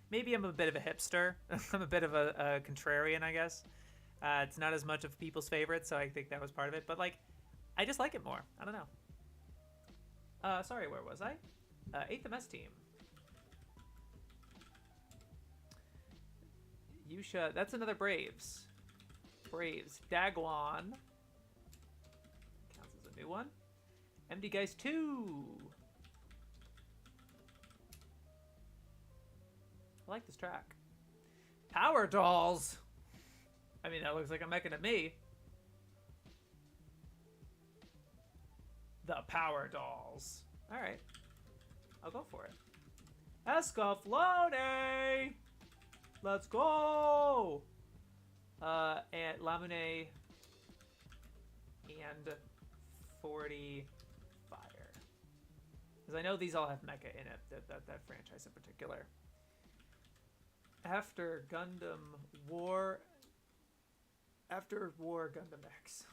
maybe I'm a bit of a hipster. I'm a bit of a contrarian, I guess. It's not as much of people's favorite, so I think that was part of it. But like, I just like it more. I don't know. Sorry, where was I? 8th MS team. Yusha, that's another Braves. Braves. Dagwon. Counts as a new one. MD Guys 2. I like this track. Power Dolls. I mean, that looks like a mecha to me. The Power Dolls. All right. I'll go for it. Escaflowne! Let's go! And Lamune and 40 Fire. Because I know these all have mecha in it, that franchise in particular. After War Gundam X.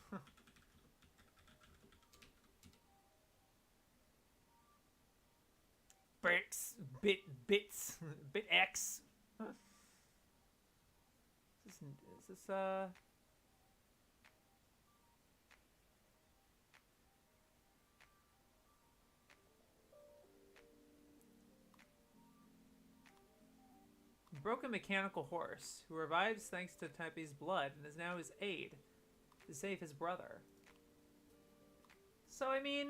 Bit X. Huh. Is this broken mechanical horse who revives thanks to Tepe's blood and is now his aide to save his brother. So I mean,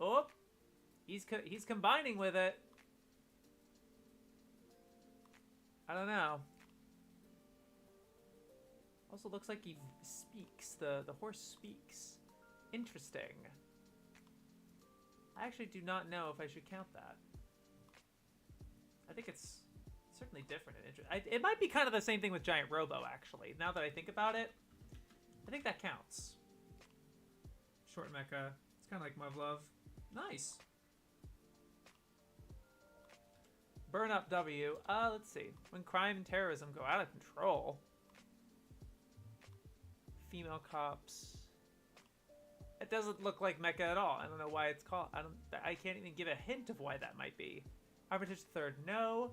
oh, he's combining with it. I don't know. Also looks like he speaks. The horse speaks. Interesting. I actually do not know if I should count that. I think it's certainly different and interesting. It might be kind of the same thing with Giant Robo, actually. Now that I think about it, I think that counts. Short mecha. It's kind of like Muv-Love. Nice. Burn Up W. Let's see. When crime and terrorism go out of control. Female cops. It doesn't look like mecha at all. I don't know why it's called. I can't even give a hint of why that might be. Arbitration Third, no.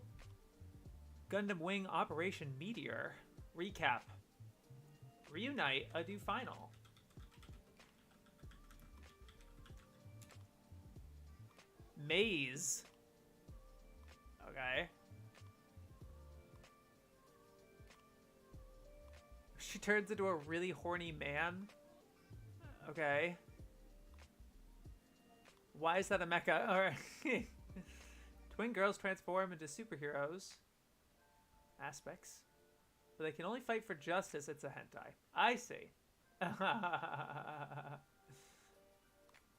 Gundam Wing Operation Meteor. Recap. Reunite, Ado Final. Maze. Okay. She turns into a really horny man. Okay. Why is that a mecha? Alright. Twin girls transform into superheroes. Aspects. But they can only fight for justice. It's a hentai. I see.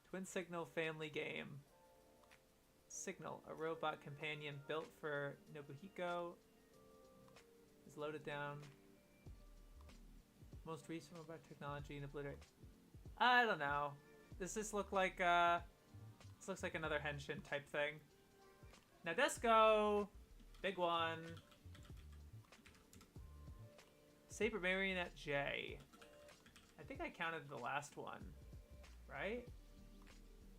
Twin Signal family game. Signal, a robot companion built for Nobuhiko, is loaded down. Most recent robot technology and obliterate. I don't know. Does this look like this looks like another henshin type thing? Nadesco! Big one. Saber Marionette J. I think I counted the last one. Right?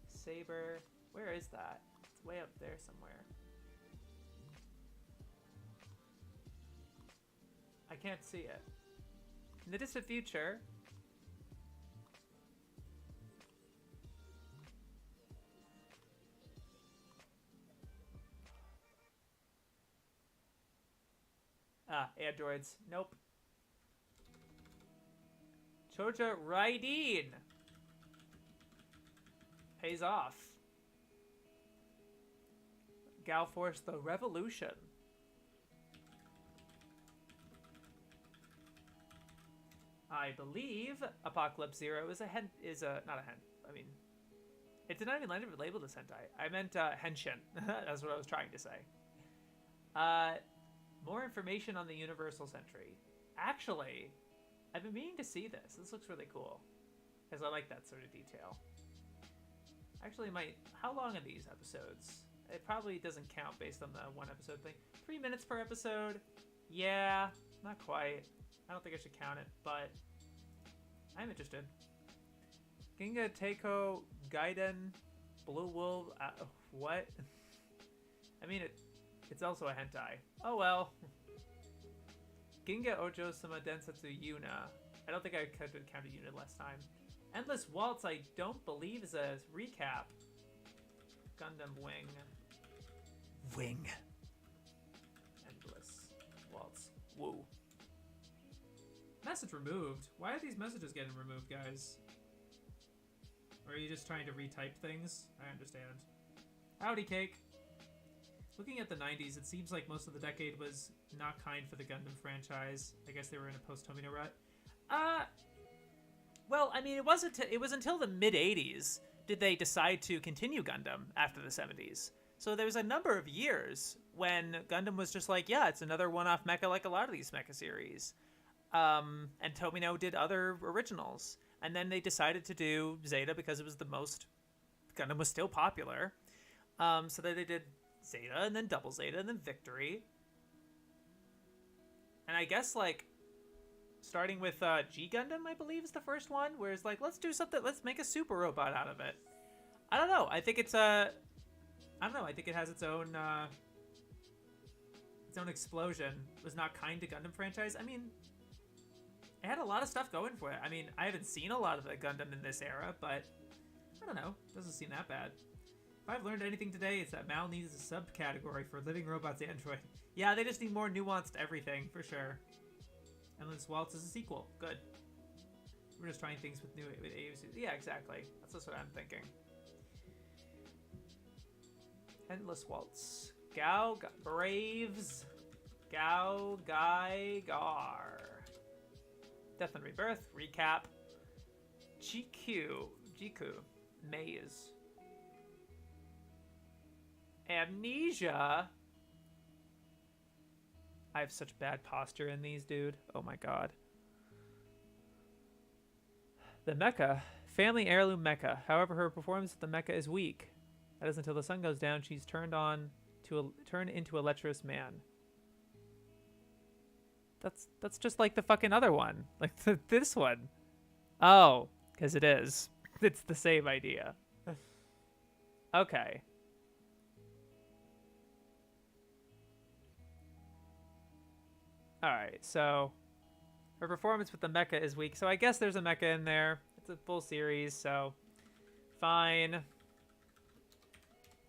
Saber. Where is that? It's way up there somewhere. I can't see it. In the distant future. Androids. Nope. Choja Raideen. Pays off. Gal Force the Revolution. I believe Apocalypse Zero is not a hen. I mean, it did not even labeled as hentai. I meant henshin. That's what I was trying to say. More information on the Universal Century. Actually, I've been meaning to see this. This looks really cool. Because I like that sort of detail. Actually, how long are these episodes? It probably doesn't count based on the one episode thing. 3 minutes per episode. Yeah, not quite. I don't think I should count it, but I'm interested. Ginga Teiko Gaiden Blue Wolf. What? I mean, it's also a hentai. Oh well. Ginga Ojo Sama Densetsu Yuna. I don't think I counted Yuna last time. Endless Waltz, I don't believe is a recap. Gundam Wing. Endless Waltz. Woo. Message removed. Why are these messages getting removed, guys? Or are you just trying to retype things? I understand. Howdy, Cake. Looking at the 90s, it seems like most of the decade was not kind for the Gundam franchise. I guess they were in a post-Tomino rut. Well, I mean, it was until the mid-80s did they decide to continue Gundam after the 70s. So there was a number of years when Gundam was just like, yeah, it's another one-off mecha like a lot of these mecha series. And Tomino did other originals. And then they decided to do Zeta because it was the most... Gundam was still popular. So then they did Zeta, and then Double Zeta, and then Victory. And I guess, like, starting with G Gundam, I believe, is the first one, where it's like, let's do something, let's make a super robot out of it. I don't know. I think it's I don't know. I think it has its own explosion. It was not kind to Gundam franchise. I mean, it had a lot of stuff going for it. I mean, I haven't seen a lot of the Gundam in this era, but I don't know. It doesn't seem that bad. If I've learned anything today, it's that Mal needs a subcategory for living robots android. Yeah, they just need more nuanced everything, for sure. Endless Waltz is a sequel. Good. We're just trying things with AUC. Yeah, exactly. That's just what I'm thinking. Endless Waltz. Gao Braves. Gao Gai Gar. Death and Rebirth. Recap. Jiku. Maze. Amnesia. I have such bad posture in these, dude. Oh my god. The Mecha. Family heirloom Mecha. However, her performance at the Mecha is weak. That is until the sun goes down. She's turned into a lecherous man. That's just like the fucking other one. Like this one. Oh, because it is. It's the same idea. Okay. Alright, so her performance with the mecha is weak. So I guess there's a mecha in there. It's a full series, so fine.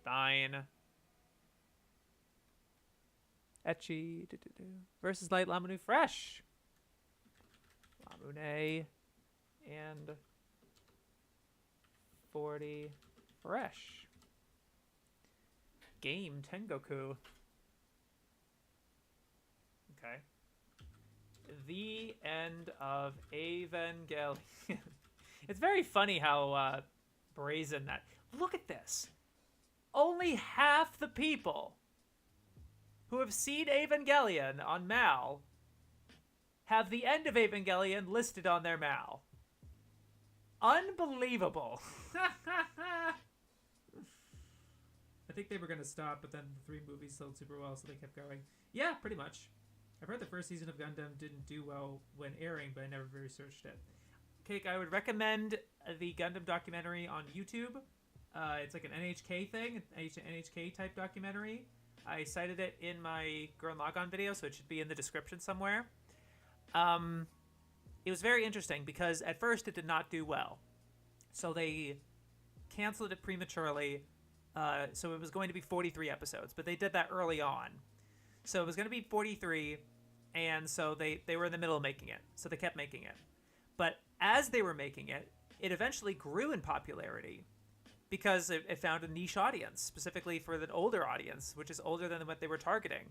Fine. Ecchi versus Light Lamune Fresh. Lamune and 40 Fresh. Game Tengoku. Okay. The end of Evangelion. It's very funny how brazen that... Look at this. Only half the people who have seen Evangelion on Mal have the end of Evangelion listed on their Mal. Unbelievable. I think they were going to stop, but then the 3 movies sold super well, so they kept going. Yeah, pretty much. I've heard the first season of Gundam didn't do well when airing, but I never researched it. Cake, I would recommend the Gundam documentary on YouTube. It's like an NHK thing, an NHK type documentary. I cited it in my Gurren Lagann video, so it should be in the description somewhere. It was very interesting because at first it did not do well. So they canceled it prematurely. So it was going to be 43 episodes, but they did that early on. So it was going to be 43, and so they were in the middle of making it. So they kept making it. But as they were making it, it eventually grew in popularity because it found a niche audience, specifically for the older audience, which is older than what they were targeting,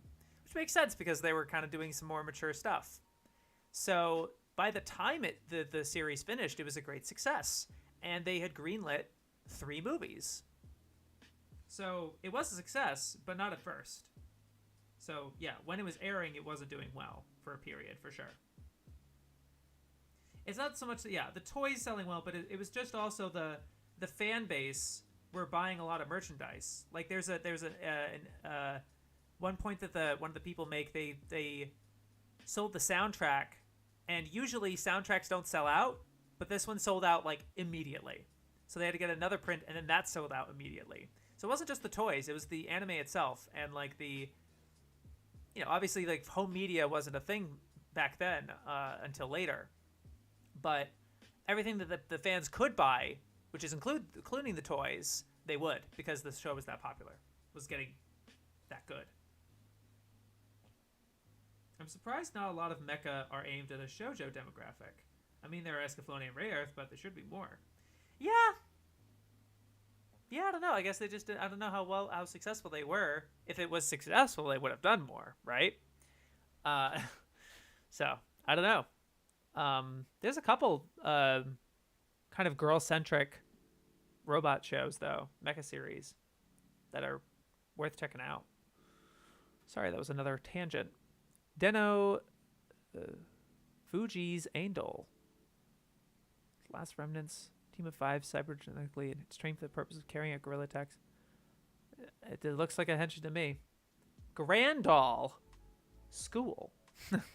which makes sense because they were kind of doing some more mature stuff. So by the time the series finished, it was a great success, and they had greenlit 3 movies. So it was a success, but not at first. So yeah, when it was airing, it wasn't doing well for a period, for sure. It's not so much that, the toys selling well, but it was just also the fan base were buying a lot of merchandise. Like there's one point that one of the people make, they sold the soundtrack, and usually soundtracks don't sell out, but this one sold out like immediately. So they had to get another print, and then that sold out immediately. So it wasn't just the toys, it was the anime itself, and like obviously like home media wasn't a thing back then until later. But everything that the fans could buy, which is including the toys, they would, because the show was that popular, was getting that good. I'm surprised not a lot of Mecha are aimed at a shoujo demographic. I mean, there are Escaflowne and Rayearth, but there should be more. Yeah, I don't know. I guess they just did. I don't know how successful they were. If it was successful, they would have done more, right? So I don't know. There's a couple kind of girl-centric robot shows, though, mecha series, that are worth checking out. Sorry, that was another tangent. Deno Fuji's Angel. Last remnants. Team of 5 cybergenetically trained for the purpose of carrying out guerrilla attacks. It looks like a henchman to me. Grandall School.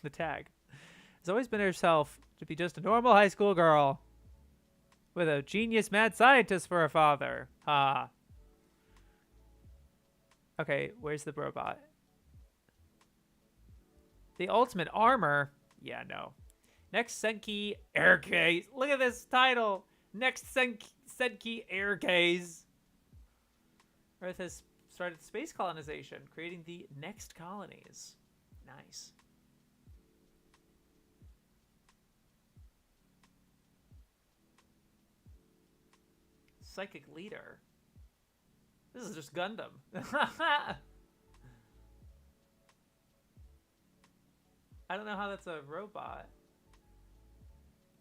The tag. Has always been herself to be just a normal high school girl with a genius mad scientist for a father. Ha. Okay, where's the robot? The ultimate armor? Yeah, no. Next Senki Air Gaze. Look at this title. Next Senki Air Gaze. Earth has started space colonization, creating the next colonies. Nice. Psychic leader. This is just Gundam. I don't know how that's a robot.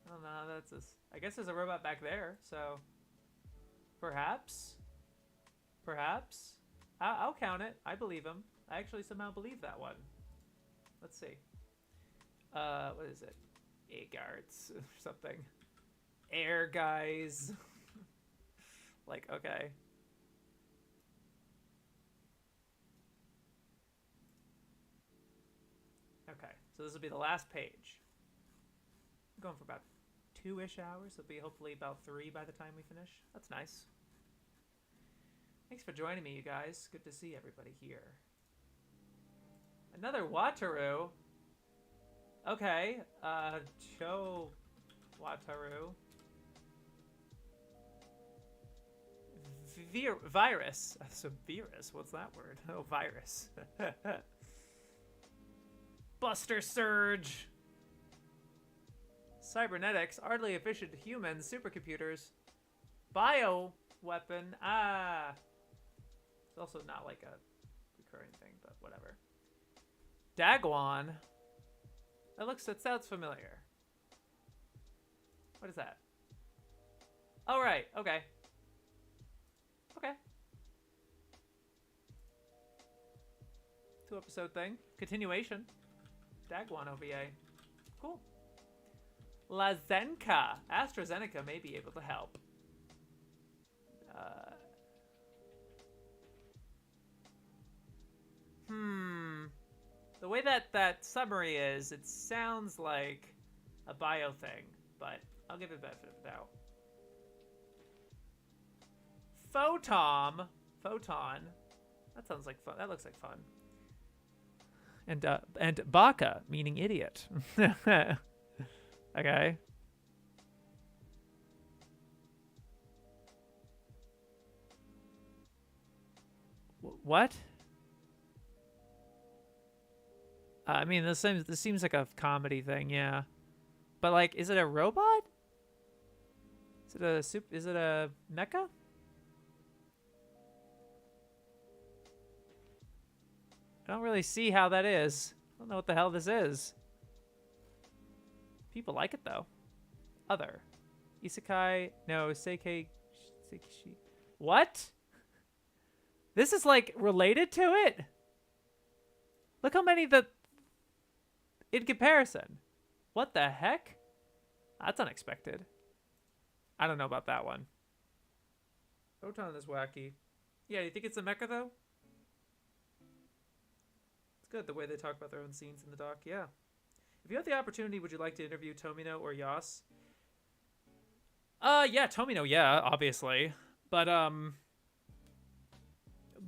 I don't know how that's I guess there's a robot back there, so perhaps. I'll count it. I believe him. I actually somehow believe that one. Let's see. What is it? A-guards or something. Air guys. Like, okay. Okay, so this will be the last page. I'm going for about 2-ish hours. It'll be hopefully about 3 by the time we finish. That's nice. Thanks for joining me, you guys. Good to see everybody here. Another Wataru. Okay, Cho Wataru. Virus. So virus, what's that word? Oh, virus. Buster Surge. Cybernetics, hardly efficient humans, supercomputers. Bio weapon. Ah. It's also not like a recurring thing, but whatever. Dagwon. That sounds familiar. What is that? Oh, right. Okay. Okay. 2-episode thing. Continuation. Dagwon OVA. Cool. Lazenka. AstraZeneca may be able to help. The way that summary is, it sounds like a bio thing, but I'll give it the benefit of the doubt. Photon. That sounds like fun. That looks like fun. And baka, meaning idiot. Okay. What? I mean, this seems like a comedy thing, yeah. But like, is it a robot? Is it a mecha? I don't really see how that is. I don't know what the hell this is. People like it though. Other. Isekai, no, Seikei. What? This is like related to it? Look how many in comparison. What the heck? That's unexpected. I don't know about that one. Photon is wacky. Yeah, do you think it's a mecha though? It's good the way they talk about their own scenes in the doc. Yeah. If you have the opportunity, would you like to interview Tomino or Yas? Yeah, Tomino, yeah, obviously. But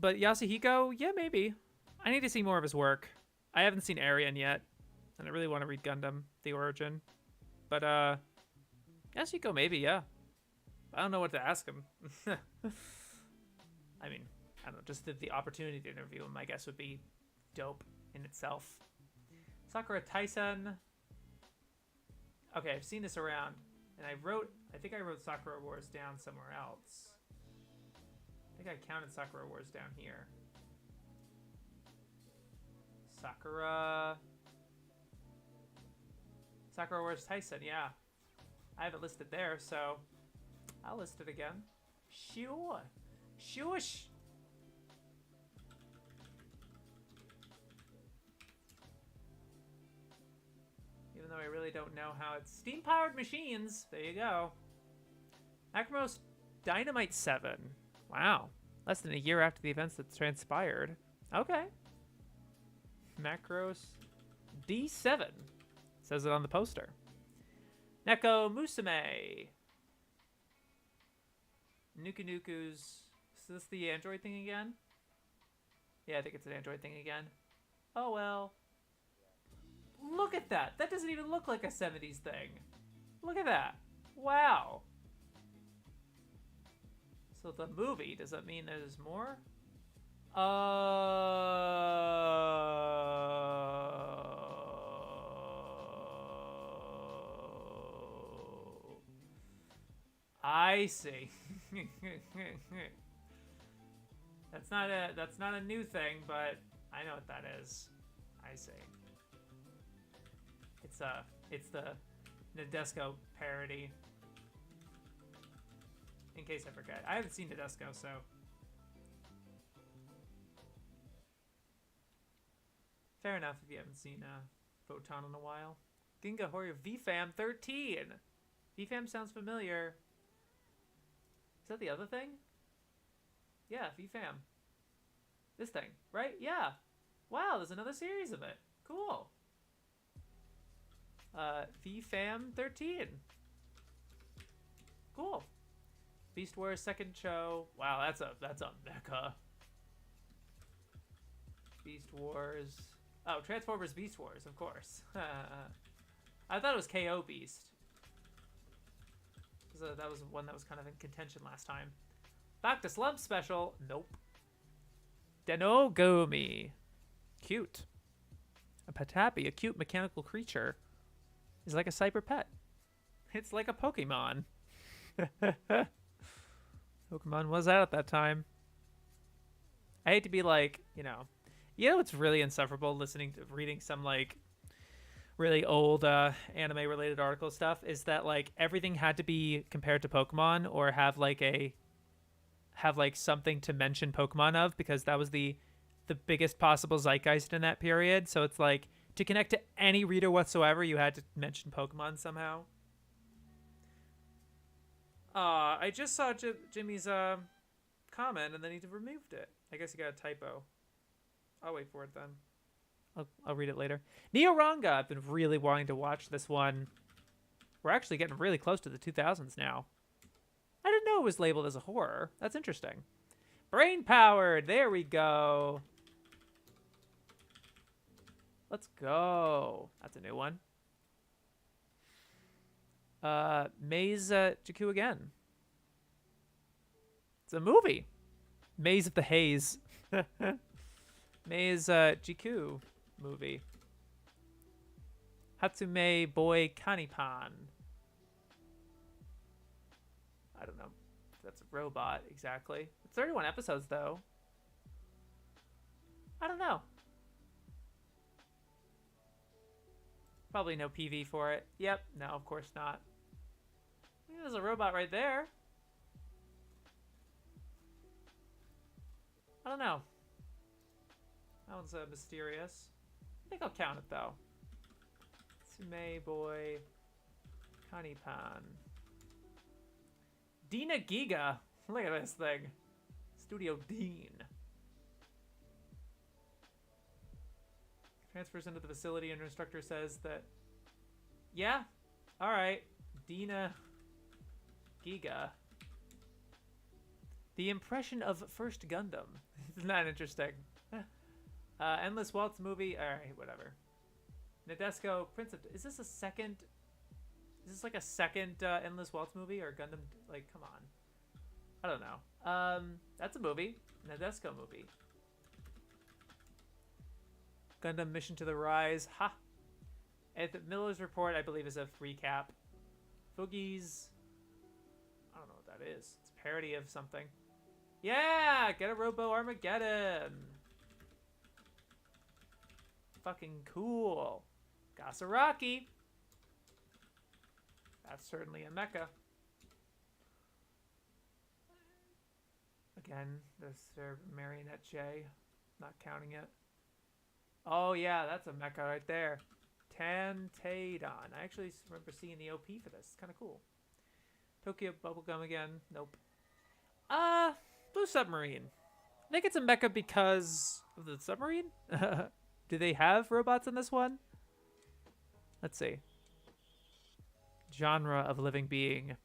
Yasuhiko, yeah, maybe. I need to see more of his work. I haven't seen Arian yet, and I really want to read Gundam, The Origin. But Yasuhiko, maybe, yeah. I don't know what to ask him. I mean, I don't know, just the opportunity to interview him, I guess, would be dope in itself. Sakura Taisen. Okay, I've seen this around, and I think I wrote Sakura Wars down somewhere else. I think I counted Sakura Wars down here. Sakura Wars Taisen, yeah. I have it listed there, so I'll list it again. Sure. Shush. Even though I really don't know how it's steam-powered machines. There you go. Macromos Dynamite 7. Wow. Less than a year after the events that transpired. Okay. Macros D7. Says it on the poster. Neko Musume. Nukunuku's. Is this the Android thing again? Yeah, I think it's an Android thing again. Oh well. Look at that. That doesn't even look like a 70s thing. Look at that. Wow. So the movie, does that mean there's more? I see. That's not a new thing, but I know what that is. I see. It's the Nadesco parody. In case I forget. I haven't seen Nadesco, so. Fair enough if you haven't seen Photon in a while. Ginga Horror VFam 13. VFam sounds familiar. Is that the other thing? Yeah, VFam. This thing, right? Yeah. Wow, there's another series of it. Cool. VFam 13. Cool. Beast Wars second show. Wow, that's a mecha. Beast Wars. Oh, Transformers Beast Wars, of course. I thought it was KO Beast. That was one that was kind of in contention last time. Back to Slump Special. Nope. Denogumi. Cute. A Patapi, a cute mechanical creature, is like a cyber pet. It's like a Pokemon. Pokemon was out at that time. I hate to be like, you know what's really insufferable reading some like really old anime related article stuff is that like everything had to be compared to Pokemon or have something to mention Pokemon of, because that was the biggest possible zeitgeist in that period. So it's like to connect to any reader whatsoever, you had to mention Pokemon somehow. I just saw Jimmy's comment and then he removed it. I guess he got a typo. I'll wait for it then. I'll read it later. Neoranga. I've been really wanting to watch this one. We're actually getting really close to the 2000s now. I didn't know it was labeled as a horror. That's interesting. Brain powered. There we go. Let's go. That's a new one. Maze Jakku again. It's a movie. Maze of the Haze. Maze Jakku movie. Hatsume Boy Kanipan. I don't know if that's a robot exactly. It's 31 episodes though. I don't know. Probably no PV for it. Yep. No, of course not. There's a robot right there. I don't know. That one's mysterious. I think I'll count it though. Tsume Boy Kanipan. Dina Giga. Look at this thing. Studio Dean. Transfers into the facility and instructor says that, yeah, all right, Dina Giga. The impression of first Gundam. Isn't that interesting? Endless Waltz movie. All right, whatever. Nadesco, Prince of... Is this a second... Is this like a second Endless Waltz movie or Gundam? Like, come on. I don't know. That's a movie. Nadesco movie. Gundam Mission to the Rise. Ha! And Miller's Report, I believe, is a recap. Foogies. I don't know what that is. It's a parody of something. Yeah! Get a Robo Armageddon! Fucking cool. Gasaraki. That's certainly a mecha. Again, this Marionette J. Not counting it. Oh yeah, that's a mecha right there. Tantaidon. I actually remember seeing the OP for this. It's kind of cool. Tokyo Bubblegum again. Nope. Blue Submarine. I think it's a mecha because of the submarine? Do they have robots in this one? Let's see. Genre of living being.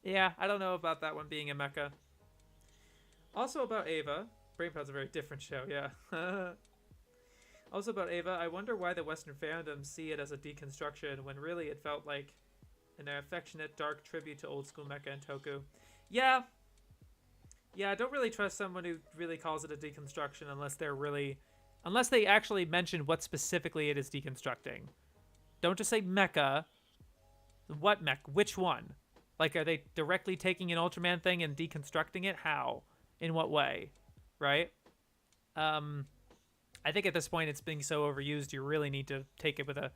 Yeah, I don't know about that one being a mecha. Also about Ava. Brainpod's a very different show, yeah. Also about Ava, I wonder why the Western fandoms see it as a deconstruction when really it felt like an affectionate, dark tribute to old school mecha and toku. Yeah. Yeah, I don't really trust someone who really calls it a deconstruction unless they actually mention what specifically it is deconstructing. Don't just say mecha. What mech? Which one? Like, are they directly taking an Ultraman thing and deconstructing it? How? In what way? Right? I think at this point it's being so overused, you really need to take it with a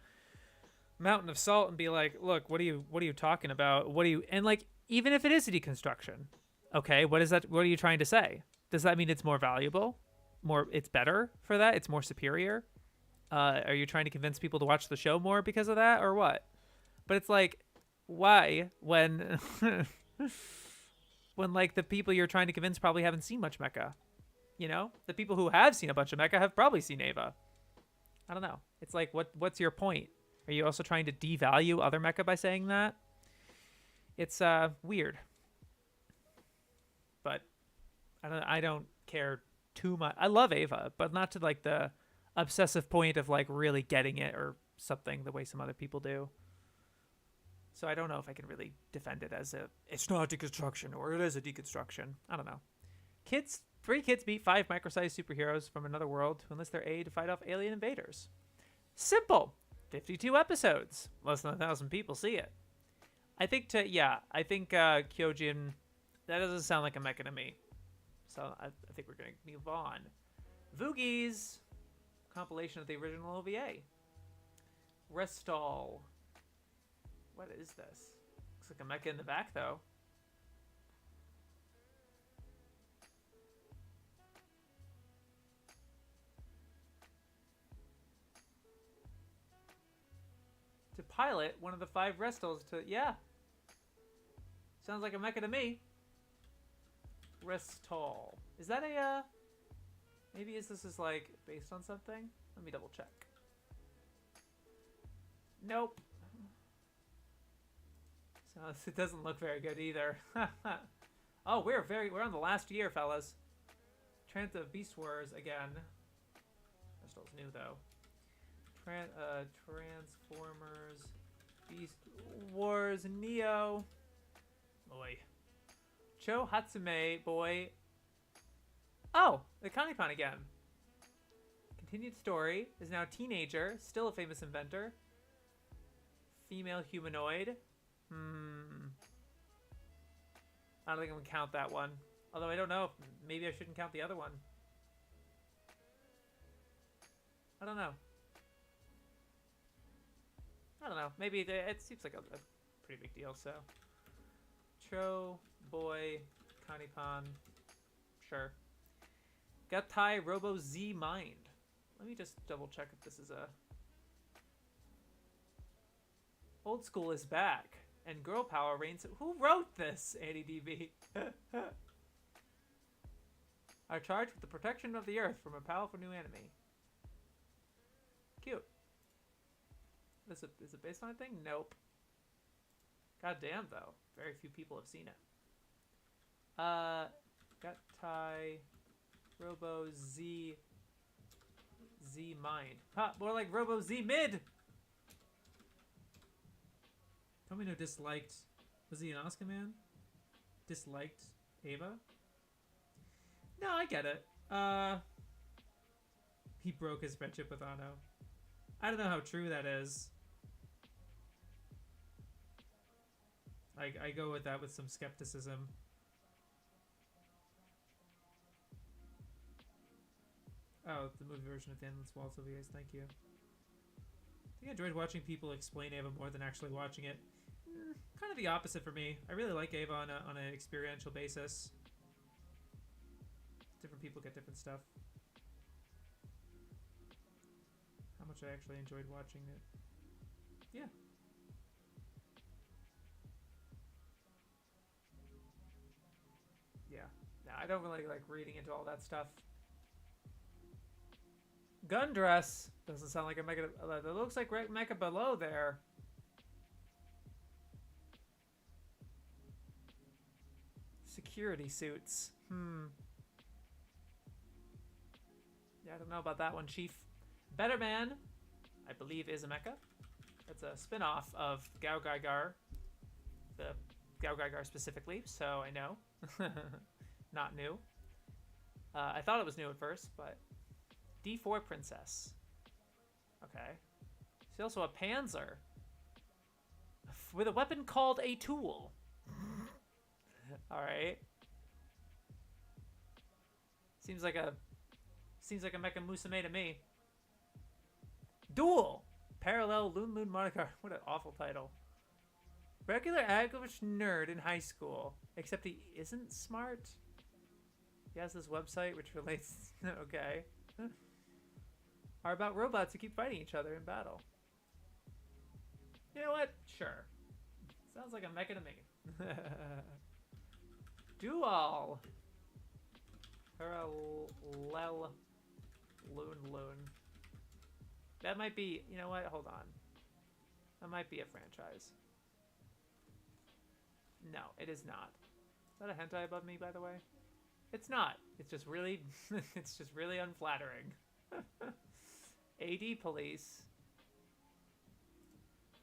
mountain of salt and be like, look, what are you talking about? And like, even if it is a deconstruction, okay, what is that? What are you trying to say? Does that mean it's more valuable? It's better for that? It's more superior? Are you trying to convince people to watch the show more because of that or what? But it's like, why when when like the people you're trying to convince probably haven't seen much mecha? You know, the people who have seen a bunch of mecha have probably seen Ava. I don't know. It's like, what's your point? Are you also trying to devalue other mecha by saying that? It's weird. But I don't care too much. I love Ava, but not to like the obsessive point of like really getting it or something the way some other people do. So I don't know if I can really defend it as it's not a deconstruction or it is a deconstruction. I don't know. Three kids beat 5 micro-sized superheroes from another world to enlist their aid to fight off alien invaders. Simple. 52 episodes. Less than 1,000 people see it. I think Kyojin, that doesn't sound like a mecha to me. So I think we're going to move on. Voogies. Compilation of the original OVA. Restall. What is this? Looks like a mecha in the back, though. To pilot one of the 5 Restalls to... Yeah. Sounds like a mecha to me. Restall. Is that a, maybe this is like based on something? Let me double check. Nope. So it doesn't look very good either. Oh, we're on the last year, fellas. Trans of Beast Wars again. Restall's new though. Transformers, Beast Wars, Neo. Boy. Cho Hatsume, boy. Oh, the Kanipon again. Continued story. Is now a teenager, still a famous inventor. Female humanoid. I don't think I'm gonna count that one. Although I don't know if maybe I shouldn't count the other one. I don't know. Maybe it seems like a pretty big deal, so. Cho, boy, Kanipon. Sure. Gatai Robo Z Mind. Let me just double check if this is a. Old school is back. And girl power reigns. Who wrote this, ADDB? Are charged with the protection of the earth from a powerful new enemy. Cute. Is it based on a thing? Nope. God damn, though. Very few people have seen it. Gatai Robo Z Mind. Ha! More like Robo Z Mid! Tomino disliked... Was he an Oscar man? Disliked Ava? No, I get it. He broke his friendship with Ano. I don't know how true that is. I go with that with some skepticism. Oh, the movie version of the Endless Waltz of Years, thank you. I think I enjoyed watching people explain Ava more than actually watching it. Kind of the opposite for me. I really like Ava on an experiential basis. Different people get different stuff. How much I actually enjoyed watching it. Yeah. Yeah. No, I don't really like reading into all that stuff. Gundress doesn't sound like a mecha. It looks like mecha below there. Security suits. Yeah, I don't know about that one, Chief. Better Man, I believe, is a mecha. That's a spin-off of Gao Gaigar. The Gao Gaigar specifically, so I know. Not new. I thought it was new at first, but D4 Princess. Okay. She's also a Panzer with a weapon called a tool. All right. Seems like a Mecha Musume to me. Duel. Parallel Loon Monica. What an awful title. Regular average nerd in high school, except he isn't smart. He has this website which relates. Okay. Are about robots who keep fighting each other in battle. You know what? Sure. Sounds like a mecha to me. Dual. Parallel Loon. That might be, you know what? Hold on. That might be a franchise. No, it is not. Is that a hentai above me, by the way? It's not. It's just really, it's just really unflattering. AD Police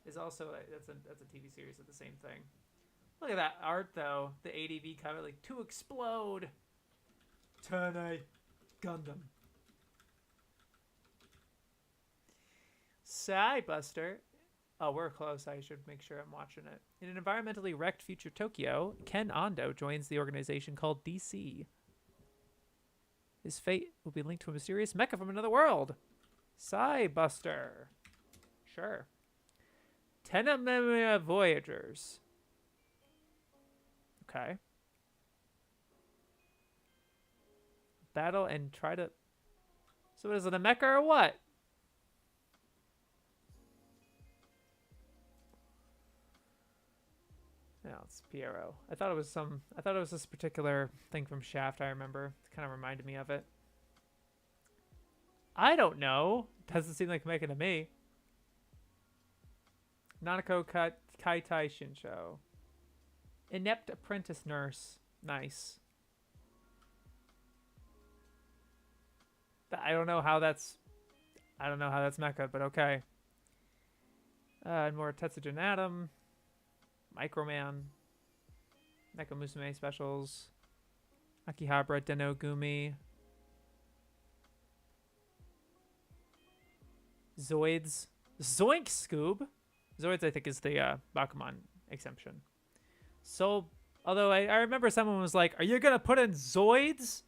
is also that's a TV series of the same thing. Look at that art though. The ADV cover, like to explode. Turn a Gundam. Buster. Oh, we're close. I should make sure I'm watching it. In an environmentally wrecked future Tokyo, Ken Ando joins the organization called DC. His fate will be linked to a mysterious mecha from another world. Buster. Sure. Tenememia Voyagers. Okay. Battle and try to... So is it a mecha or what? No. it's Piero. I thought it was this particular thing from Shaft. I remember. It kind of reminded me of it. I don't know. Doesn't seem like Mecha to me. Nanako Kaitai Shinsho. Inept apprentice nurse. Nice. I don't know how that's Mecha, but okay. And more Tetsujin Atom. Microman. Mecha Musume specials. Akihabara Denogumi. Zoids. Zoink Scoob. Zoids, I think, is the Bakuman exemption. So, although I remember someone was like, are you going to put in Zoids?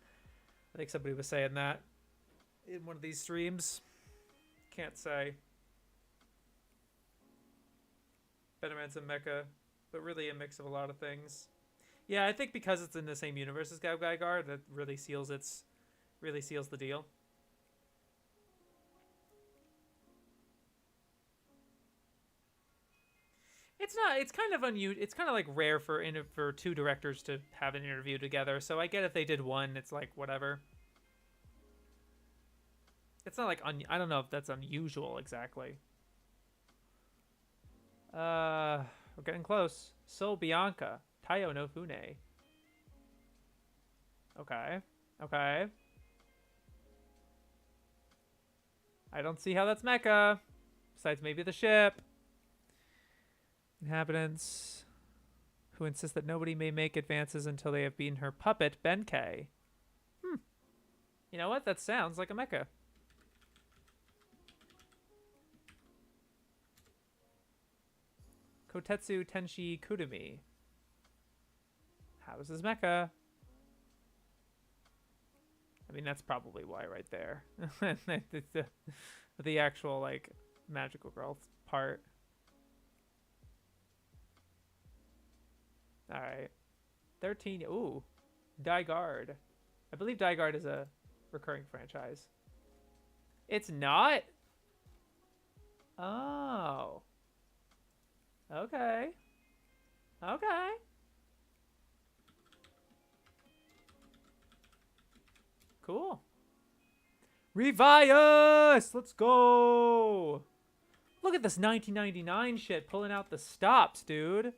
I think somebody was saying that in one of these streams. Can't say. Betterman's a mecha, but really a mix of a lot of things. Yeah, I think because it's in the same universe as Gaigar, that really seals the deal. It's kind of unusual. It's kind of like rare for two directors to have an interview together. So I get if they did one, it's like whatever. It's not like I don't know if that's unusual exactly. We're getting close. Soul Bianca, Taiyo no Fune. Okay. Okay. I don't see how that's Mecha. Besides maybe the ship. Inhabitants who insist that nobody may make advances until they have beaten her puppet, Benkei. You know what? That sounds like a mecha. Kotetsu Tenshi Kudumi. How is this mecha? I mean, that's probably why right there. the actual, like, magical girl part. Alright. 13. Ooh. Die Guard. I believe Die Guard is a recurring franchise. It's not? Oh. Okay. Okay. Cool. Revius! Let's go! Look at this 1999 shit pulling out the stops, dude.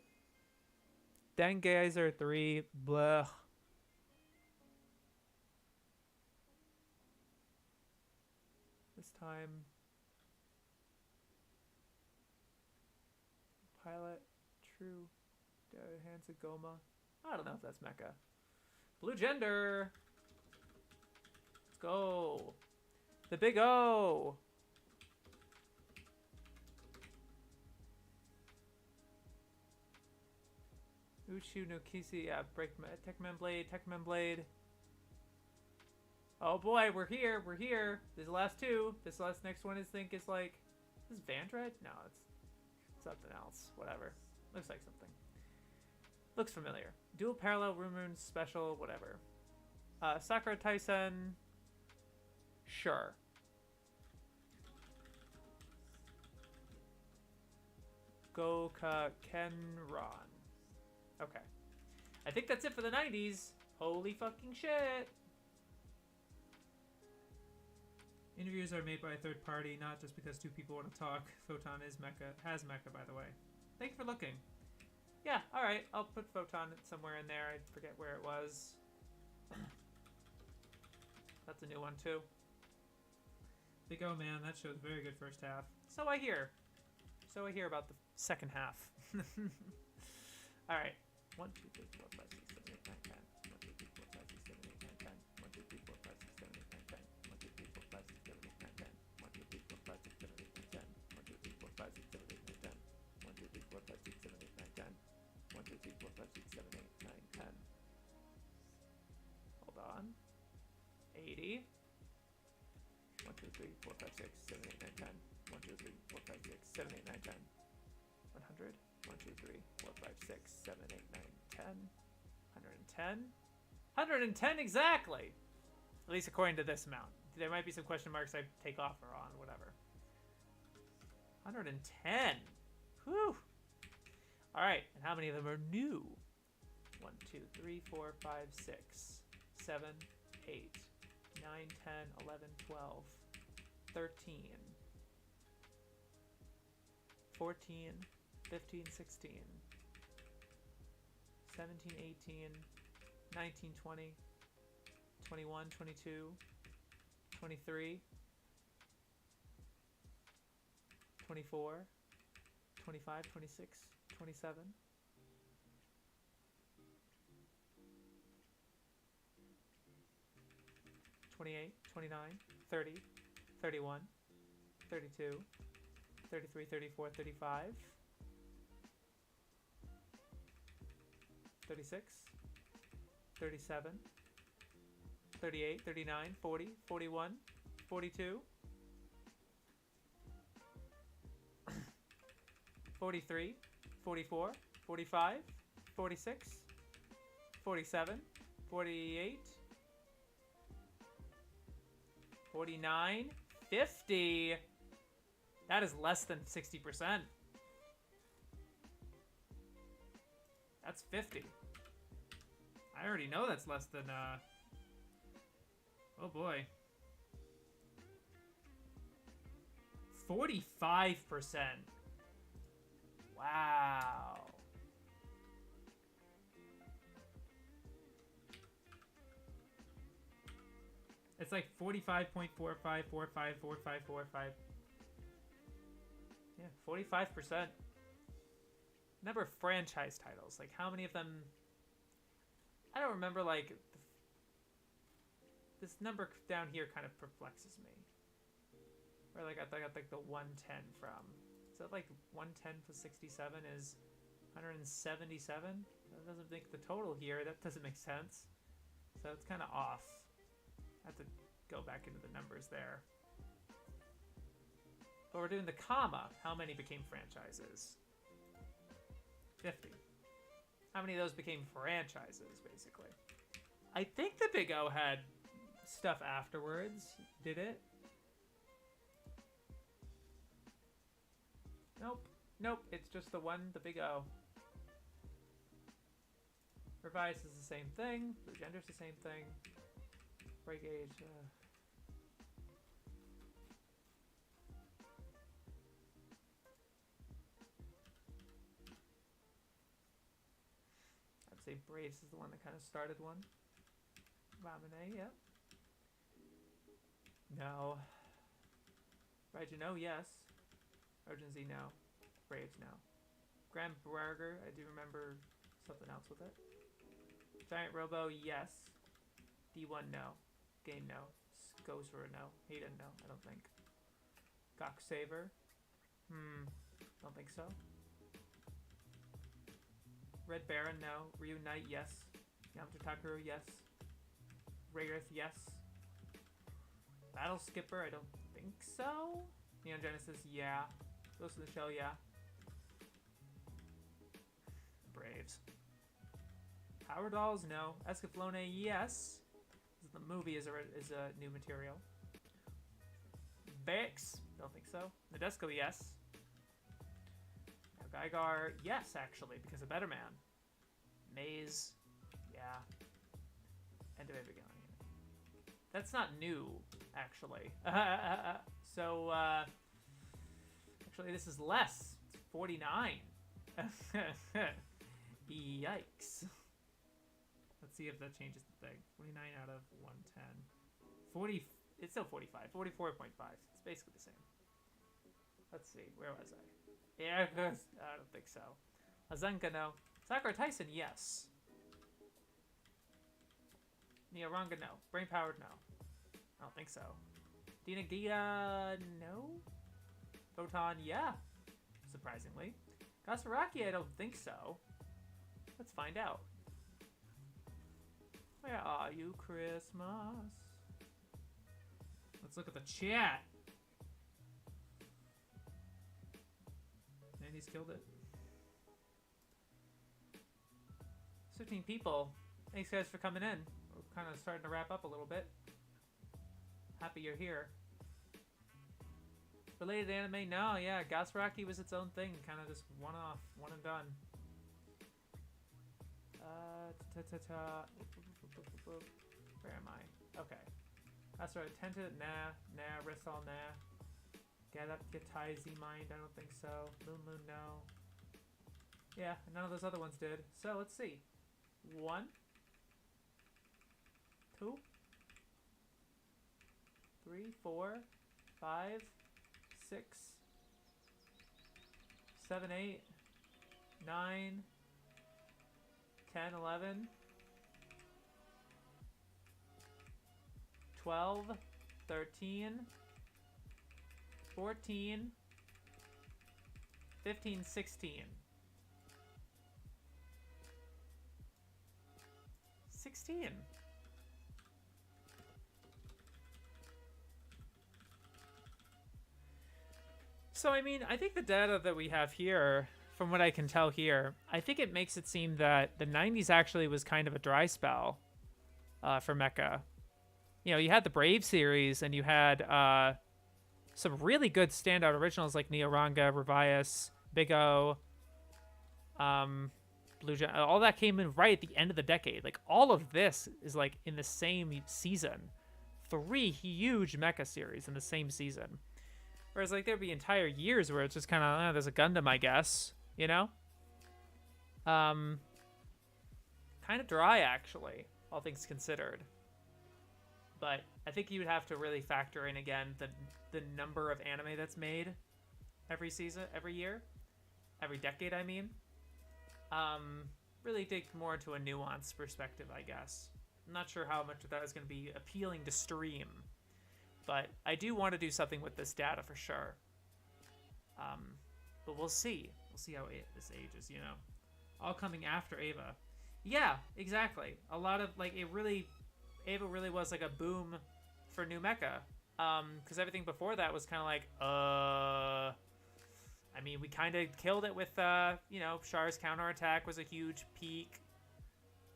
Dengeizer 3. Blech. This time. Pilot. True. Hands of Goma. I don't know if that's Mecha. Blue Gender. Let's go. The big O. Uchu no Kisi, yeah, Tekman Blade. Oh boy, we're here. There's the last two. This next one is like, is this Vandred? No, it's something else. Whatever. Looks like something. Looks familiar. Dual Parallel Rumoon Special, whatever. Sakura Taisen. Sure. Goka Kenron. Okay. I think that's it for the 90s. Holy fucking shit. Interviews are made by a third party, not just because two people want to talk. Photon has Mecha, by the way. Thank you for looking. Yeah, alright. I'll put Photon somewhere in there. I forget where it was. That's a new one, too. Big O, man. That show's very good first half. So I hear. About the second half. Alright. 1, 2, 3, 4, 5, 6, 7, 8, 9, 10. 1, 2, 3, 4, 5, 6, 7, 8, 9, 10. 1, 2, 3, 4, 5, 6, 7, 8, 9, 10. 1, 2, 3, 4, 5, 6, 7, 8, 9, 10. 1, 2, 3, 4, 5, 6, 7, 8, 9, 10. 1, 2, 3, 4, 5, 6, 7, 8, 9, 10. 1, 2, 3, 4, 5, 6, 7, 8, 9, 10. 1, 2, 3, 4, 5, 6, 7, 8, 9, 10. Hold on. 80. 1, 2, 3, 4, 5, 6, 7, 8, 9, 10. 1, 2, 3, 4, 5, 6, 7, 8, 9, 10. 100. 1, 2, 3, 4, 5, 6, 7, 8, 9, 10. 110. 110 exactly! At least according to this amount. There might be some question marks I take off or on, whatever. 110. Whew. All right, and how many of them are new? 1, 2, 3, 4, 5, 6, 7, 8, 9, 10, 11, 12, 13, 14, 15, 16, 17, 18, 19, 20, 21, 22, 23, 24, 25, 26, 27, 28, 29, 30, 31, 32, 33, 34, 35, 36, 37, 38, 39, 40, 41, 42, 43, 44, 45, 46, 47, 48, 49, 50. That is less than 60%. That's 50. I already know that's less than, oh boy. 45%. Wow. It's like 45.45454545. Yeah, 45%. Number of franchise titles. Like, how many of them... I don't remember, like... This number down here kind of perplexes me. Where like I got like the 110 from. So like 110 plus 67 is 177? That doesn't make the total here. That doesn't make sense. So it's kind of off. I have to go back into the numbers there. But we're doing the comma. How many became franchises? 50. How many of those became franchises, basically? I think the Big O had stuff afterwards. Did it? Nope. Nope. It's just the one, the Big O. Revise is the same thing. Blue Gender's the same thing. Break age. I'd say Braves is the one that kind of started one. Ramune, yep. No. Raijino, yes. Urgency, no. Braves, no. Grand Burger, I do remember something else with it. Giant Robo, yes. D1, no. Game, no. Gosura, no. Hayden, no. I don't think. Gok Saver. Don't think so. Red Baron, no. Reunite, yes. Yamato Takuru, yes. Rayrith, yes. Battle Skipper, I don't think so. Neon Genesis, yeah. Ghost in the Shell, yeah. Braves. Power Dolls, no. Escaflowne, yes. The movie is a new material. Vex, don't think so. Nadesco, yes. Now Gygar, yes, actually, because of Better Man. Maze, yeah. End of Every Gun. That's not new, actually. So, actually, this is less. It's 49. Yikes. Let's see if that changes the thing. 49 out of 110. 40. It's still 45. 44.5. It's basically the same. Let's see. Where was I? Yeah, I don't think so. Azunga, no. Sakura Tyson, yes. Niaranga, no. Brain Powered, no. I don't think so. Dina Gia, no. Photon, yeah. Surprisingly. Kasaraki, I don't think so. Let's find out. Where are you, Christmas? Let's look at the chat. Andy's killed it. 15 people. Thanks, guys, for coming in. We're kind of starting to wrap up a little bit. Happy you're here. Related anime? No, yeah. Gasaraki was its own thing. Kind of just one-off. One and done. Where am I? Okay. That's right. Tenta, nah. Risol, nah. Get up, get tie, Z mind. I don't think so. Moon, no. Yeah, none of those other ones did. So let's see. 1, 2, 3, 4, 5, 6, 7, 8, 9, 10, 11, 12, 13, 14, 15, 16. 16. So, I mean, I think the data that we have here, from what I can tell here, I think it makes it seem that the 90s actually was kind of a dry spell for Mecha. You know, you had the Brave series, and you had some really good standout originals like Neoranga, Revias, Big O, Blue Gen. All that came in right at the end of the decade. Like, all of this is, like, in the same season. 3 huge Mecha series in the same season. Whereas, like, there'd be entire years where it's just kind of, there's a Gundam, I guess, you know? Kind of dry, actually, all things considered. But I think you would have to really factor in, again, the number of anime that's made every season, every year. Every decade, I mean. Really dig more into a nuanced perspective, I guess. I'm not sure how much of that is going to be appealing to stream. But I do want to do something with this data for sure. But we'll see. We'll see how this ages, you know. All coming after Ava. Yeah, exactly. A lot of, like, Ava really was like a boom for new mecha. Because everything before that was kind of like, I mean, we kind of killed it with, you know, Char's counterattack was a huge peak.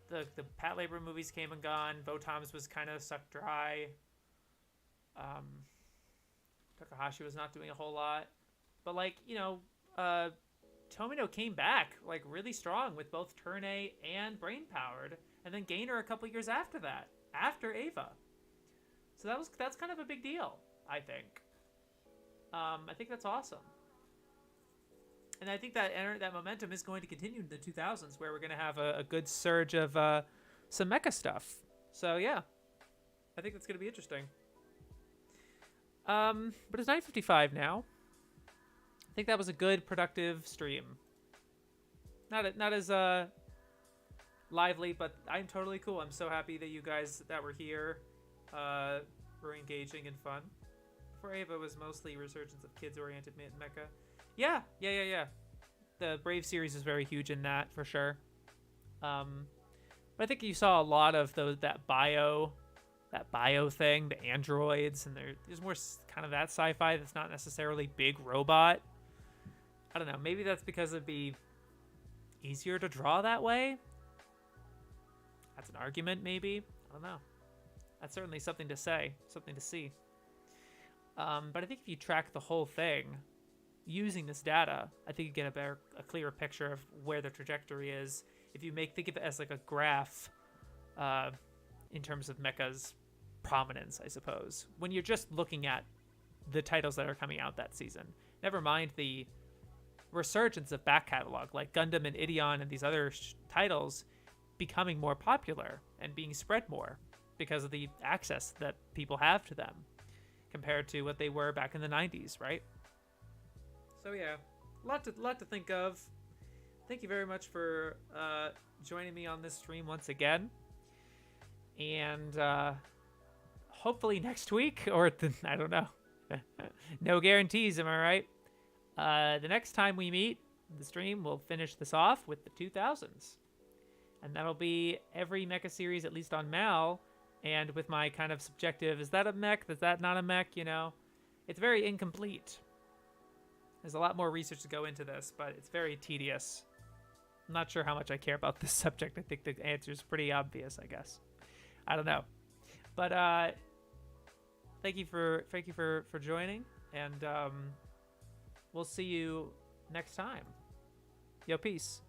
The Pat Labor movies came and gone. Votom's was kind of sucked dry. Takahashi was not doing a whole lot. But, like, you know, Tomino came back, like, really strong with both Turn A and Brain Powered. And then Gainer a couple years after that, after Ava. So that's kind of a big deal, I think. I think that's awesome. And I think that momentum is going to continue in the 2000s, where we're going to have a good surge of some mecha stuff. So, yeah. I think that's going to be interesting. But it's 9:55 now. I think that was a good, productive stream. Not as lively, but I'm totally cool. I'm so happy that you guys that were here were engaging and fun. For Ava was mostly resurgence of kids-oriented mecha. Yeah. The Brave series is very huge in that, for sure. But I think you saw a lot of that bio thing, the androids, and there's more kind of that sci-fi that's not necessarily big robot. I don't know. Maybe that's because it'd be easier to draw that way. That's an argument, maybe. I don't know. That's certainly something to say, something to see. But I think if you track the whole thing using this data, I think you get a clearer picture of where the trajectory is. If you think of it as like a graph, in terms of Mecha's prominence, I suppose, when you're just looking at the titles that are coming out that season. Never mind the resurgence of back catalog, like Gundam and Ideon and these other titles becoming more popular and being spread more because of the access that people have to them compared to what they were back in the 90s, right? So yeah, a lot to think of. Thank you very much for joining me on this stream once again. And hopefully next week, or I don't know. No guarantees, am I right? The next time we meet, the stream, we'll finish this off with the 2000s. And that'll be every mecha series, at least on Mal, and with my kind of subjective, is that a mech? Is that not a mech? You know, it's very incomplete. There's a lot more research to go into this, but it's very tedious. I'm not sure how much I care about this subject. I think the answer is pretty obvious, I guess. I don't know. But thank you for joining, and we'll see you next time. Yo, peace.